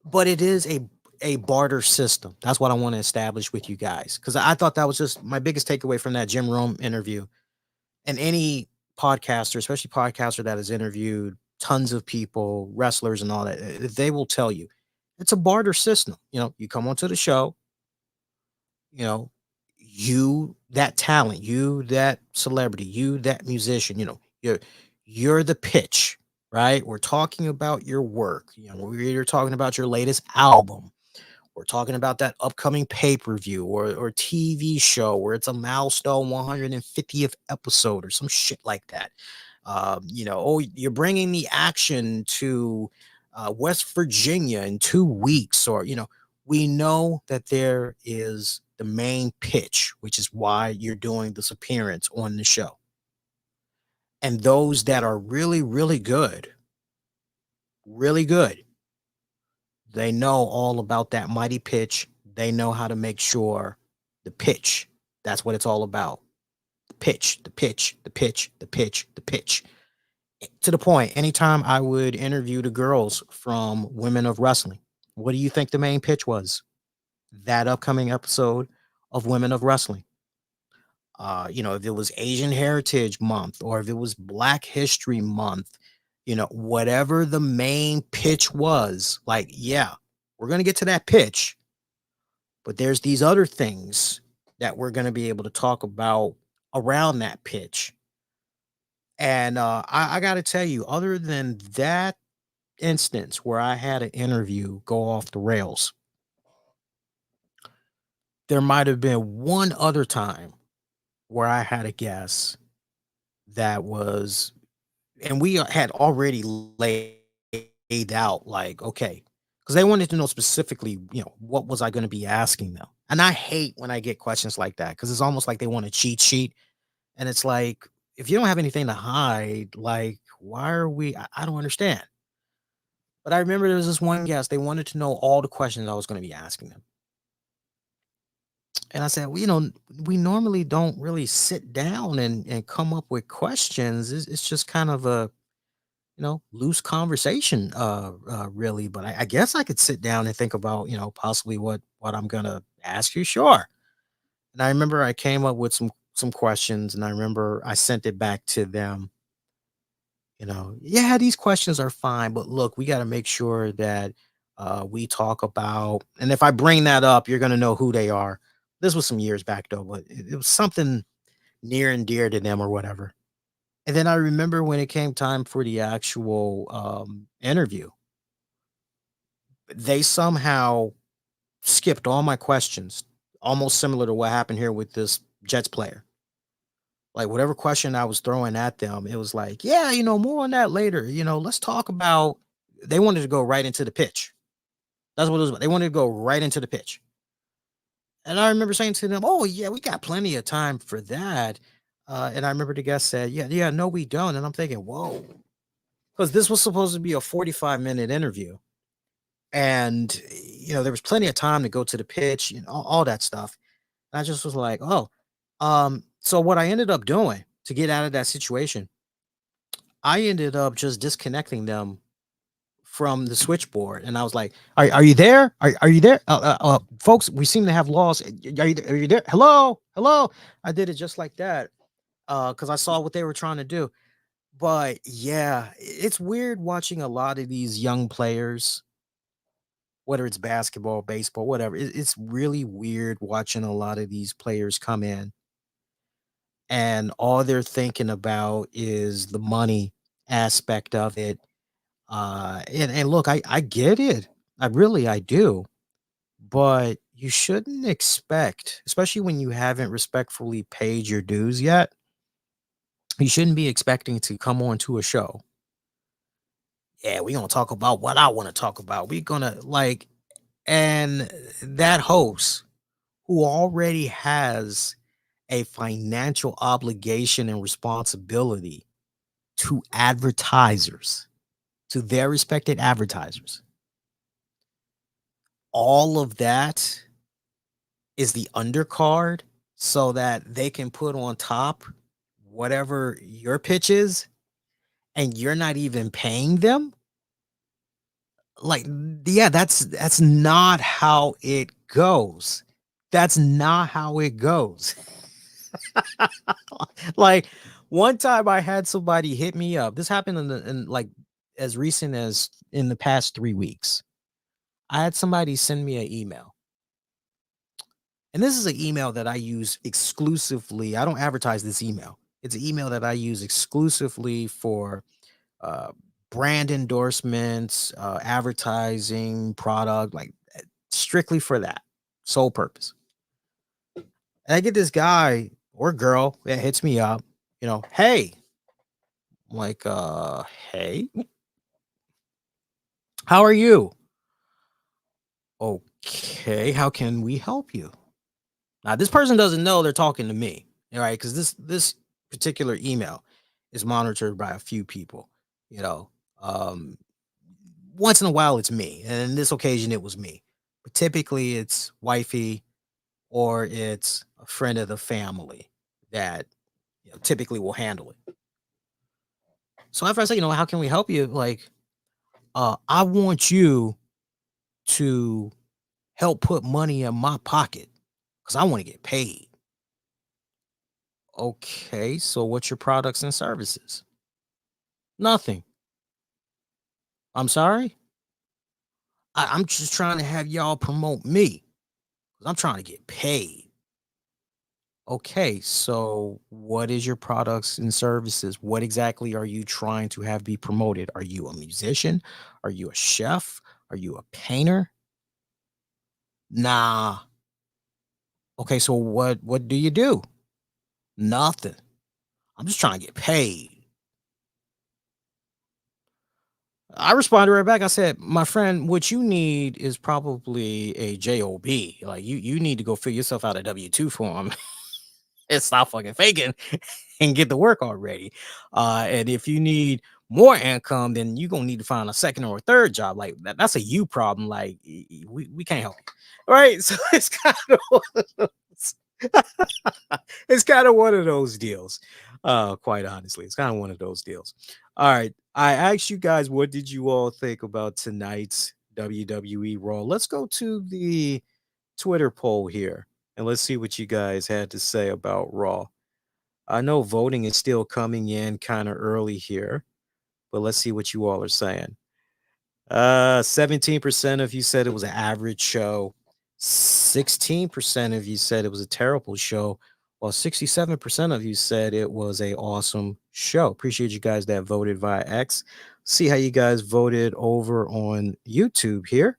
But it is a barter system. That's what I want to establish with you guys. Because I thought that was just my biggest takeaway from that Jim Rome interview. And any podcaster, especially podcaster that has interviewed tons of people, wrestlers and all that, they will tell you it's a barter system. You come onto the show, you know, you that talent, you that celebrity, you that musician, you're the pitch, right? We're talking about your work. We're talking about your latest album. We're talking about that upcoming pay-per-view or TV show where it's a milestone 150th episode or some shit like that. Oh, you're bringing the action to West Virginia in 2 weeks, or We know that there is the main pitch, which is why you're doing this appearance on the show. And those that are really, really good, they know all about that mighty pitch. They know how to make sure the pitch, that's what it's all about. The pitch, the pitch, the pitch, the pitch, the pitch. To the point, anytime I would interview the girls from Women of Wrestling, what do you think the main pitch was? That upcoming episode of Women of Wrestling. If it was Asian Heritage Month or if it was Black History Month, whatever the main pitch was, like, yeah, we're going to get to that pitch, but there's these other things that we're going to be able to talk about around that pitch. And I got to tell you, other than that instance where I had an interview go off the rails, there might have been one other time where I had a guest that was, and we had already laid out, like, okay, because they wanted to know specifically, what was I going to be asking them. And I hate when I get questions like that because it's almost like they want a cheat sheet. And it's like, if you don't have anything to hide, like, why are we? I don't understand. But I remember there was this one guest, they wanted to know all the questions I was going to be asking them. And I said, well, we normally don't really sit down and come up with questions. It's just kind of a, loose conversation, really. But I guess I could sit down and think about, possibly what I'm going to ask you. Sure. And I remember I came up with some questions, and I remember I sent it back to them. Yeah, these questions are fine, but look, we got to make sure that we talk about, and if I bring that up, you're going to know who they are. This was some years back though, but it was something near and dear to them or whatever. And then I remember when it came time for the actual interview, they somehow skipped all my questions, almost similar to what happened here with this Jets player. Like whatever question I was throwing at them, it was like, yeah, more on that later. Let's talk about. They wanted to go right into the pitch. That's what it was. They wanted to go right into the pitch. And I remember saying to them, "Oh yeah, we got plenty of time for that." And I remember the guest said, "Yeah, no, we don't." And I'm thinking, "Whoa," because this was supposed to be a 45-minute interview, and there was plenty of time to go to the pitch, all that stuff. And I just was like, "Oh." So what I ended up doing to get out of that situation, I ended up just disconnecting them from the switchboard, and I was like, "Are you there? Are you there, folks? We seem to have lost. Are you there? Hello, hello." I did it just like that, because I saw what they were trying to do. But yeah, it's weird watching a lot of these young players, whether it's basketball, baseball, whatever. It's really weird watching a lot of these players come in and all they're thinking about is the money aspect of it. And look, I get it. I do. But you shouldn't expect, especially when you haven't respectfully paid your dues yet, you shouldn't be expecting to come on to a show. Yeah, we're gonna talk about what I want to talk about. We're gonna like, and that host who already has a financial obligation and responsibility to advertisers, to their respected advertisers. All of that is the undercard so that they can put on top whatever your pitch is and you're not even paying them. Like, yeah, that's not how it goes. That's not how it goes. Like one time I had somebody hit me up. This happened in like as recent as in the past 3 weeks. I had somebody send me an email. And this is an email that I use exclusively. I don't advertise this email. It's an email that I use exclusively for uh, brand endorsements, advertising, product, like strictly for that sole purpose. And I get this guy or girl that hits me up, hey, I'm like, hey, how are you? Okay, how can we help you? Now, this person doesn't know they're talking to me, all right? Because this particular email is monitored by a few people. You know, um, once in a while it's me, and in this occasion it was me. But typically it's wifey or it's a friend of the family that typically will handle it. So after I say, how can we help you? Like, I want you to help put money in my pocket because I want to get paid. Okay, so what's your products and services? Nothing. I'm sorry. I'm just trying to have y'all promote me because I'm trying to get paid. Okay, so what is your products and services? What exactly are you trying to have be promoted? Are you a musician? Are you a chef? Are you a painter? Nah. Okay, so what do you do? Nothing. I'm just trying to get paid. I responded right back. I said, "My friend, what you need is probably a job. Like you need to go fill yourself out a W-2 form and stop fucking faking and get to work already. And if you need more income, then you're gonna need to find a second or a third job. Like that's a you problem. Like we can't help you. All right. So it's kind of one of those, it's kind of one of those deals. Quite honestly, it's kind of one of those deals. All right. I asked you guys, what did you all think about tonight's WWE Raw? Let's go to the Twitter poll here and let's see what you guys had to say about Raw. I know voting is still coming in kind of early here, but let's see what you all are saying. 17% of you said it was an average show. 16% of you said it was a terrible show, while 67% of you said it was a awesome show. Appreciate you guys that voted via X. See how you guys voted over on YouTube here.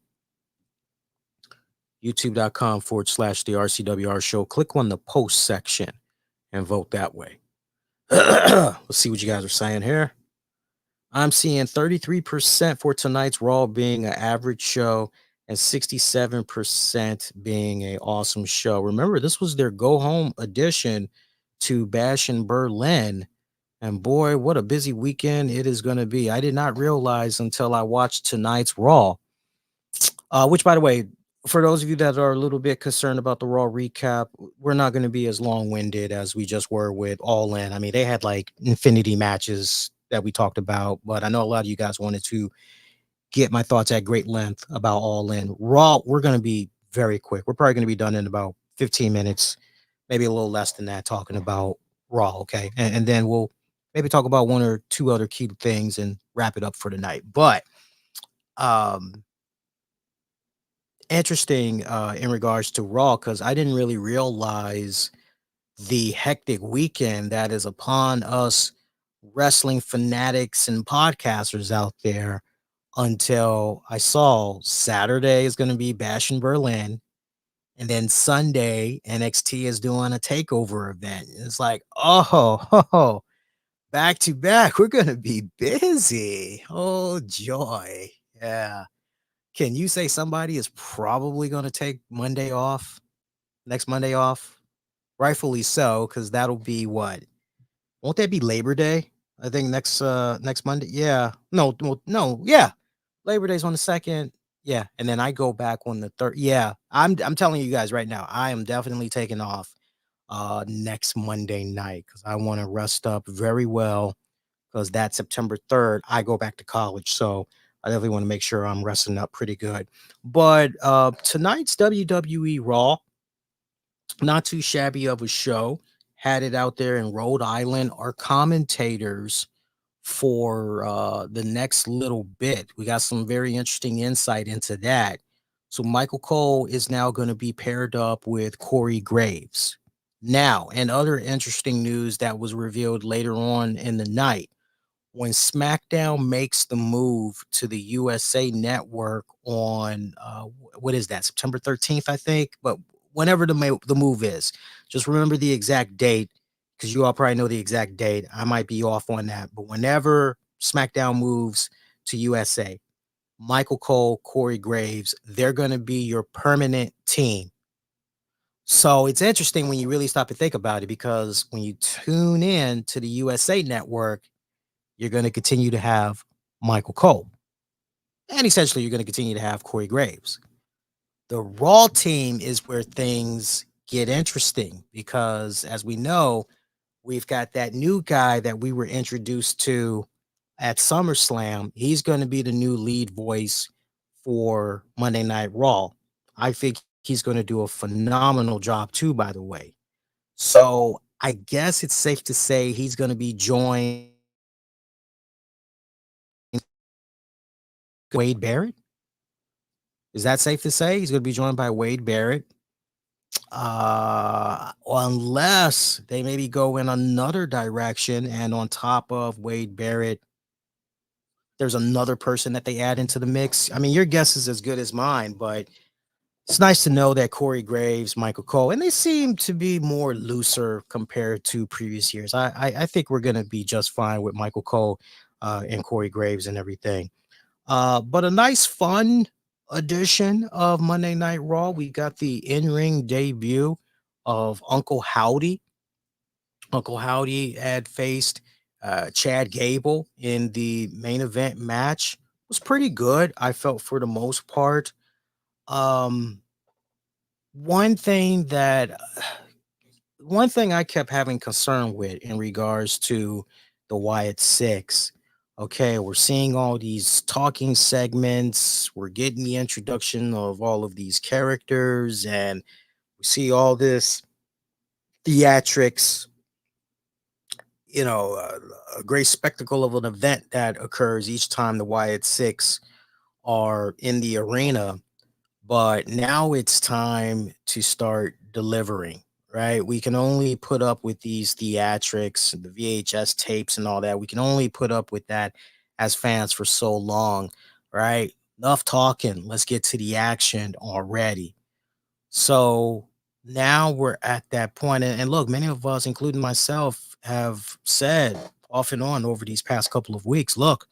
YouTube.com/, the RCWR show. Click on the post section and vote that way. Let's see what you guys are saying here. I'm seeing 33% for tonight's Raw being an average show and 67% being a awesome show. Remember, this was their go home edition to Bash in Berlin. And boy, what a busy weekend it is going to be. I did not realize until I watched tonight's Raw, which, by the way, for those of you that are a little bit concerned about the Raw recap, we're not going to be as long winded as we just were with All In. I mean, they had like infinity matches that we talked about, but I know a lot of you guys wanted to get my thoughts at great length about All In. Raw, we're going to be very quick. We're probably going to be done in about 15 minutes, maybe a little less than that, talking about Raw. Okay. And then we'll maybe talk about one or two other key things and wrap it up for tonight. But, interesting in regards to Raw because I didn't really realize the hectic weekend that is upon us wrestling fanatics and podcasters out there until I saw Saturday is going to be Bash in Berlin. And then Sunday, NXT is doing a takeover event. It's like, oh, back to back. We're going to be busy. Oh, joy. Yeah. Can you say somebody is probably going to take Monday off, next Monday off? Rightfully so, because that'll be what? Won't that be Labor Day? I think next Monday. Yeah. No, yeah. Labor Day's on the 2nd. Yeah. And then I go back on the 3rd. Yeah. I'm telling you guys right now, I am definitely taking off next Monday night because I want to rest up very well because that September 3rd, I go back to college. So I definitely want to make sure I'm resting up pretty good. But tonight's WWE Raw, not too shabby of a show. Had it out there in Rhode Island. Our commentators for the next little bit, we got some very interesting insight into that. So Michael Cole is now going to be paired up with Corey Graves. Now, and other interesting news that was revealed later on in the night, when SmackDown makes the move to the USA Network on what is that, September 13th, I think. But whenever the move is, just remember the exact date because you all probably know the exact date. I might be off on that, but whenever SmackDown moves to USA, Michael Cole, Corey Graves, they're going to be your permanent team. So it's interesting when you really stop and think about it, because when you tune in to the USA Network, you're going to continue to have Michael Cole. And essentially, you're going to continue to have Corey Graves. The Raw team is where things get interesting because, as we know, we've got that new guy that we were introduced to at SummerSlam. He's going to be the new lead voice for Monday Night Raw. I think he's going to do a phenomenal job too, by the way. So I guess it's safe to say he's going to be joined Wade Barrett. Is that safe to say? He's going to be joined by Wade Barrett. Unless they maybe go in another direction, and on top of Wade Barrett, there's another person that they add into the mix. I mean, your guess is as good as mine, but it's nice to know that Corey Graves, Michael Cole, and they seem to be more looser compared to previous years. I think we're going to be just fine with Michael Cole and Corey Graves and everything. But a nice, fun edition of Monday Night Raw. We got the in-ring debut of Uncle Howdy. Uncle Howdy had faced Chad Gable in the main event match. It was pretty good, I felt, for the most part. Um, one thing that one thing I kept having concern with in regards to the Wyatt Six. Okay, we're seeing all these talking segments. We're getting the introduction of all of these characters, and we see all this theatrics. A great spectacle of an event that occurs each time the Wyatt Six are in the arena. But now it's time to start delivering, right? We can only put up with these theatrics, the VHS tapes, and all that. We can only put up with that as fans for so long, right? Enough talking. Let's get to the action already. So now we're at that point. And look, many of us, including myself, have said off and on over these past couple of weeks, look,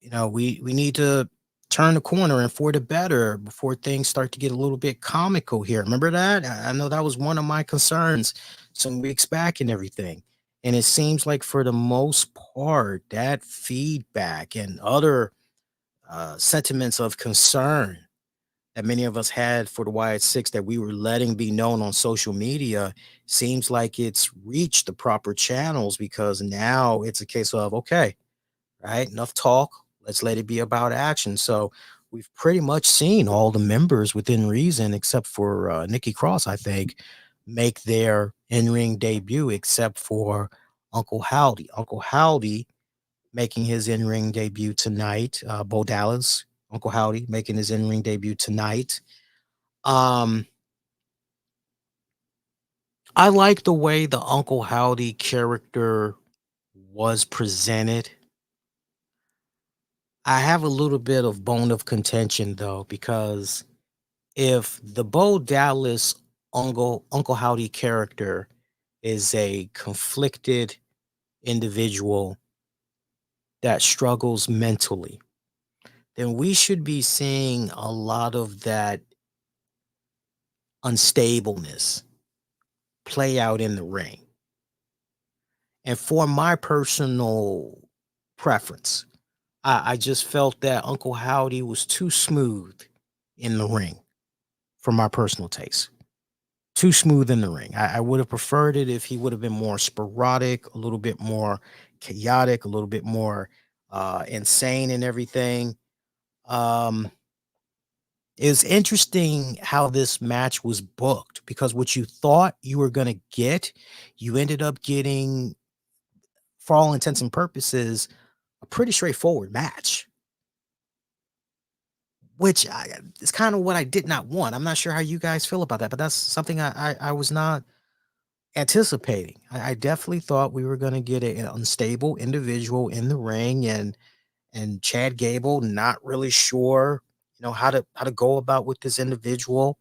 we need to turn the corner and for the better before things start to get a little bit comical here. Remember that? I know that was one of my concerns some weeks back and everything. And it seems like for the most part, that feedback and other sentiments of concern that many of us had for the Wyatt Six that we were letting be known on social media seems like it's reached the proper channels, because now it's a case of, okay, right? Enough talk. Let's let it be about action. So we've pretty much seen all the members within reason, except for Nikki Cross, I think, make their in-ring debut, except for Uncle Howdy. Uncle Howdy making his in-ring debut tonight. Bo Dallas, Uncle Howdy making his in-ring debut tonight. Um, I like the way the Uncle Howdy character was presented. I have a little bit of bone of contention though, because if the Bo Dallas Uncle Howdy character is a conflicted individual that struggles mentally, then we should be seeing a lot of that unstableness play out in the ring. And for my personal preference, I just felt that Uncle Howdy was too smooth in the ring for my personal taste. Too smooth in the ring. I would have preferred it if he would have been more sporadic, a little bit more chaotic, a little bit more insane and everything. Um, it's interesting how this match was booked, because what you thought you were going to get, you ended up getting, for all intents and purposes, a pretty straightforward match, which is kind of what I did not want. I'm not sure how you guys feel about that, but that's something I was not anticipating. I definitely thought we were going to get an unstable individual in the ring, and Chad Gable not really sure, how to go about with this individual.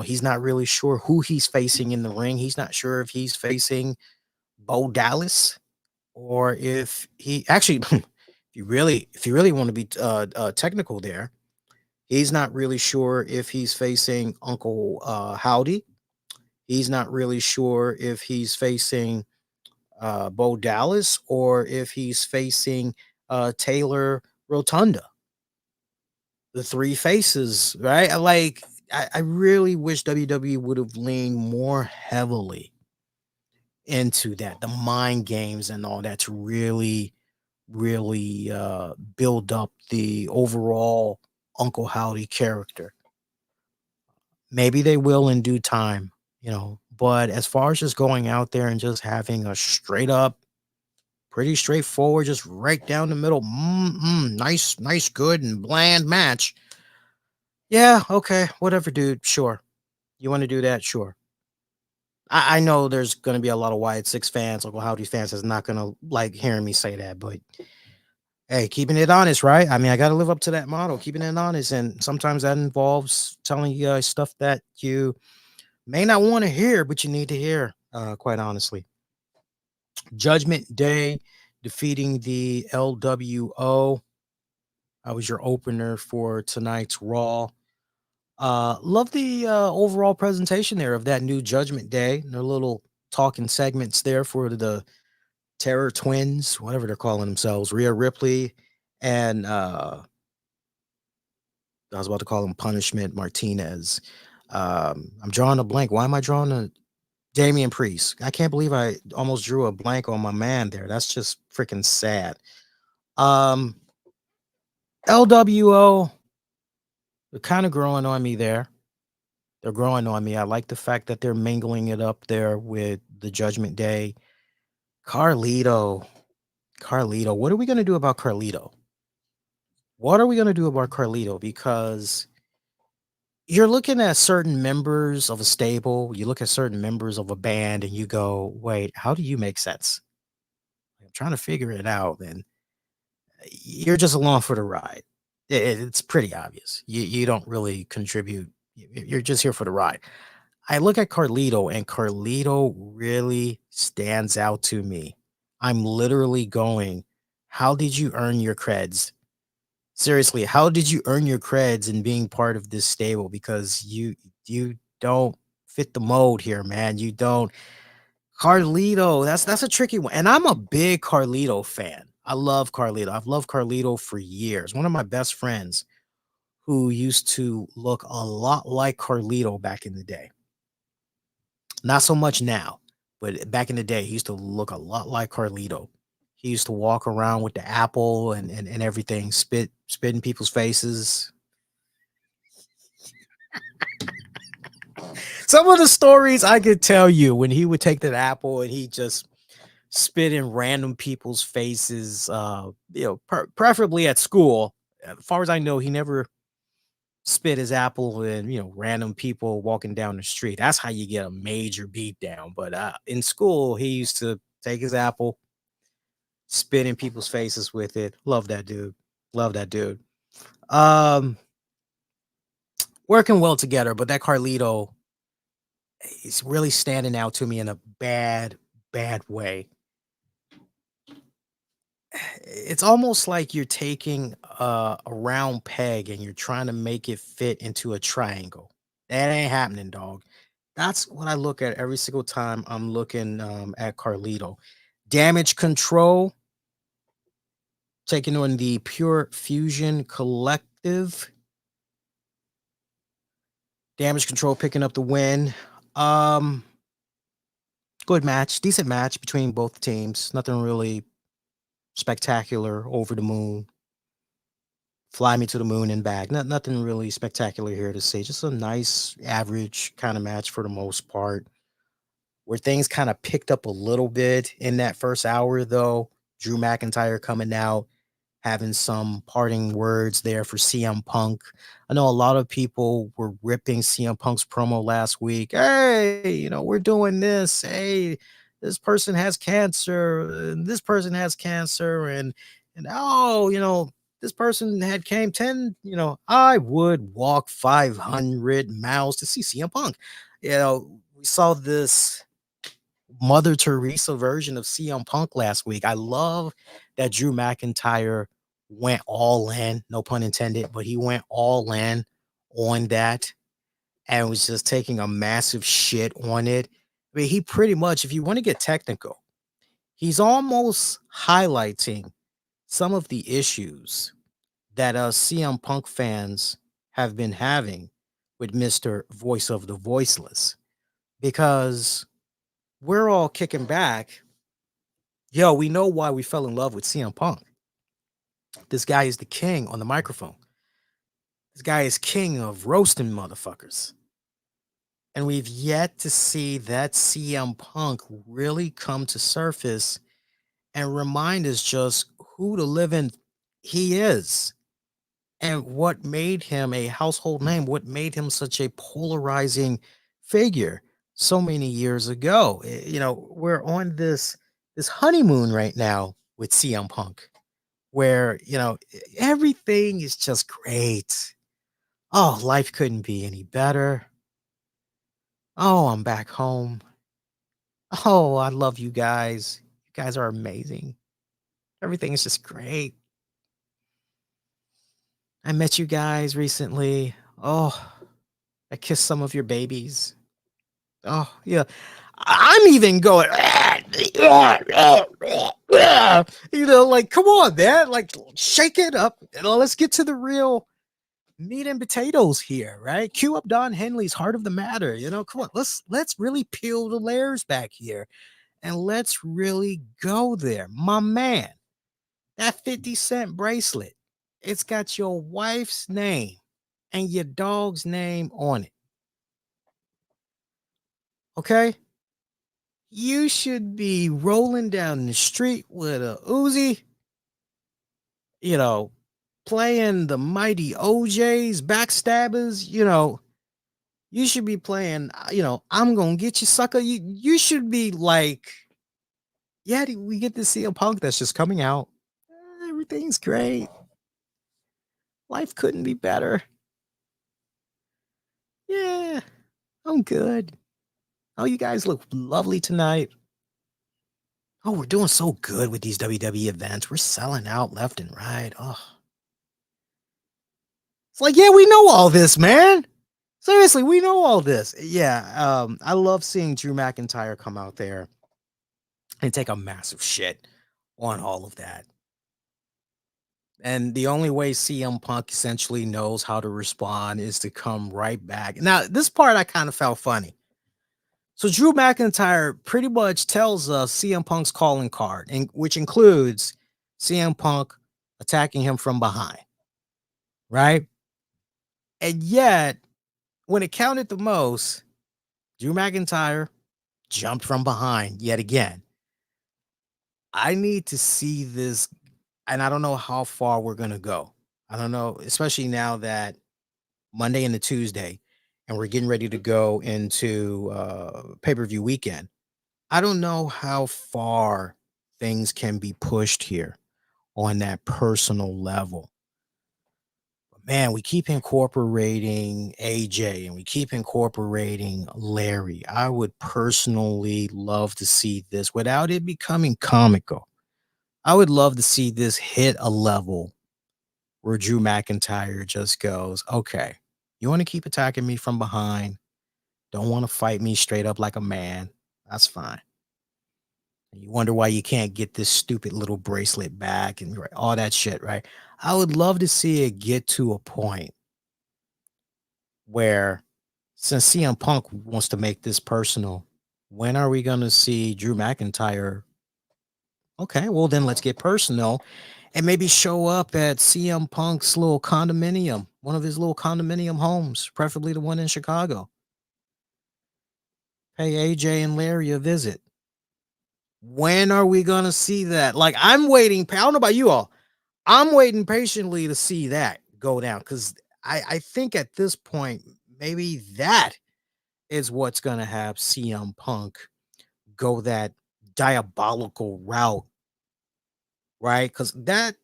He's not really sure who he's facing in the ring. He's not sure if he's facing Bo Dallas or if he actually if you really want to be technical there, he's not really sure if he's facing Uncle Howdy. He's not really sure if he's facing Bo Dallas or if he's facing Taylor Rotunda. The three faces, right? I really wish WWE would have leaned more heavily into that, the mind games and all that, to really build up the overall Uncle Howdy character. Maybe they will in due time, you know. But as far as just going out there and just having a straight up, pretty straightforward, just right down the middle, nice, good, and bland match. Yeah, okay, whatever, dude. Sure. You want to do that? Sure. I know there's going to be a lot of Wyatt Six fans, Uncle Howdy fans, that's not going to like hearing me say that, but hey, keeping it honest, right? I mean, I got to live up to that motto, keeping it honest. And sometimes that involves telling you guys stuff that you may not want to hear, but you need to hear, quite honestly. Judgment Day defeating the LWO. I was your opener for tonight's Raw. Love the overall presentation there of that new Judgment Day. Their little talking segments there for the Terror Twins, whatever they're calling themselves, Rhea Ripley and I was about to call him Punishment Martinez. I'm drawing a blank. Why am I drawing a Damian Priest? I can't believe I almost drew a blank on my man there. That's just freaking sad. Um, LWO, they're kind of growing on me there. They're growing on me. I like the fact that they're mingling it up there with the Judgment Day. Carlito. What are we going to do about Carlito? What are we going to do about Carlito? Because you're looking at certain members of a stable, you look at certain members of a band, and you go, wait, how do you make sense? I'm trying to figure it out, and you're just along for the ride. It's pretty obvious. You don't really contribute. You're just here for the ride. I look at Carlito, and Carlito really stands out to me. I'm literally going, how did you earn your creds? Seriously, how did you earn your creds in being part of this stable? Because you don't fit the mold here, man. You don't. Carlito, that's a tricky one. And I'm a big Carlito fan. I love Carlito. I've loved Carlito for years. One of my best friends who used to look a lot like Carlito back in the day. Not so much now, but back in the day, he used to look a lot like Carlito. He used to walk around with the apple and everything, spit in people's faces. Some of the stories I could tell you when he would take that apple and he just spit in random people's faces, preferably at school. As far as I know, he never spit his apple in, random people walking down the street. That's how you get a major beat down. But in school, he used to take his apple, spit in people's faces with it. Love that dude. Love that dude. Working well together, but that Carlito is really standing out to me in a bad way. It's almost like you're taking a round peg and you're trying to make it fit into a triangle. That ain't happening, dog. That's what I look at every single time I'm looking at Carlito. Damage Control taking on the Pure Fusion Collective. Damage Control picking up the win. Good match, decent match between both teams. Nothing really spectacular, over the moon. Fly me to the moon and back. Nothing really spectacular here to say. Just a nice, average kind of match for the most part. Where things kind of picked up a little bit in that first hour, though. Drew McIntyre coming out, having some parting words there for CM Punk. I know a lot of people were ripping CM Punk's promo last week. Hey, we're doing this. Hey, this person has cancer. And this person has cancer. And oh, this person had came 10, I would walk 500 miles to see CM Punk. We saw this Mother Teresa version of CM Punk last week. I love that Drew McIntyre went all in, no pun intended, but he went all in on that and was just taking a massive shit on it. I mean, he pretty much, if you want to get technical, he's almost highlighting some of the issues that CM Punk fans have been having with Mr. Voice of the Voiceless, because we're all kicking back. Yo, we know why we fell in love with CM Punk. This guy is the king on the microphone. This guy is king of roasting motherfuckers. And we've yet to see that CM Punk really come to surface and remind us just who the living he is and what made him a household name, what made him such a polarizing figure so many years ago. You know, we're on this honeymoon right now with CM Punk, where, you know, everything is just great. Oh, life couldn't be any better. Oh, I'm back home. Oh, I love you guys. You guys are amazing. Everything is just great. I met you guys recently. Oh, I kissed some of your babies. Oh, yeah. I'm even going, you know, like, come on, man. Like, shake it up. You know, let's get to the real meat and potatoes here, right? Cue up Don Henley's Heart of the Matter. You know, come on, let's really peel the layers back here and let's really go there. My man, that 50-cent bracelet, it's got your wife's name and your dog's name on it. Okay? You should be rolling down the street with a Uzi, you know, playing the mighty OJs, backstabbers, you know. You should be playing, you know, I'm gonna get you, sucker. You should be like, yeah, we get to see a Punk that's just coming out. Everything's great. Life couldn't be better. Yeah, I'm good. Oh, you guys look lovely tonight. Oh, we're doing so good with these WWE events. We're selling out left and right. Oh, it's like, yeah, we know all this, man. Seriously, we know all this. Yeah, I love seeing Drew McIntyre come out there and take a massive shit on all of that. And the only way CM Punk essentially knows how to respond is to come right back. Now, this part I kind of felt funny. So Drew McIntyre pretty much tells us CM Punk's calling card, and which includes CM Punk attacking him from behind, right? And yet, when it counted the most, Drew McIntyre jumped from behind yet again. I need to see this, and I don't know how far we're gonna go. I don't know, especially now that Monday into Tuesday, and we're getting ready to go into pay-per-view weekend. I don't know how far things can be pushed here on that personal level. But man, we keep incorporating AJ and we keep incorporating Larry. I would personally love to see this without it becoming comical. I would love to see this hit a level where Drew McIntyre just goes, okay, you want to keep attacking me from behind? Don't want to fight me straight up like a man? That's fine. And you wonder why you can't get this stupid little bracelet back and all that shit, right? I would love to see it get to a point where, since CM Punk wants to make this personal, when are we going to see Drew McIntyre? Okay, well, then let's get personal and maybe show up at CM Punk's little condominium, one of his little condominium homes, preferably the one in Chicago. Pay AJ and Larry a visit. When are we going to see that? Like, I'm waiting. I don't know about you all. I'm waiting patiently to see that go down, because I think at this point, maybe that is what's going to have CM Punk go that diabolical route, right? Because that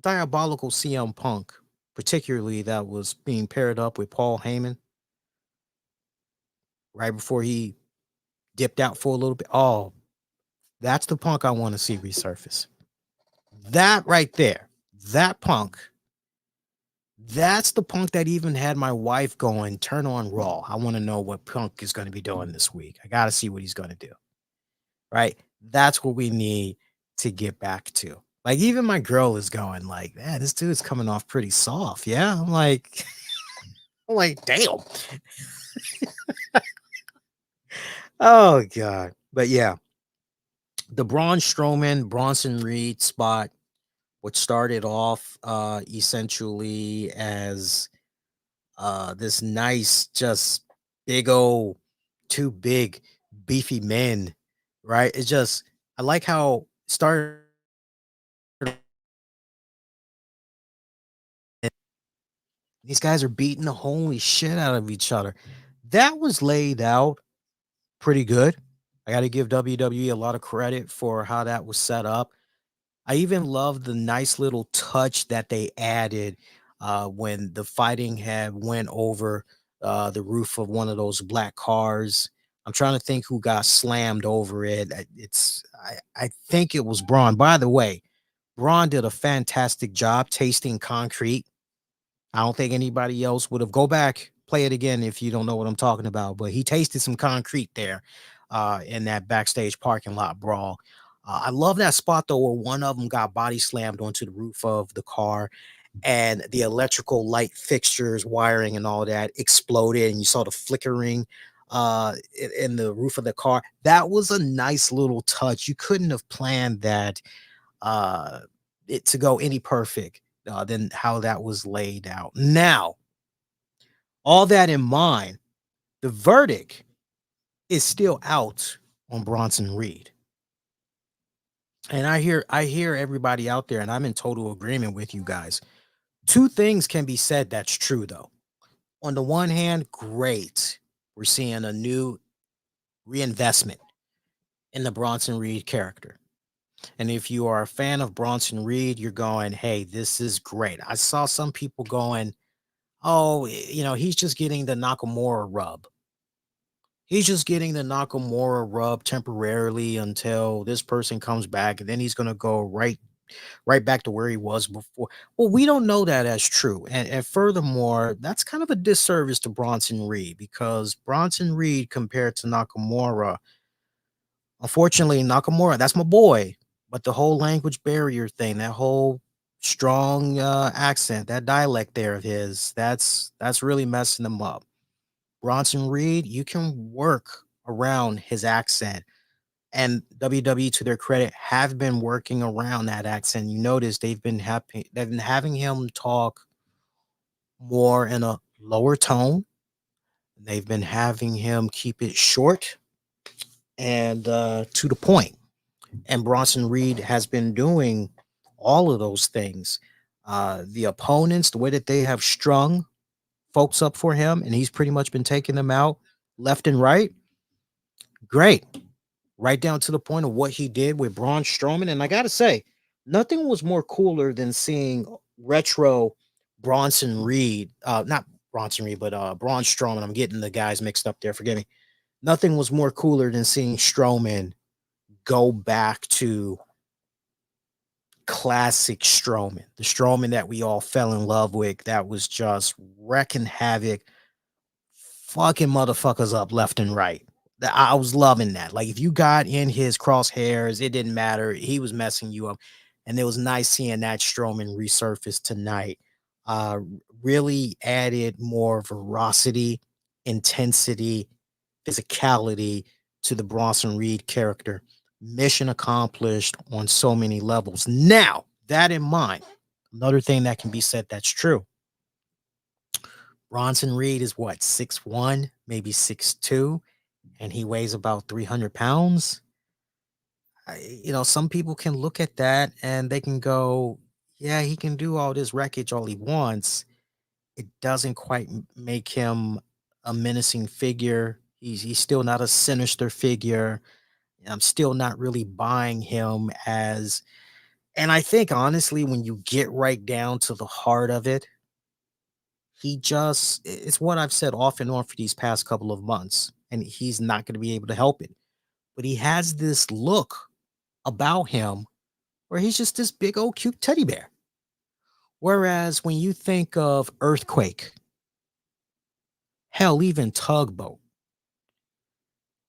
diabolical CM Punk, particularly that was being paired up with Paul Heyman right before he dipped out for a little bit. Oh, that's the Punk I want to see resurface. That right there. that Punk, that's the Punk that even had my wife going, turn on Raw. I want to know what Punk is going to be doing this week. I got to see what he's going to do. Right? That's what we need to get back to. Like, even my girl is going like, man, this dude's coming off pretty soft. Yeah. I'm like, damn. Oh God. But yeah, the Braun Strowman, Bronson Reed spot, which started off essentially as this nice, just big old, two big, beefy men, right? It's just, I like how it started. These guys are beating the holy shit out of each other. That was laid out pretty good. I got to give WWE a lot of credit for how that was set up. I even love the nice little touch that they added when the fighting had went over the roof of one of those black cars. I'm trying to think who got slammed over it. I think it was Braun. By the way, Braun did a fantastic job tasting concrete. I don't think anybody else would have. Go back, play it again if you don't know what I'm talking about. But he tasted some concrete there in that backstage parking lot brawl. I love that spot though, where one of them got body slammed onto the roof of the car, and the electrical light fixtures, wiring, and all that exploded, and you saw the flickering in the roof of the car. That was a nice little touch. You couldn't have planned that uh, it to go any perfect than how that was laid out. Now, all that in mind, the verdict is still out on Bronson Reed. And I hear everybody out there, and I'm in total agreement with you guys. Two things can be said that's true though. On the one hand, great. We're seeing a new reinvestment in the Bronson Reed character. And if you are a fan of Bronson Reed, you're going, hey, this is great. I saw some people going, oh, he's just getting the Nakamura rub. He's just getting the Nakamura rub temporarily until this person comes back, and then he's going to go right back to where he was before. Well, we don't know that as true. And furthermore, that's kind of a disservice to Bronson Reed, because Bronson Reed compared to Nakamura, unfortunately, Nakamura, that's my boy. But the whole language barrier thing, that whole strong accent, that dialect there of his, that's really messing him up. Bronson Reed, you can work around his accent. And WWE, to their credit, have been working around that accent. You notice they've been having him talk more in a lower tone. They've been having him keep it short and to the point. And Bronson Reed has been doing all of those things. The opponents, the way that they have strung folks up for him, and he's pretty much been taking them out left and right. Great. Right down to the point of what he did with Braun Strowman. And I got to say, nothing was more cooler than seeing retro Bronson Reed, not Bronson Reed, but Braun Strowman. I'm getting the guys mixed up there. Forgive me. Nothing was more cooler than seeing Strowman go back to classic Strowman, the Strowman that we all fell in love with, that was just wrecking havoc, fucking motherfuckers up left and right. I was loving that. Like, if you got in his crosshairs, it didn't matter. He was messing you up. And it was nice seeing that Strowman resurface tonight. Uh, Really added more veracity, intensity, physicality to the Bronson Reed character. Mission accomplished on so many levels. Now, that in mind, another thing that can be said that's true. Bronson Reed is what, 6'1, maybe 6'2, and he weighs about 300 pounds. Some people can look at that and they can go, yeah, he can do all this wreckage all he wants. It doesn't quite make him a menacing figure. He's still not a sinister figure. I'm still not really buying him as, and I think honestly, when you get right down to the heart of it, it's what I've said off and on for these past couple of months, and he's not going to be able to help it. But he has this look about him where he's just this big old cute teddy bear. Whereas when you think of Earthquake, hell, even Tugboat,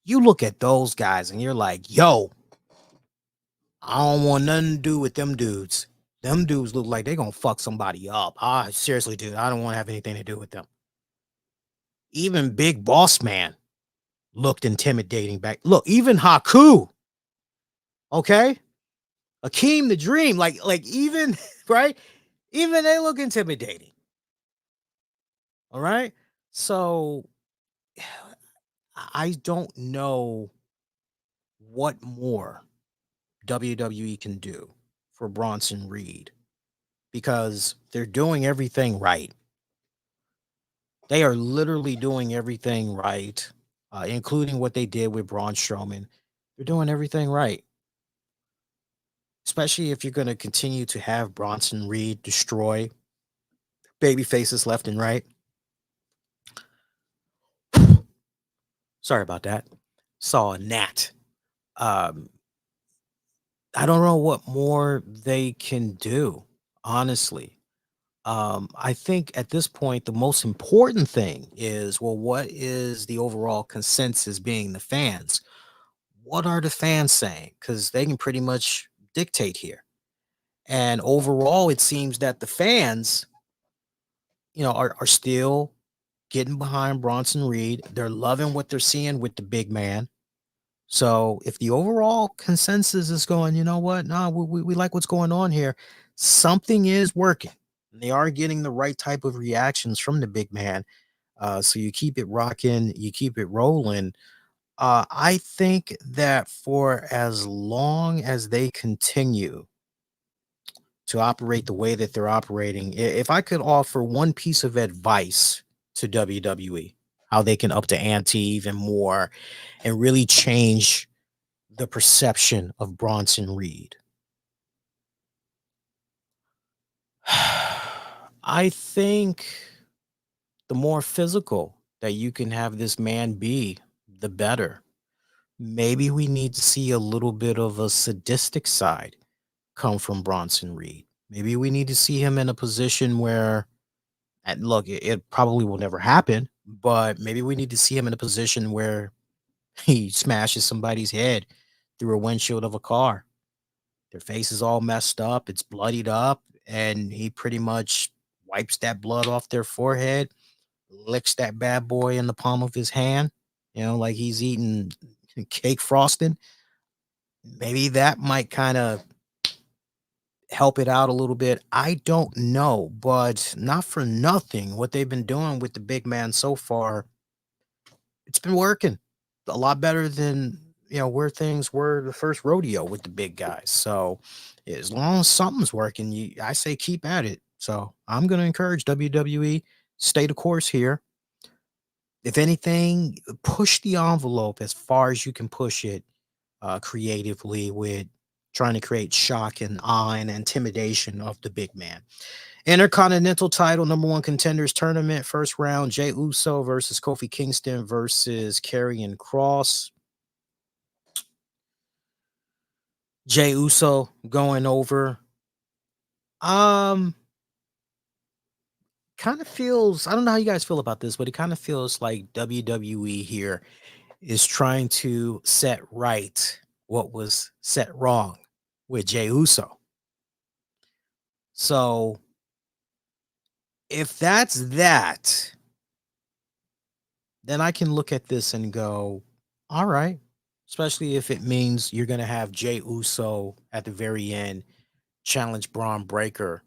you look at those guys and you're like, yo, I don't want nothing to do with them dudes. Them dudes look like they're going to fuck somebody up. Seriously, dude, I don't want to have anything to do with them. Even Big Boss Man looked intimidating back. Look, even Haku, okay? Akeem the Dream, like even, right? Even they look intimidating. All right? So I don't know what more WWE can do for Bronson Reed because they're doing everything right. They are literally doing everything right, including what they did with Braun Strowman. They're doing everything right, especially if you're going to continue to have Bronson Reed destroy baby faces left and right. Sorry about that. Saw a gnat. Um, I don't know what more they can do, honestly. I think at this point, the most important thing is, well, what is the overall consensus being the fans? What are the fans saying? Because they can pretty much dictate here. And overall, it seems that the fans, are still getting behind Bronson Reed. They're loving what they're seeing with the big man. So if the overall consensus is going, you know what? No, we like what's going on here. Something is working. And they are getting the right type of reactions from the big man. So you keep it rocking, you keep it rolling. I think that for as long as they continue to operate the way that they're operating, if I could offer one piece of advice to WWE, how they can up the ante even more and really change the perception of Bronson Reed. I think the more physical that you can have this man be, the better. Maybe we need to see a little bit of a sadistic side come from Bronson Reed. Maybe we need to see him in a position where, and look, it probably will never happen, but maybe we need to see him in a position where he smashes somebody's head through a windshield of a car. Their face is all messed up, it's bloodied up, and he pretty much wipes that blood off their forehead, licks that bad boy in the palm of his hand, like he's eating cake frosting. Maybe that might kind of help it out a little bit. I don't know, but not for nothing. What they've been doing with the big man so far, it's been working a lot better than where things were the first rodeo with the big guys. So as long as something's working, I say keep at it. So I'm going to encourage WWE, stay the course here. If anything, push the envelope as far as you can push it creatively with trying to create shock and awe and intimidation of the big man. Intercontinental title number one contenders tournament first round, Jey Uso versus Kofi Kingston versus Karrion Kross. Jey Uso going over. Kind of feels, I don't know how you guys feel about this, but it kind of feels like WWE here is trying to set right what was set wrong with Jey Uso. So if that's that, then I can look at this and go, all right, especially if it means you're going to have Jey Uso at the very end challenge Braun Breaker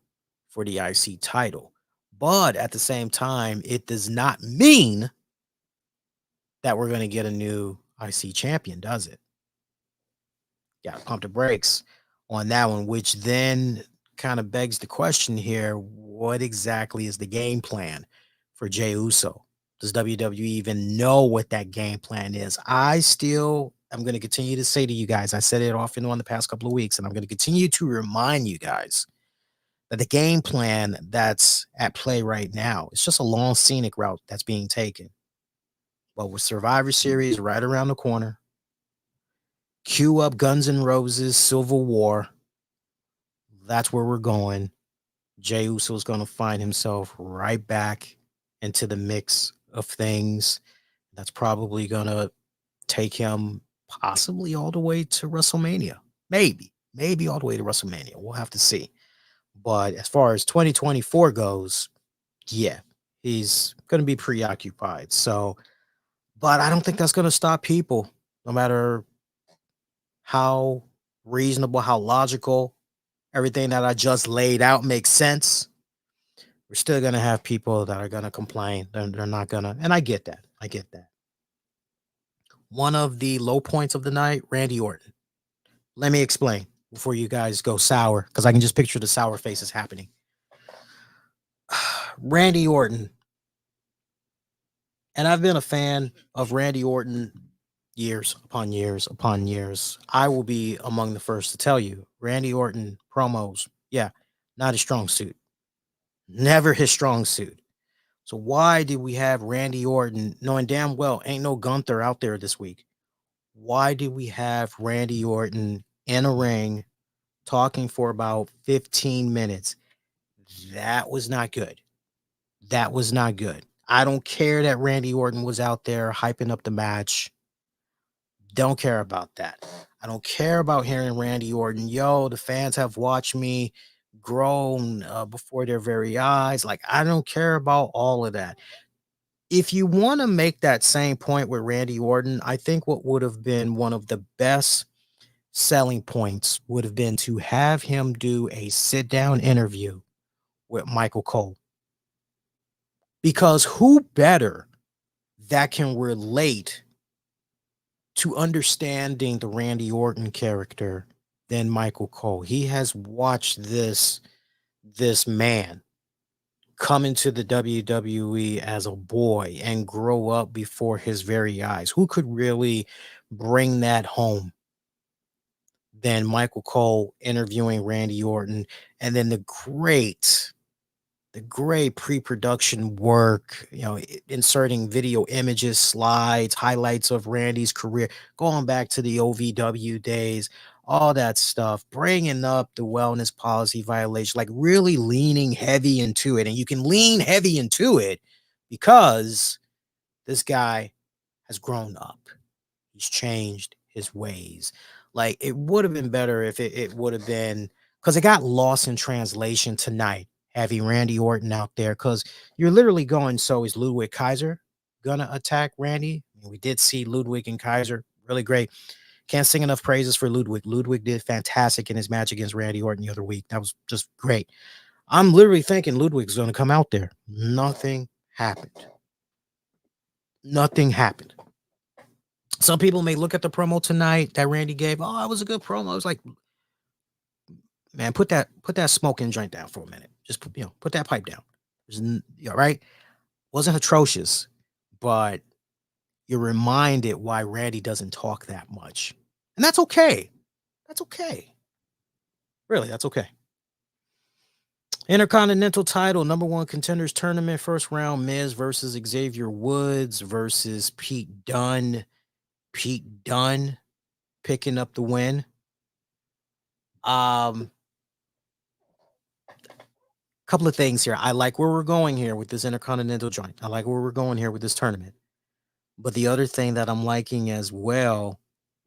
for the IC title. But at the same time, it does not mean that we're going to get a new IC champion, does it? Yeah, pump the brakes on that one, which then kind of begs the question here, what exactly is the game plan for Jey Uso? Does WWE even know what that game plan is? I'm going to continue to say to you guys, I said it off and on the past couple of weeks, and I'm going to continue to remind you guys that the game plan that's at play right now, it's just a long scenic route that's being taken. But with Survivor Series right around the corner, cue up Guns N' Roses, Civil War. That's where we're going. Jey Uso is going to find himself right back into the mix of things. That's probably going to take him possibly all the way to WrestleMania. Maybe all the way to WrestleMania. We'll have to see. But as far as 2024 goes, yeah, he's going to be preoccupied. So, but I don't think that's going to stop people, no matter how reasonable, how logical, everything that I just laid out makes sense. We're still going to have people that are going to complain. They're not going to, and I get that. I get that. One of the low points of the night, Randy Orton. Let me explain before you guys go sour, because I can just picture the sour faces happening. Randy Orton. And I've been a fan of Randy Orton years upon years upon years. I will be among the first to tell you, Randy Orton promos, yeah, not his strong suit. Never his strong suit. So why did we have Randy Orton, knowing damn well ain't no Gunther out there this week? Why did we have Randy Orton in a ring talking for about 15 minutes? That was not good. That was not good. I don't care that Randy Orton was out there hyping up the match. Don't care about that. I don't care about hearing Randy Orton. Yo, the fans have watched me grown before their very eyes. Like, I don't care about all of that. If you want to make that same point with Randy Orton, I think what would have been one of the best selling points would have been to have him do a sit down interview with Michael Cole. Because who better that can relate to understanding the Randy Orton character than Michael Cole? He has watched this man come into the WWE as a boy and grow up before his very eyes. Who could really bring that home than Michael Cole interviewing Randy Orton? And then the great pre-production work, inserting video images, slides, highlights of Randy's career, going back to the OVW days, all that stuff, bringing up the wellness policy violation, like really leaning heavy into it. And you can lean heavy into it because this guy has grown up. He's changed his ways. Like, it would have been better if it would have been, because it got lost in translation tonight, having Randy Orton out there, because you're literally going, so is Ludwig Kaiser gonna attack Randy? I mean, we did see Ludwig and Kaiser, really great. Can't sing enough praises for Ludwig. Ludwig did fantastic in his match against Randy Orton the other week. That was just great. I'm literally thinking Ludwig's gonna come out there. Nothing happened. Nothing happened. Some people may look at the promo tonight that Randy gave. Oh, it was a good promo. I was like, man, put that smoking joint down for a minute. Just put that pipe down. Right? Wasn't atrocious, but you're reminded why Randy doesn't talk that much. And that's okay. That's okay. Really, that's okay. Intercontinental title, number one contenders tournament, first round, Miz versus Xavier Woods versus Pete Dunne. Pete Dunne picking up the win. Couple of things here. I like where we're going here with this Intercontinental joint. I like where we're going here with this tournament. But the other thing that I'm liking as well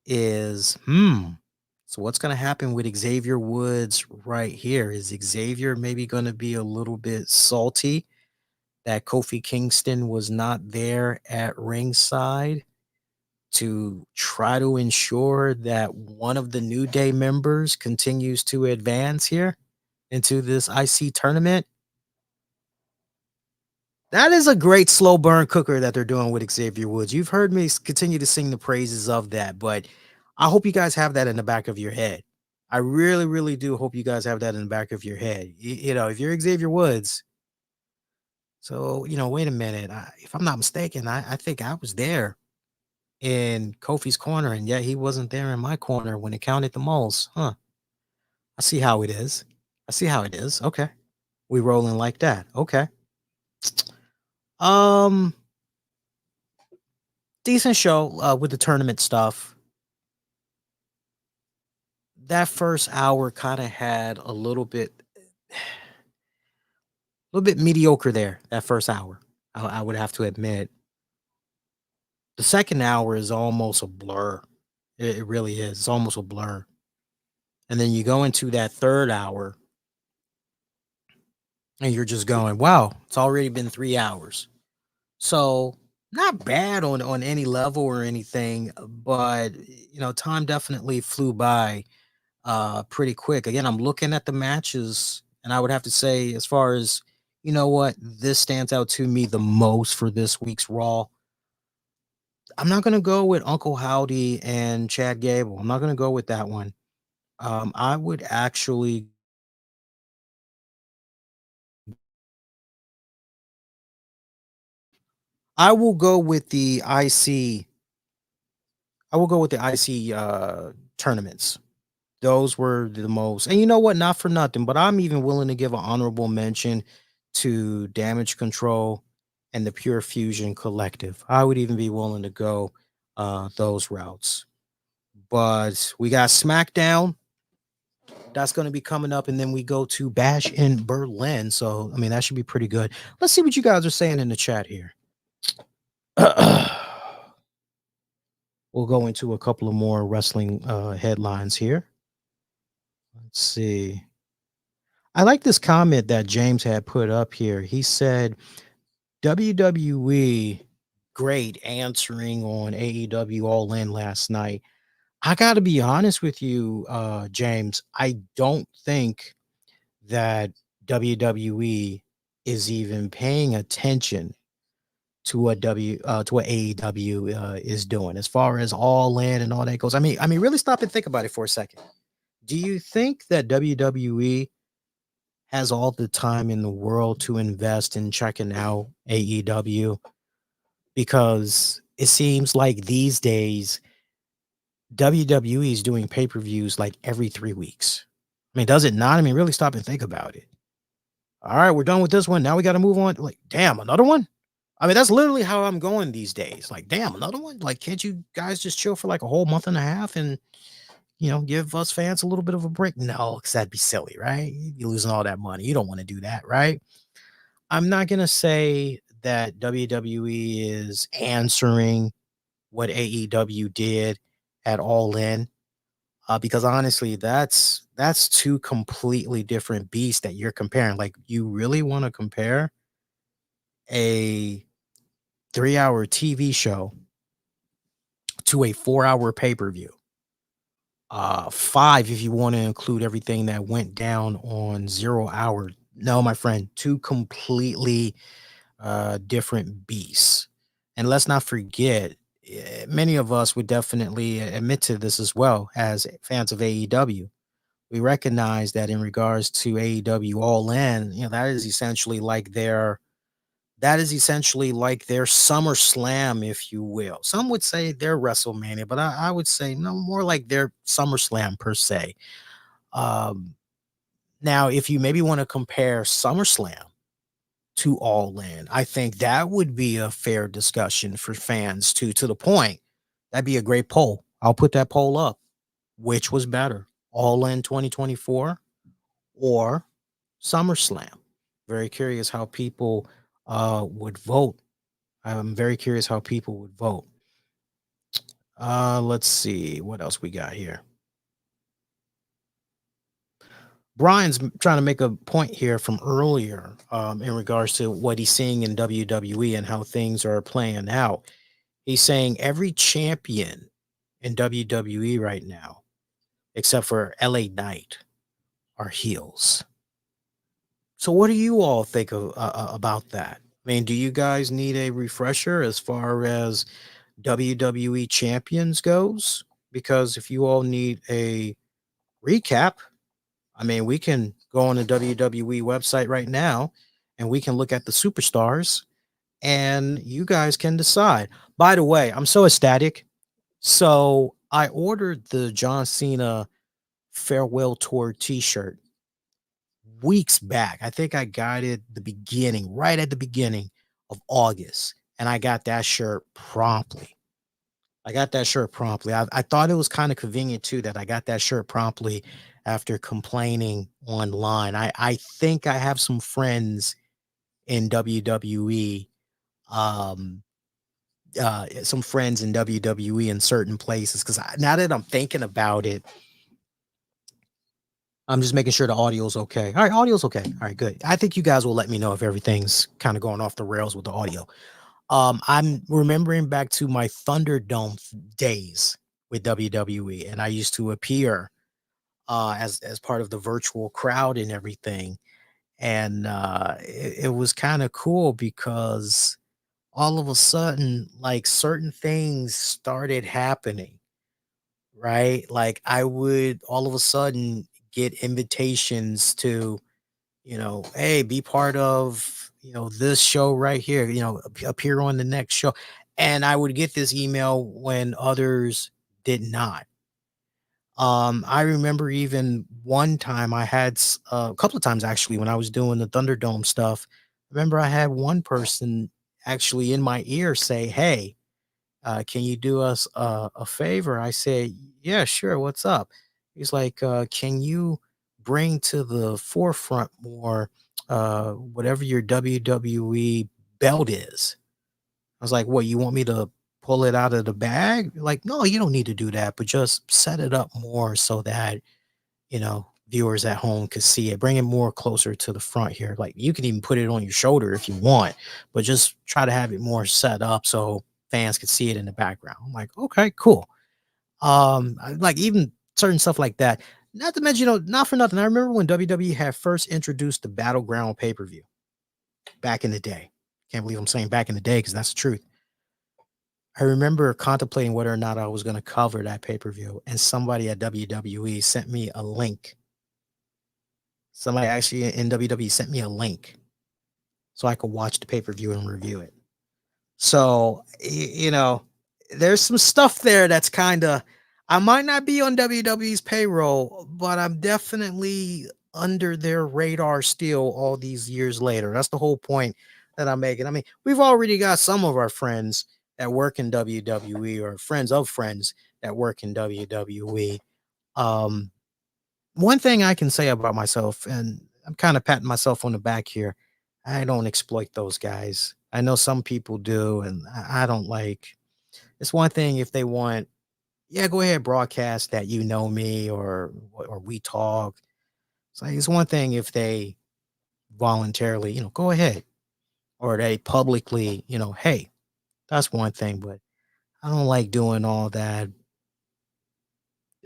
is, so what's going to happen with Xavier Woods right here? Is Xavier maybe going to be a little bit salty that Kofi Kingston was not there at ringside to try to ensure that one of the New Day members continues to advance here into this IC tournament? That is a great slow burn cooker that they're doing with Xavier Woods. You've heard me continue to sing the praises of that, but I hope you guys have that in the back of your head. I really, really do hope you guys have that in the back of your head. If you're Xavier Woods, so, wait a minute. If I'm not mistaken, I think I was there in Kofi's corner, and yet he wasn't there in my corner when it counted the most. Huh. I see how it is. Okay. We rolling like that. Okay. Decent show with the tournament stuff. That first hour kind of had a little bit. little bit mediocre there, that first hour. I would have to admit. The second hour is almost a blur. It really is. It's almost a blur. And then you go into that third hour and you're just going, wow, it's already been 3 hours. So not bad on any level or anything, but time definitely flew by pretty quick. Again, I'm looking at the matches, and I would have to say, as far as what this stands out to me the most for this week's Raw, I'm not gonna go with Uncle Howdy and Chad Gable. I'm not gonna go with that one. I would actually I will go with the IC. I will go with the IC tournaments. Those were the most, and you know what? Not for nothing, but I'm even willing to give an honorable mention to Damage Control and the Pure Fusion Collective. I would even be willing to go those routes. But we got SmackDown. That's going to be coming up, and then we go to Bash in Berlin. So, I mean, that should be pretty good. Let's see what you guys are saying in the chat here. We'll go into a couple of more wrestling headlines here. Let's see. I like this comment that James had put up here. He said, WWE great answering on AEW All In last night. I got to be honest with you, James. I don't think that WWE is even paying attention to what AEW is doing as far as All In and all that goes. I mean, really stop and think about it for a second. Do you think that WWE has all the time in the world to invest in checking out AEW? Because it seems like these days WWE is doing pay-per-views like every 3 weeks. I mean, does it not? I mean, really stop and think about it. All right, we're done with this one. Now we got to move on. Like, damn, another one? I mean, that's literally how I'm going these days. Like, damn, another one? Like, can't you guys just chill for like a whole month and a half and, give us fans a little bit of a break? No, because that'd be silly, right? You're losing all that money. You don't want to do that, right? I'm not going to say that WWE is answering what AEW did at All In, because honestly, that's two completely different beasts that you're comparing. Like, you really want to compare a 3-hour TV show to a 4-hour pay-per-view? Five, if you want to include everything that went down on 0 hour. No, my friend, two completely different beasts. And let's not forget, many of us would definitely admit to this as well as fans of AEW. We recognize that in regards to AEW All In, that is essentially like their Summer Slam, if you will. Some would say their WrestleMania, but I would say no, more like their Summer Slam per se. Um, Now, if you maybe want to compare SummerSlam to All In, I think that would be a fair discussion for fans to the point. That'd be a great poll. I'll put that poll up. Which was better, All In 2024 or SummerSlam? Very curious how people would vote. I'm very curious how people would vote. Let's see what else we got here. Brian's trying to make a point here from earlier in regards to what he's seeing in WWE and how things are playing out. He's saying every champion in WWE right now, except for LA Knight, are heels. So, what do you all think about that? I mean, do you guys need a refresher as far as WWE champions goes? Because if you all need a recap, I mean, we can go on the WWE website right now and we can look at the superstars and you guys can decide. By the way, I'm so ecstatic. So I ordered the John Cena farewell tour t-shirt weeks back. I think I got it right at the beginning of August. And I got that shirt promptly. I thought it was kind of convenient too that I got that shirt promptly after complaining online. I think I have some friends in WWE. Some friends in WWE in certain places. Because now that I'm thinking about it, I'm just making sure the audio's okay. All right, audio's okay. All right, good. I think you guys will let me know if everything's kind of going off the rails with the audio. I'm remembering back to my Thunderdome days with WWE, and I used to appear as part of the virtual crowd and everything. And it was kind of cool because all of a sudden, like certain things started happening, right? Like I would all of a sudden get invitations to, hey, be part of, this show right here, appear on the next show. And I would get this email when others did not. I remember even one time I had a couple of times actually when I was doing the Thunderdome stuff. Remember, I had one person actually in my ear say, "Hey, can you do us a favor?" I said, "Yeah, sure. What's up?" He's like, "Can you bring to the forefront more whatever your WWE belt is?" I was like, "What, you want me to pull it out of the bag?" Like, "No, you don't need to do that, but just set it up more so that, viewers at home could see it. Bring it more closer to the front here. Like, you can even put it on your shoulder if you want, but just try to have it more set up so fans could see it in the background." I'm like, "Okay, cool." Like even certain stuff like that. Not to mention, not for nothing. I remember when WWE had first introduced the Battleground pay-per-view back in the day. Can't believe I'm saying back in the day because that's the truth. I remember contemplating whether or not I was going to cover that pay-per-view, and somebody at WWE sent me a link. Somebody actually in WWE sent me a link so I could watch the pay-per-view and review it. So, there's some stuff there that's kind of, I might not be on WWE's payroll, but I'm definitely under their radar still all these years later. That's the whole point that I'm making. I mean, we've already got some of our friends that work in WWE or friends of friends that work in WWE. Um, One thing I can say about myself, and I'm kind of patting myself on the back here, I don't exploit those guys. I know some people do, and I don't like. It's one thing if they want, yeah, go ahead, broadcast that you know me or we talk. It's like it's one thing if they voluntarily, go ahead, or they publicly, hey, that's one thing. But I don't like doing all that.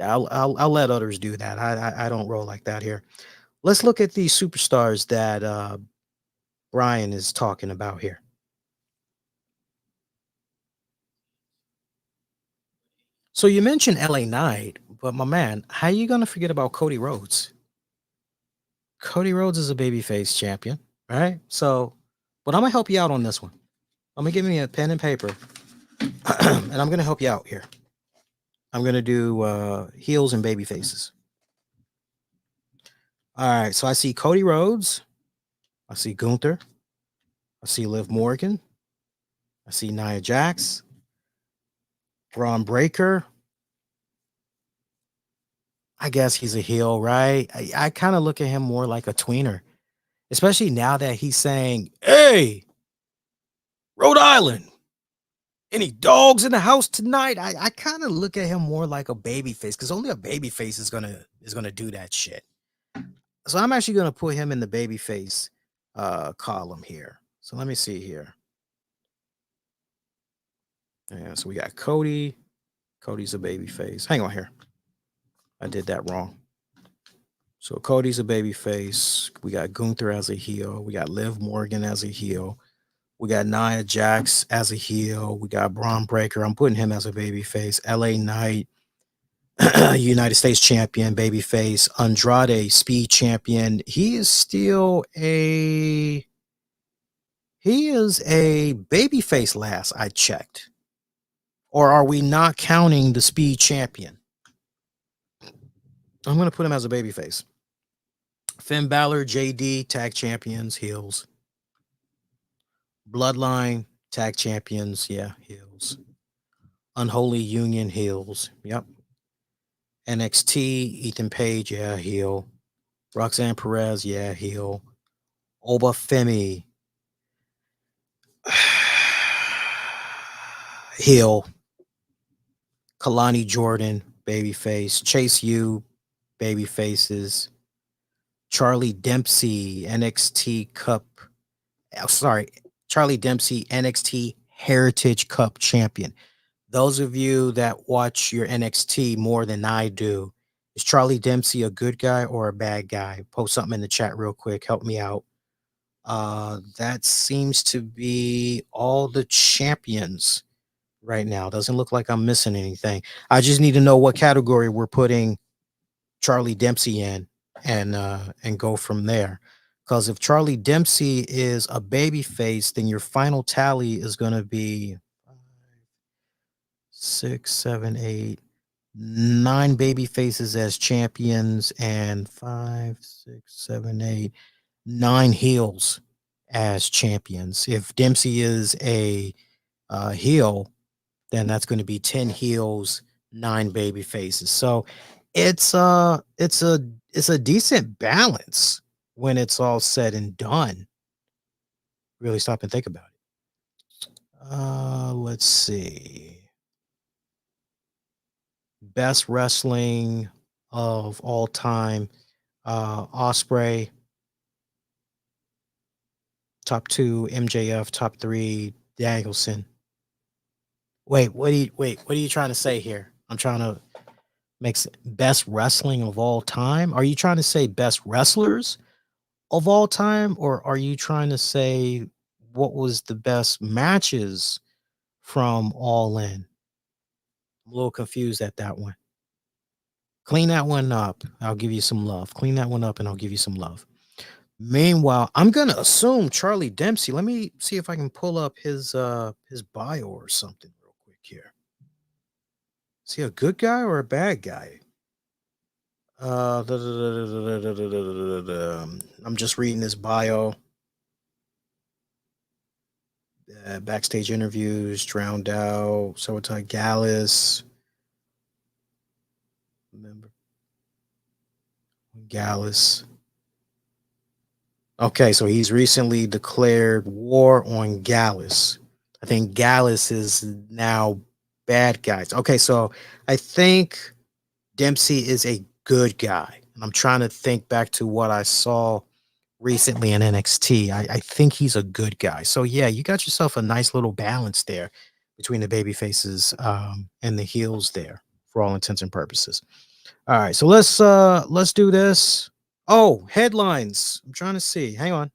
I'll let others do that. I don't roll like that here. Let's look at these superstars that Brian is talking about here. So you mentioned LA Knight, but my man, how you gonna forget about Cody Rhodes? Cody Rhodes is a babyface champion, right? So, but I'm gonna help you out on this one. I'm gonna give me a pen and paper, and I'm gonna help you out here. I'm gonna do heels and baby faces. All right. So I see Cody Rhodes. I see Gunther. I see Liv Morgan. I see Nia Jax. Braun Breaker. I guess he's a heel, right? I kind of look at him more like a tweener, especially now that he's saying, "Hey, Rhode Island, any dogs in the house tonight?" I kind of look at him more like a baby face because only a baby face is gonna do that shit. So I'm actually gonna put him in the baby face column here. So let me see here. Yeah, so we got Cody. Cody's a baby face. Hang on here. I did that wrong. So Cody's a baby face. We got Gunther as a heel. We got Liv Morgan as a heel. We got Nia Jax as a heel. We got Braun Breaker. I'm putting him as a baby face. LA Knight, United States champion, baby face. Andrade, speed champion. He is a baby face last I checked. Or are we not counting the speed champion? I'm going to put him as a baby face. Finn Balor, JD, tag champions, heels. Bloodline, tag champions, yeah, heels. Unholy Union, heels, yep. NXT, Ethan Page, yeah, heel. Roxanne Perez, yeah, heel. Oba Femi, heel. Kalani Jordan, babyface. Chase U, baby faces. Charlie Dempsey, NXT Cup. Charlie Dempsey, NXT Heritage Cup champion. Those of you that watch your NXT more than I do, is Charlie Dempsey a good guy or a bad guy? Post something in the chat real quick. Help me out. That seems to be all the champions right now. Doesn't look like I'm missing anything. I just need to know what category we're putting Charlie Dempsey in and go from there. Because if Charlie Dempsey is a baby face, then your final tally is going to be 6, 7, 8, 9 baby faces as champions and 5, 6, 7, 8, 9 heels as champions. If Dempsey is a heel, then that's going to be 10 heels, 9 baby faces. So it's a decent balance when it's all said and done. Really stop and think about it. Let's see. Best wrestling of all time. Osprey. Top 2, MJF. Top 3, Danielson. Wait, what are you trying to say here? I'm trying to make best wrestling of all time. Are you trying to say best wrestlers of all time, or are you trying to say what was the best matches from All In? I'm a little confused at that one. Clean that one up. I'll give you some love. Clean that one up and I'll give you some love. Meanwhile, I'm going to assume Charlie Dempsey. Let me see if I can pull up his bio or something real quick here. Is he a good guy or a bad guy? I'm just reading his bio. Backstage interviews, drowned out, Sabotage Gallus. Remember Gallus. Okay, so he's recently declared war on Gallus. I think Gallus is now bad guys. Okay, so I think Dempsey is a good guy. And I'm trying to think back to what I saw recently in NXT. I think he's a good guy. So yeah, you got yourself a nice little balance there between the baby faces and the heels there for all intents and purposes. All right, so let's do this. Oh, headlines. I'm trying to see. Hang on.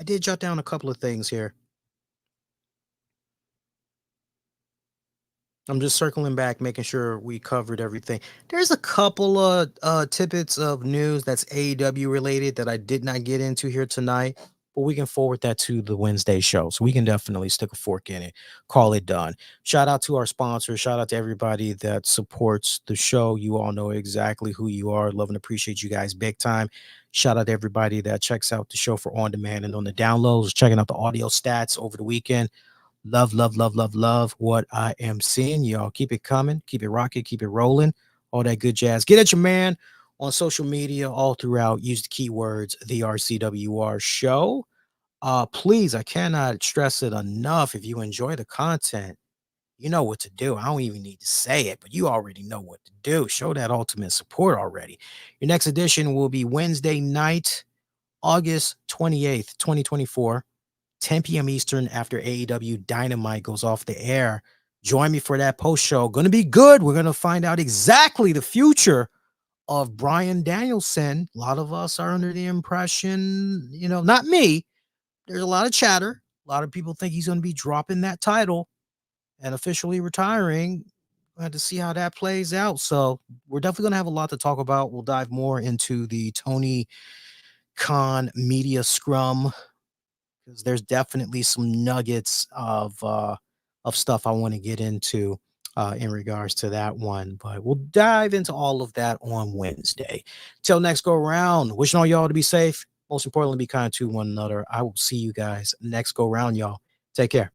I did jot down a couple of things here. I'm just circling back, making sure we covered everything. There's a couple of tidbits of news that's AEW related that I did not get into here tonight, but we can forward that to the Wednesday show. So we can definitely stick a fork in it, call it done. Shout out to our sponsors. Shout out to everybody that supports the show. You all know exactly who you are. Love and appreciate you guys big time. Shout out to everybody that checks out the show for on demand and on the downloads, checking out the audio stats over the weekend. Love what I am seeing. Y'all keep it coming, keep it rocking, keep it rolling, all that good jazz. Get at your man on social media all throughout. Use the keywords the RCWR show. Please, I cannot stress it enough. If you enjoy the content, you know what to do. I don't even need to say it, but you already know what to do. Show that ultimate support already. Your next edition will be Wednesday night, August 28th, 2024. 10 p.m. Eastern after AEW Dynamite goes off the air. Join me for that post show. Going to be good. We're going to find out exactly the future of Bryan Danielson. A lot of us are under the impression, not me. There's a lot of chatter. A lot of people think he's going to be dropping that title and officially retiring. We'll have to see how that plays out. So we're definitely going to have a lot to talk about. We'll dive more into the Tony Khan media scrum, because there's definitely some nuggets of stuff I want to get into in regards to that one. But we'll dive into all of that on Wednesday. Till next go around, wishing all y'all to be safe. Most importantly, be kind to one another. I will see you guys next go round, y'all. Take care.